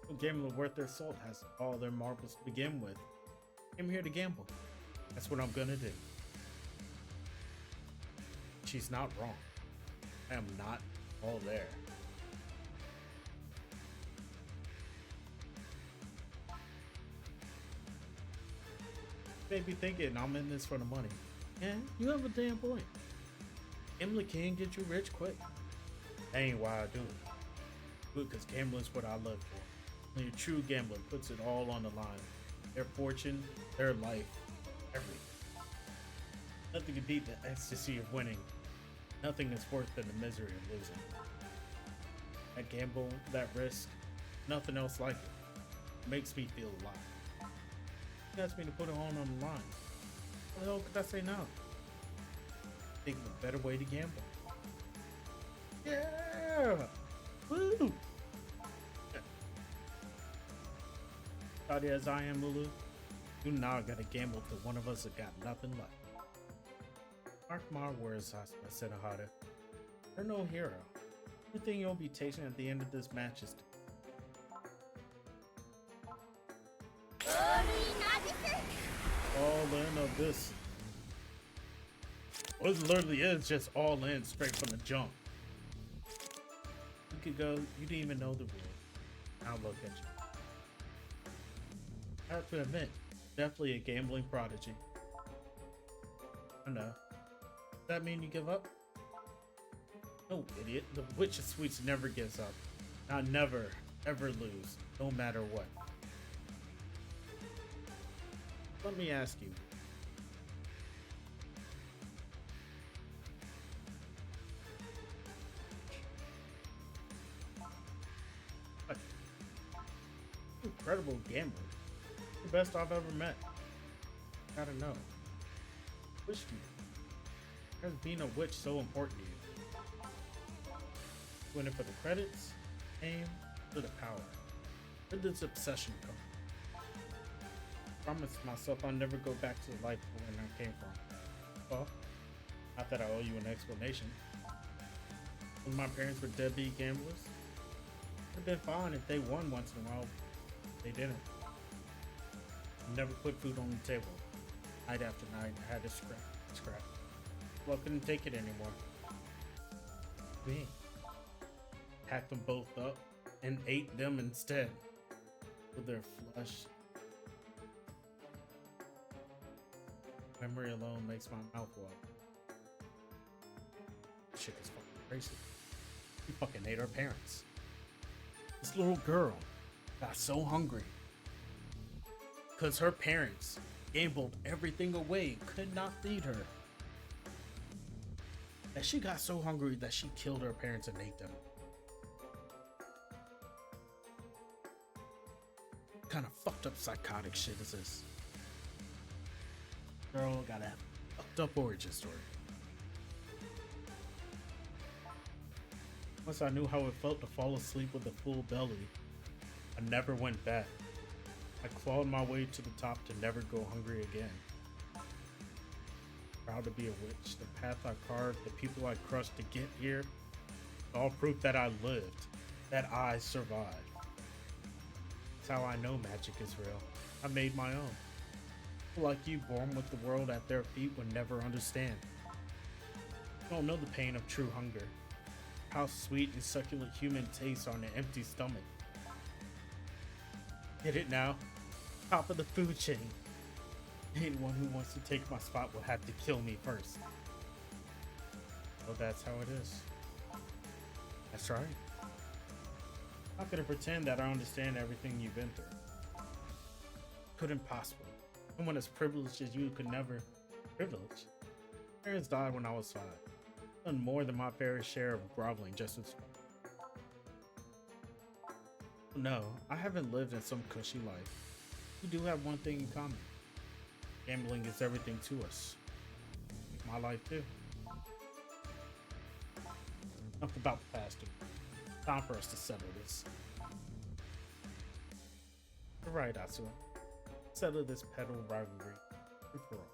No gambler worth their salt has all their marbles to begin with. I'm here to gamble. That's what I'm gonna do. She's not wrong. I am not all there. May be thinking I'm in this for the money. And you have a damn point. Gambling can get you rich quick. That ain't why I do it. Do it because gambling's what I live for. Only a true gambler puts it all on the line. Their fortune, their life, everything. Nothing can beat the ecstasy of winning. Nothing is worse than the misery of losing. That gamble, that risk, nothing else like it. Makes me feel alive. You asked me to put it on the line. What the hell could I say no? Think of a better way to gamble. Yeah! Woo! Tidy as I am, Lulu, you now gotta gamble till one of us has got nothing left. Mark my words, Sinohara. You're no hero. Everything you'll be tasting at the end of this match is all in of this. Well, it literally is just all in straight from the jump. You could go, you didn't even know the rule. Now look at you. I have to admit, definitely a gambling prodigy. I know. Does that mean you give up? No, idiot. The Witch of Sweets never gives up. I never, ever lose, no matter what. Let me ask you. What? Incredible gambler. The best I've ever met. Gotta know. Wish you. Why is being a witch so important to you? Doing it for the credits, aim, for the power. Where did this obsession come from? I promised myself I'll never go back to the life where I came from. Well, not that I owe you an explanation. When my parents were deadbeat gamblers, it would have been fine if they won once in a while. They didn't. I never put food on the table. Night after night, I had to scrap. Well, I couldn't take it anymore. Me. Packed them both up and ate them instead. With their flesh. Memory alone makes my mouth water. Shit is fucking crazy. We fucking ate our parents. This little girl got so hungry because her parents gambled everything away, could not feed her. And she got so hungry that she killed her parents and ate them. What kind of fucked up psychotic shit is this? Girl got a fucked up origin story. Once I knew how it felt to fall asleep with a full belly, I never went back. I clawed my way to the top to never go hungry again. Proud to be a witch, the path I carved, the people I crushed to get here, all proof that I lived, that I survived. That's how I know magic is real. I made my own. People like you, born with the world at their feet, would never understand. You don't know the pain of true hunger. How sweet and succulent human tastes on an empty stomach. Get it now? Top of the food chain. Anyone who wants to take my spot will have to kill me first. Well, that's how it is. That's right. I'm not gonna pretend that I understand everything you've been through. Couldn't possibly. Someone as privileged as you could never. Privileged? Parents died when I was 5. Done more than my fair share of groveling just as. No, I haven't lived in some cushy life. We do have one thing in common. Gambling is everything to us. My life too. Enough about the past. Time for us to settle this. You're right, Asuna. Settle this pedal rivalry. Good for all.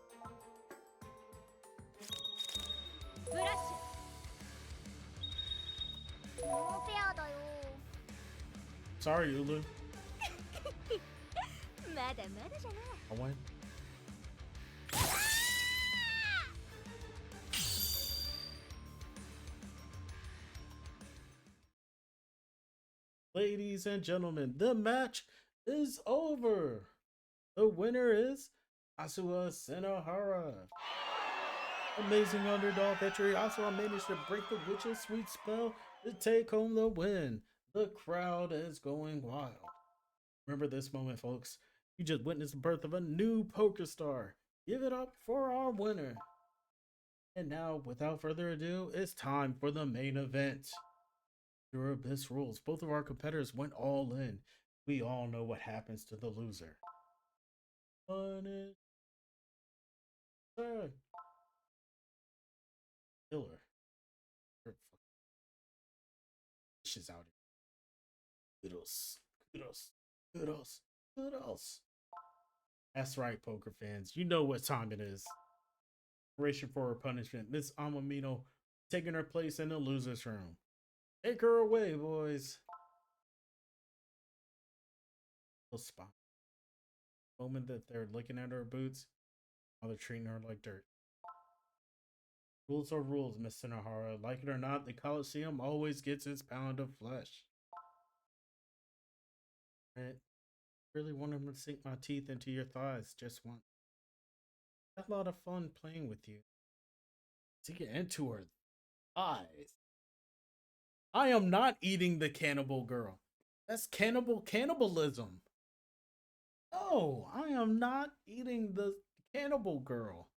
ブラッシュノーペアだよ Sorry, Ulu. まだまだじゃない I win. Ladies and gentlemen, the match is over. The winner is Asuna Senohara. Amazing underdog victory. Asuna managed to break the witch's sweet spell to take home the win. The crowd is going wild. Remember this moment, folks. You just witnessed the birth of a new poker star. Give it up for our winner. And now, without further ado, it's time for the main event. Your Abyss rules. Both of our competitors went all in. We all know what happens to the loser. Killer. She's out here. Kudos. That's right, poker fans. You know what time it is. Preparation for her punishment. Miss Amamino taking her place in the loser's room. Take her away, boys. Spot. Moment that they're looking at her boots, while they're treating her like dirt. Rules are rules, Miss Senohara. Like it or not, the Coliseum always gets its pound of flesh. I really wanted to sink my teeth into your thighs just once. I had a lot of fun playing with you. To get into her thighs. I am not eating the cannibal girl. That's cannibalism. No, I am not eating the cannibal girl.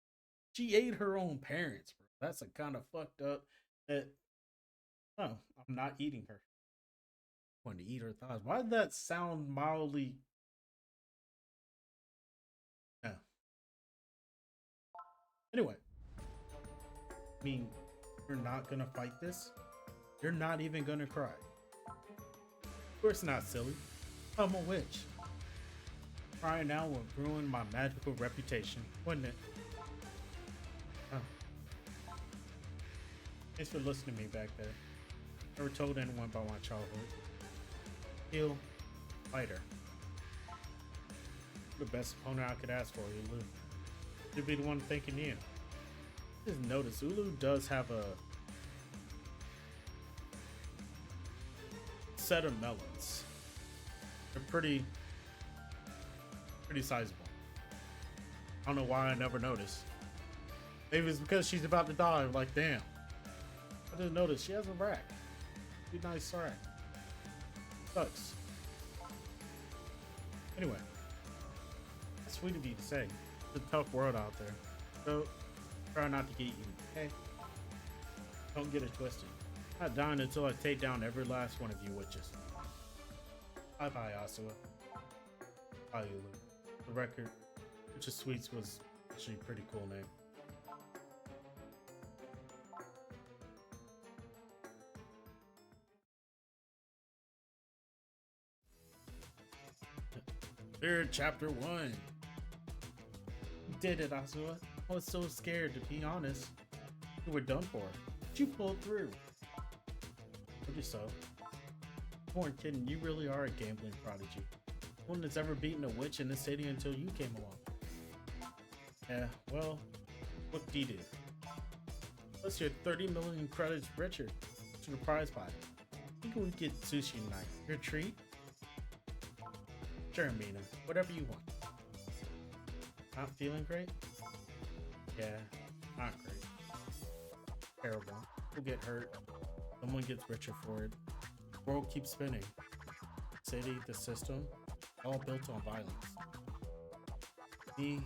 She ate her own parents, bro. That's a kind of fucked up that. No, I'm not eating her. I want to eat her thighs. Why did that sound mildly? No. Anyway, mean, you're not gonna fight this? You're not even gonna cry? Of course not, silly. I'm a witch. Crying now will ruin my magical reputation, wouldn't it? Oh. Thanks for listening to me back there. Never told anyone about my childhood. Heal, fighter. The best opponent I could ask for, Ulu. You'd be the one thanking you. Just notice, Ulu does have a set of melons. They're pretty sizable. I don't know why I never noticed. Maybe it's because she's about to die. I'm like, damn. I just noticed she has a rack. Be nice rack. Sucks. Anyway, that's sweet of you to say. It's a tough world out there. So try not to get eaten, okay? Don't get it twisted. I'm not dying until I take down every last one of you witches. Bye-bye, Asua. Bye, Ulu. The record, Witch of Sweets was actually a pretty cool name. Third chapter 1. You did it, Asua. I was so scared, to be honest. You were done for. But you pulled through. Told you so. You weren't kidding, you really are a gambling prodigy. No one that's ever beaten a witch in the city until you came along. Yeah, well, what did you do? Plus you're 30 million credits richer to the prize pot. I think we get sushi tonight. Your treat? Sure, Mina. Whatever you want. Not feeling great? Yeah, not great. Terrible. People get hurt. Someone gets richer for it. The world keeps spinning. The city, the system, all built on violence. Me,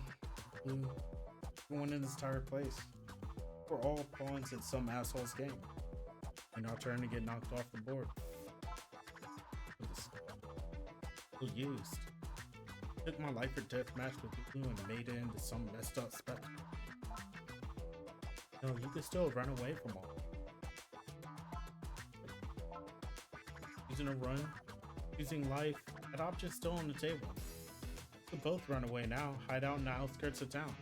Blue, everyone in this entire place. We're all pawns in some asshole's game. And our turn to get knocked off the board. Used. Took my life or death match with Blue and made it into some messed up spectacle. No, you can still run away from all. Using a run, using life, that option's still on the table. We can both run away now, hide out in the outskirts of town.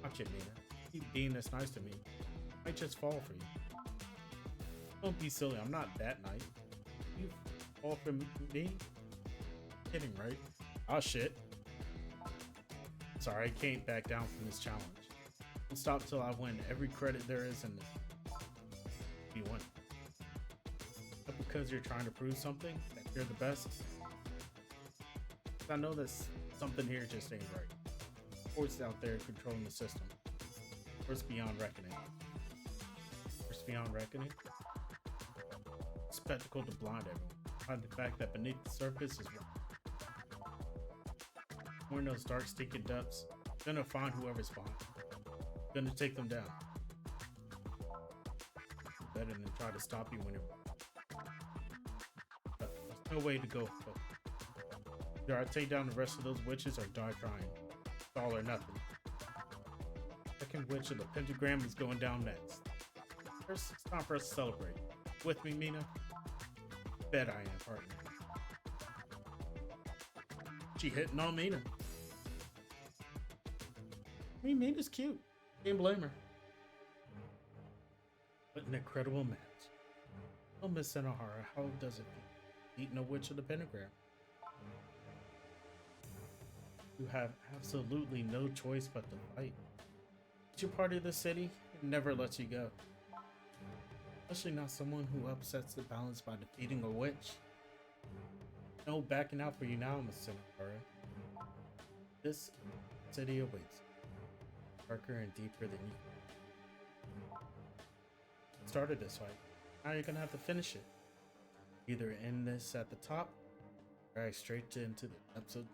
Watch it, Mina. Keep being this nice to me. I might just fall for you. Don't be silly, I'm not that nice. You fall for me? Kidding, right? Oh shit. Sorry, I can't back down from this challenge. Don't stop till I win every credit there is in this. You win. Not because you're trying to prove something, that you're the best. I know this something here just ain't right. Forces out there controlling the system. Force beyond reckoning. Force beyond reckoning? Spectacle to blind everyone. Hide the fact that beneath the surface is wrong. More in those dark, stinking depths, gonna find whoever's behind. Gonna take them down. Better than try to stop you when you're. But there's no way to go. Either I take down the rest of those witches or die trying. It's all or nothing. Second witch of the pentagram is going down next. First, it's time for us to celebrate. With me, Mina? Bet I am, partner. She hitting on Mina. I mean, Mina's cute. Can't blame her. What an incredible match. Oh, Miss Senohara, how does it feel? Beating a witch of the pentagram. You have absolutely no choice but to fight. It's your part of the city, it never lets you go. Especially not someone who upsets the balance by defeating a witch. No backing out for you now, Miss Senohara. This city awaits. Darker and deeper than you. Started this fight. Now you're gonna have to finish it. Either end this at the top, or drag straight into the episode.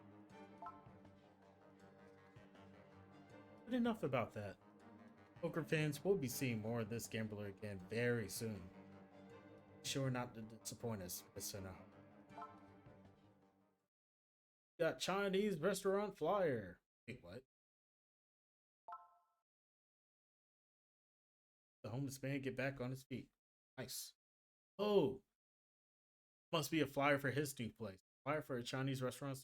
But enough about that. Poker fans, we'll be seeing more of this gambler again very soon. Be sure not to disappoint us, Miss Senohara. Got Chinese restaurant flyer. Wait, what? homeless man get back on his feet. Nice. Oh, must be a flyer for his new place. Flyer for a Chinese restaurant.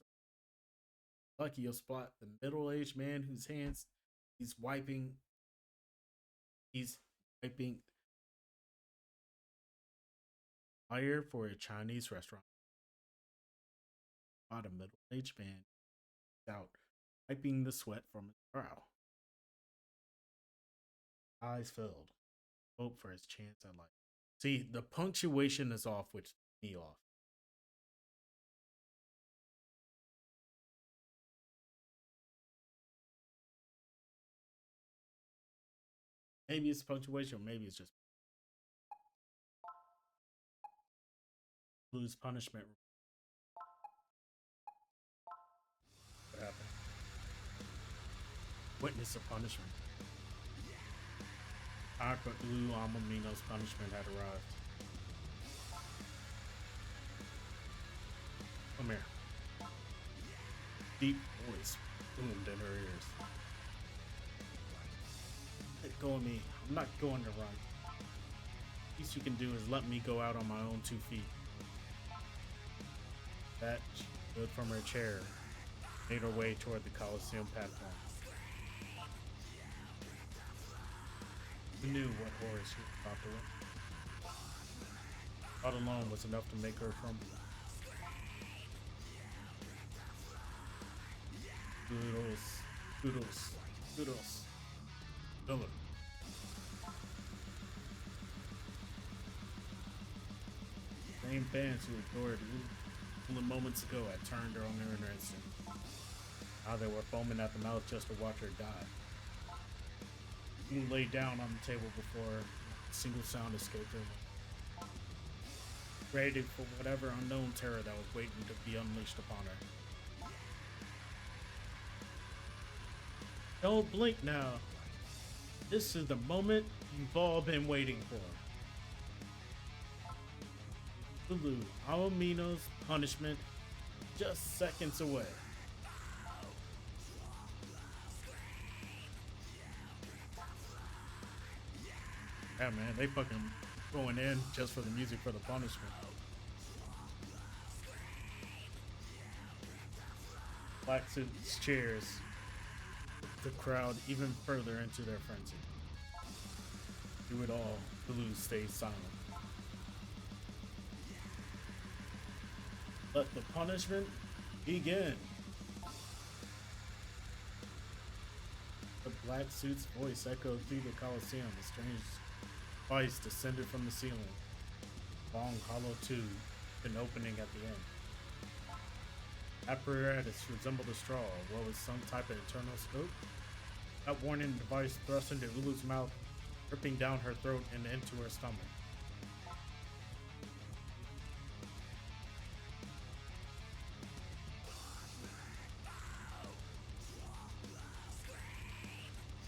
Lucky you'll spot the middle-aged man whose hands he's wiping. Flyer for a Chinese restaurant. Spot a middle-aged man out, wiping the sweat from his brow. Eyes filled. Hope for his chance at life. See, the punctuation is off, which me off. Maybe it's punctuation, or maybe it's just lose punishment. What happened? Witness of punishment. Time for Blue Amamino's punishment had arrived. Come here. Deep voice boomed in her ears. Let go of me. I'm not going to run. Least you can do is let me go out on my own 2 feet. That she stood from her chair, made her way toward the Coliseum platform. Who knew what horror she was about to witness? Thought alone was enough to make her crumble. Doodles. Philip. Same fans who adored only moments ago had turned her on her in an instant. Now they were foaming at the mouth just to watch her die. You lay down on the table before a single sound escaped her. Ready for whatever unknown terror that was waiting to be unleashed upon her. Don't blink now. This is the moment you've all been waiting for. Lulu, Amamino's punishment just seconds away. Yeah, man, they fucking going in just for the music for the punishment. Black suits cheers the crowd even further into their frenzy. Through it all, Lulu stays silent. Let the punishment begin. The black suit's voice echoed through the Coliseum. A strange voice descended from the ceiling. Long hollow tube, an opening at the end. Apparatus resembled a straw. What was some type of internal scope? That warning device thrust into Lulu's mouth, dripping down her throat and into her stomach.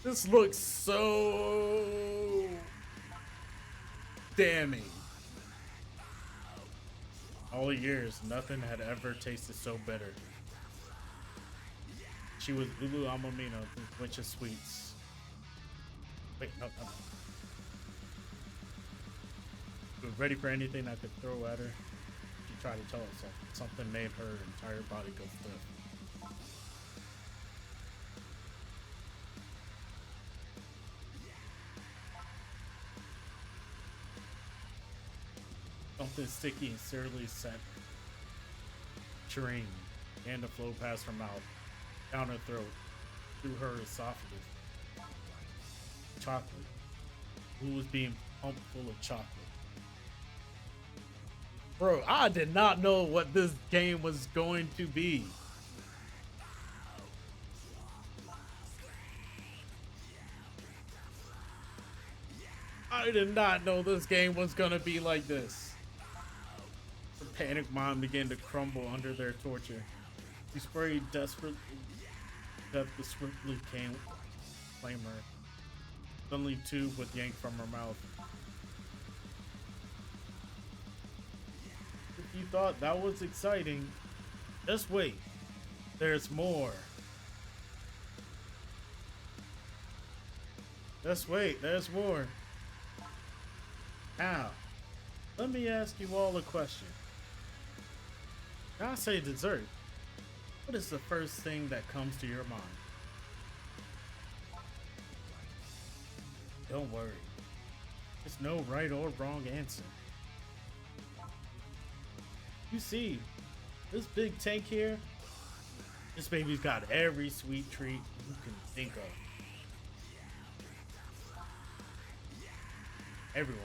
This looks so damning. All years, nothing had ever tasted so bitter. She was Ulu Amamino, the Witch of Sweets. Wait, no. She was ready for anything I could throw at her. She tried to tell herself something made her entire body go stiff. Something sticky and searily sent Shireen began to flow past her mouth, down her throat, through her esophagus. Chocolate. Who was being pumped full of chocolate? Bro, I did not know what this game was going to be. I did not know this game was gonna be like this. The panic mind began to crumble under their torture. She sprayed desperately. Death swiftly came, claim her. Suddenly, tube was yanked from her mouth. If you thought that was exciting, just wait. There's more. Just wait. There's more. Now, let me ask you all a question. When I say dessert, what is the first thing that comes to your mind? Don't worry. There's no right or wrong answer. You see, this big tank here, this baby's got every sweet treat you can think of. Everyone,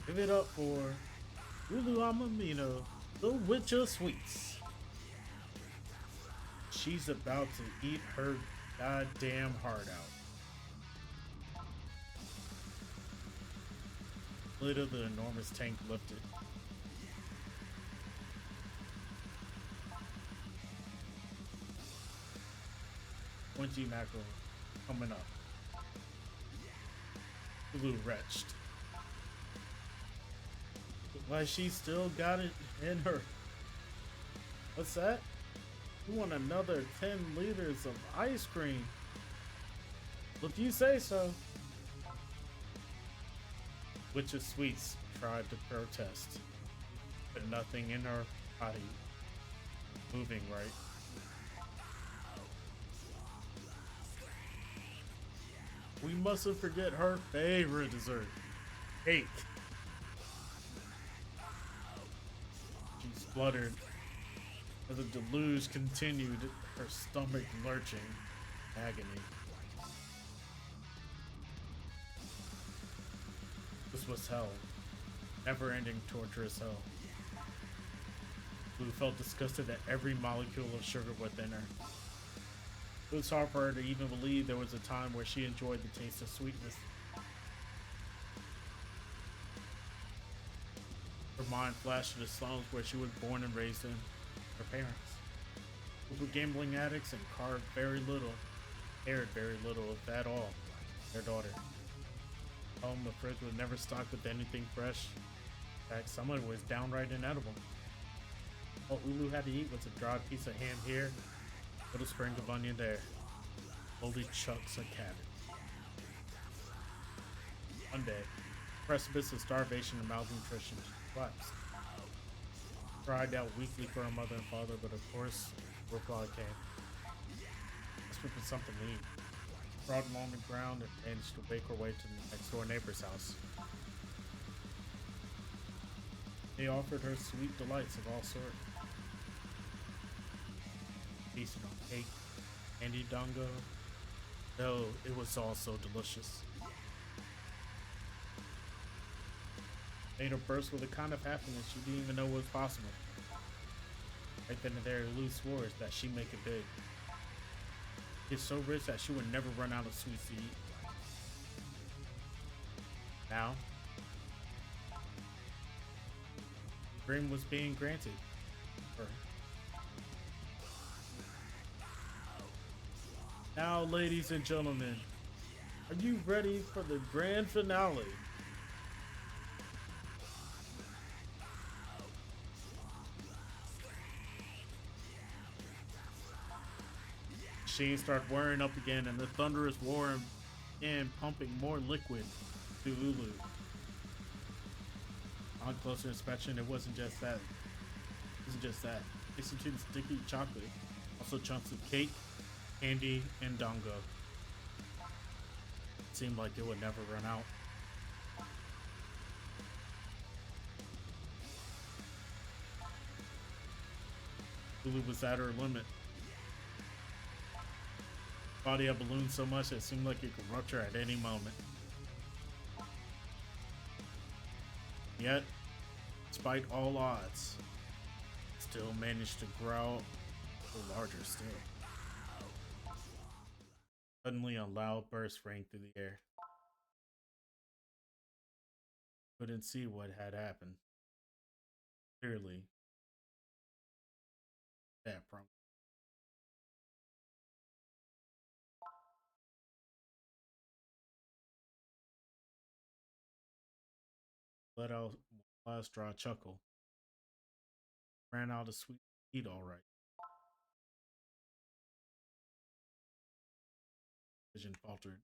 give it up for Lulu Amamino, the Witch of Sweets. She's about to eat her goddamn heart out. Lid of the enormous tank lifted. Pointy mackerel coming up. Lulu retched. Why, she still got it in her. What's that? You want another 10 liters of ice cream? Well, if you say so. Witch of Sweets tried to protest, but nothing in her body moving right. We mustn't forget her favorite dessert, cake. She spluttered as the deluge continued, her stomach lurching in agony. This was hell, never-ending torturous hell. Blue felt disgusted at every molecule of sugar within her. It was hard for her to even believe there was a time where she enjoyed the taste of sweetness. Her mind flashed to the slums where she was born and raised in. Her parents, who were gambling addicts and cared very little, if at all, their daughter. Home, the fridge was never stocked with anything fresh. In fact, some of it was downright inedible. All Ulu had to eat was a dried piece of ham here, little sprig of onion there, moldy chunks of cabbage. One day, precipice of starvation and malnutrition, she collapsed. Cried out weakly for her mother and father, but of course, reply came. Desperate for something to eat. Crawled along the ground and managed to make her way to the next door neighbor's house. They offered her sweet delights of all sorts. Feasted on cake, candy dongo, though it was all so delicious. Made her burst with a kind of happiness she didn't even know was possible. Right then and there, Lulu swore that she'd make it big. It's so rich that she would never run out of sweets to eat. Now, dream was being granted her. Now, ladies and gentlemen, are you ready for the grand finale? Machine started whirring up again, and the thunderous roaring in pumping more liquid to Ulu. On closer inspection, it wasn't just that. Listen to the sticky chocolate, also chunks of cake, candy, and dongo. It seemed like it would never run out. Ulu was at her limit. Body had ballooned so much that it seemed like it could rupture at any moment. Yet, despite all odds, it still managed to grow larger still. Suddenly, a loud burst rang through the air. Couldn't see what had happened. Clearly, that from let out one last dry chuckle. Ran out of sweet heat, all right. Vision faltered.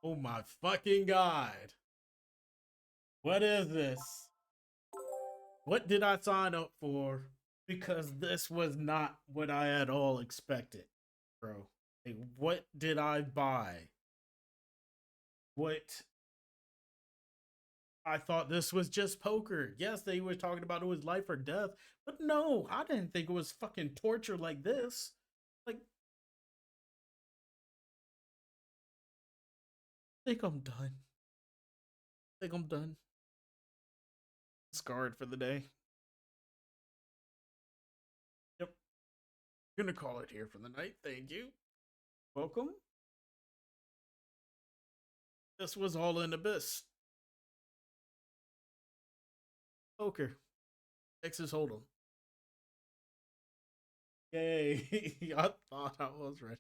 Oh my fucking god. What is this? What did I sign up for? Because this was not what I had all expected, bro. Like, what did I buy? What? I thought this was just poker. Yes, they were talking about it was life or death, but no, I didn't think it was fucking torture like this. Like, I think I'm done. I think I'm done. Scarred for the day. Yep. Gonna call it here for the night. Thank you. Welcome. This was all in Abyss. Poker. Texas Hold'em. Yay. I thought I was right.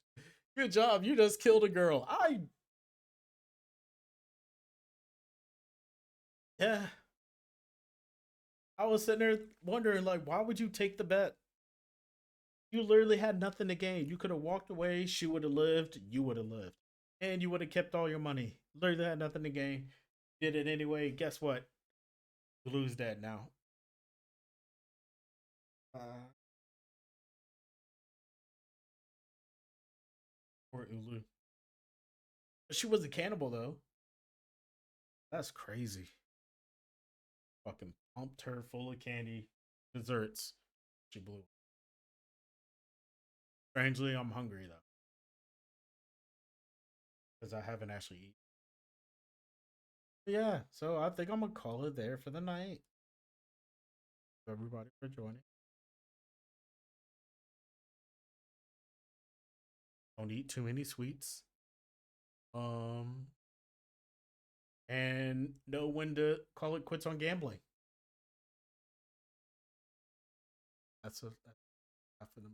Good job. You just killed a girl. Yeah. I was sitting there wondering, like, why would you take the bet? You literally had nothing to gain. You could have walked away. She would have lived. You would have lived. And you would have kept all your money. Literally had nothing to gain. Did it anyway. Guess what? You lose that now. Or Ulu. She was a cannibal, though. That's crazy. Fucking pumped her full of candy, desserts. She blew. Strangely, I'm hungry though, because I haven't actually eaten. Yeah, so I think I'm gonna call it there for the night. Thank everybody for joining. Don't eat too many sweets. And know when to call it quits on gambling. That's for the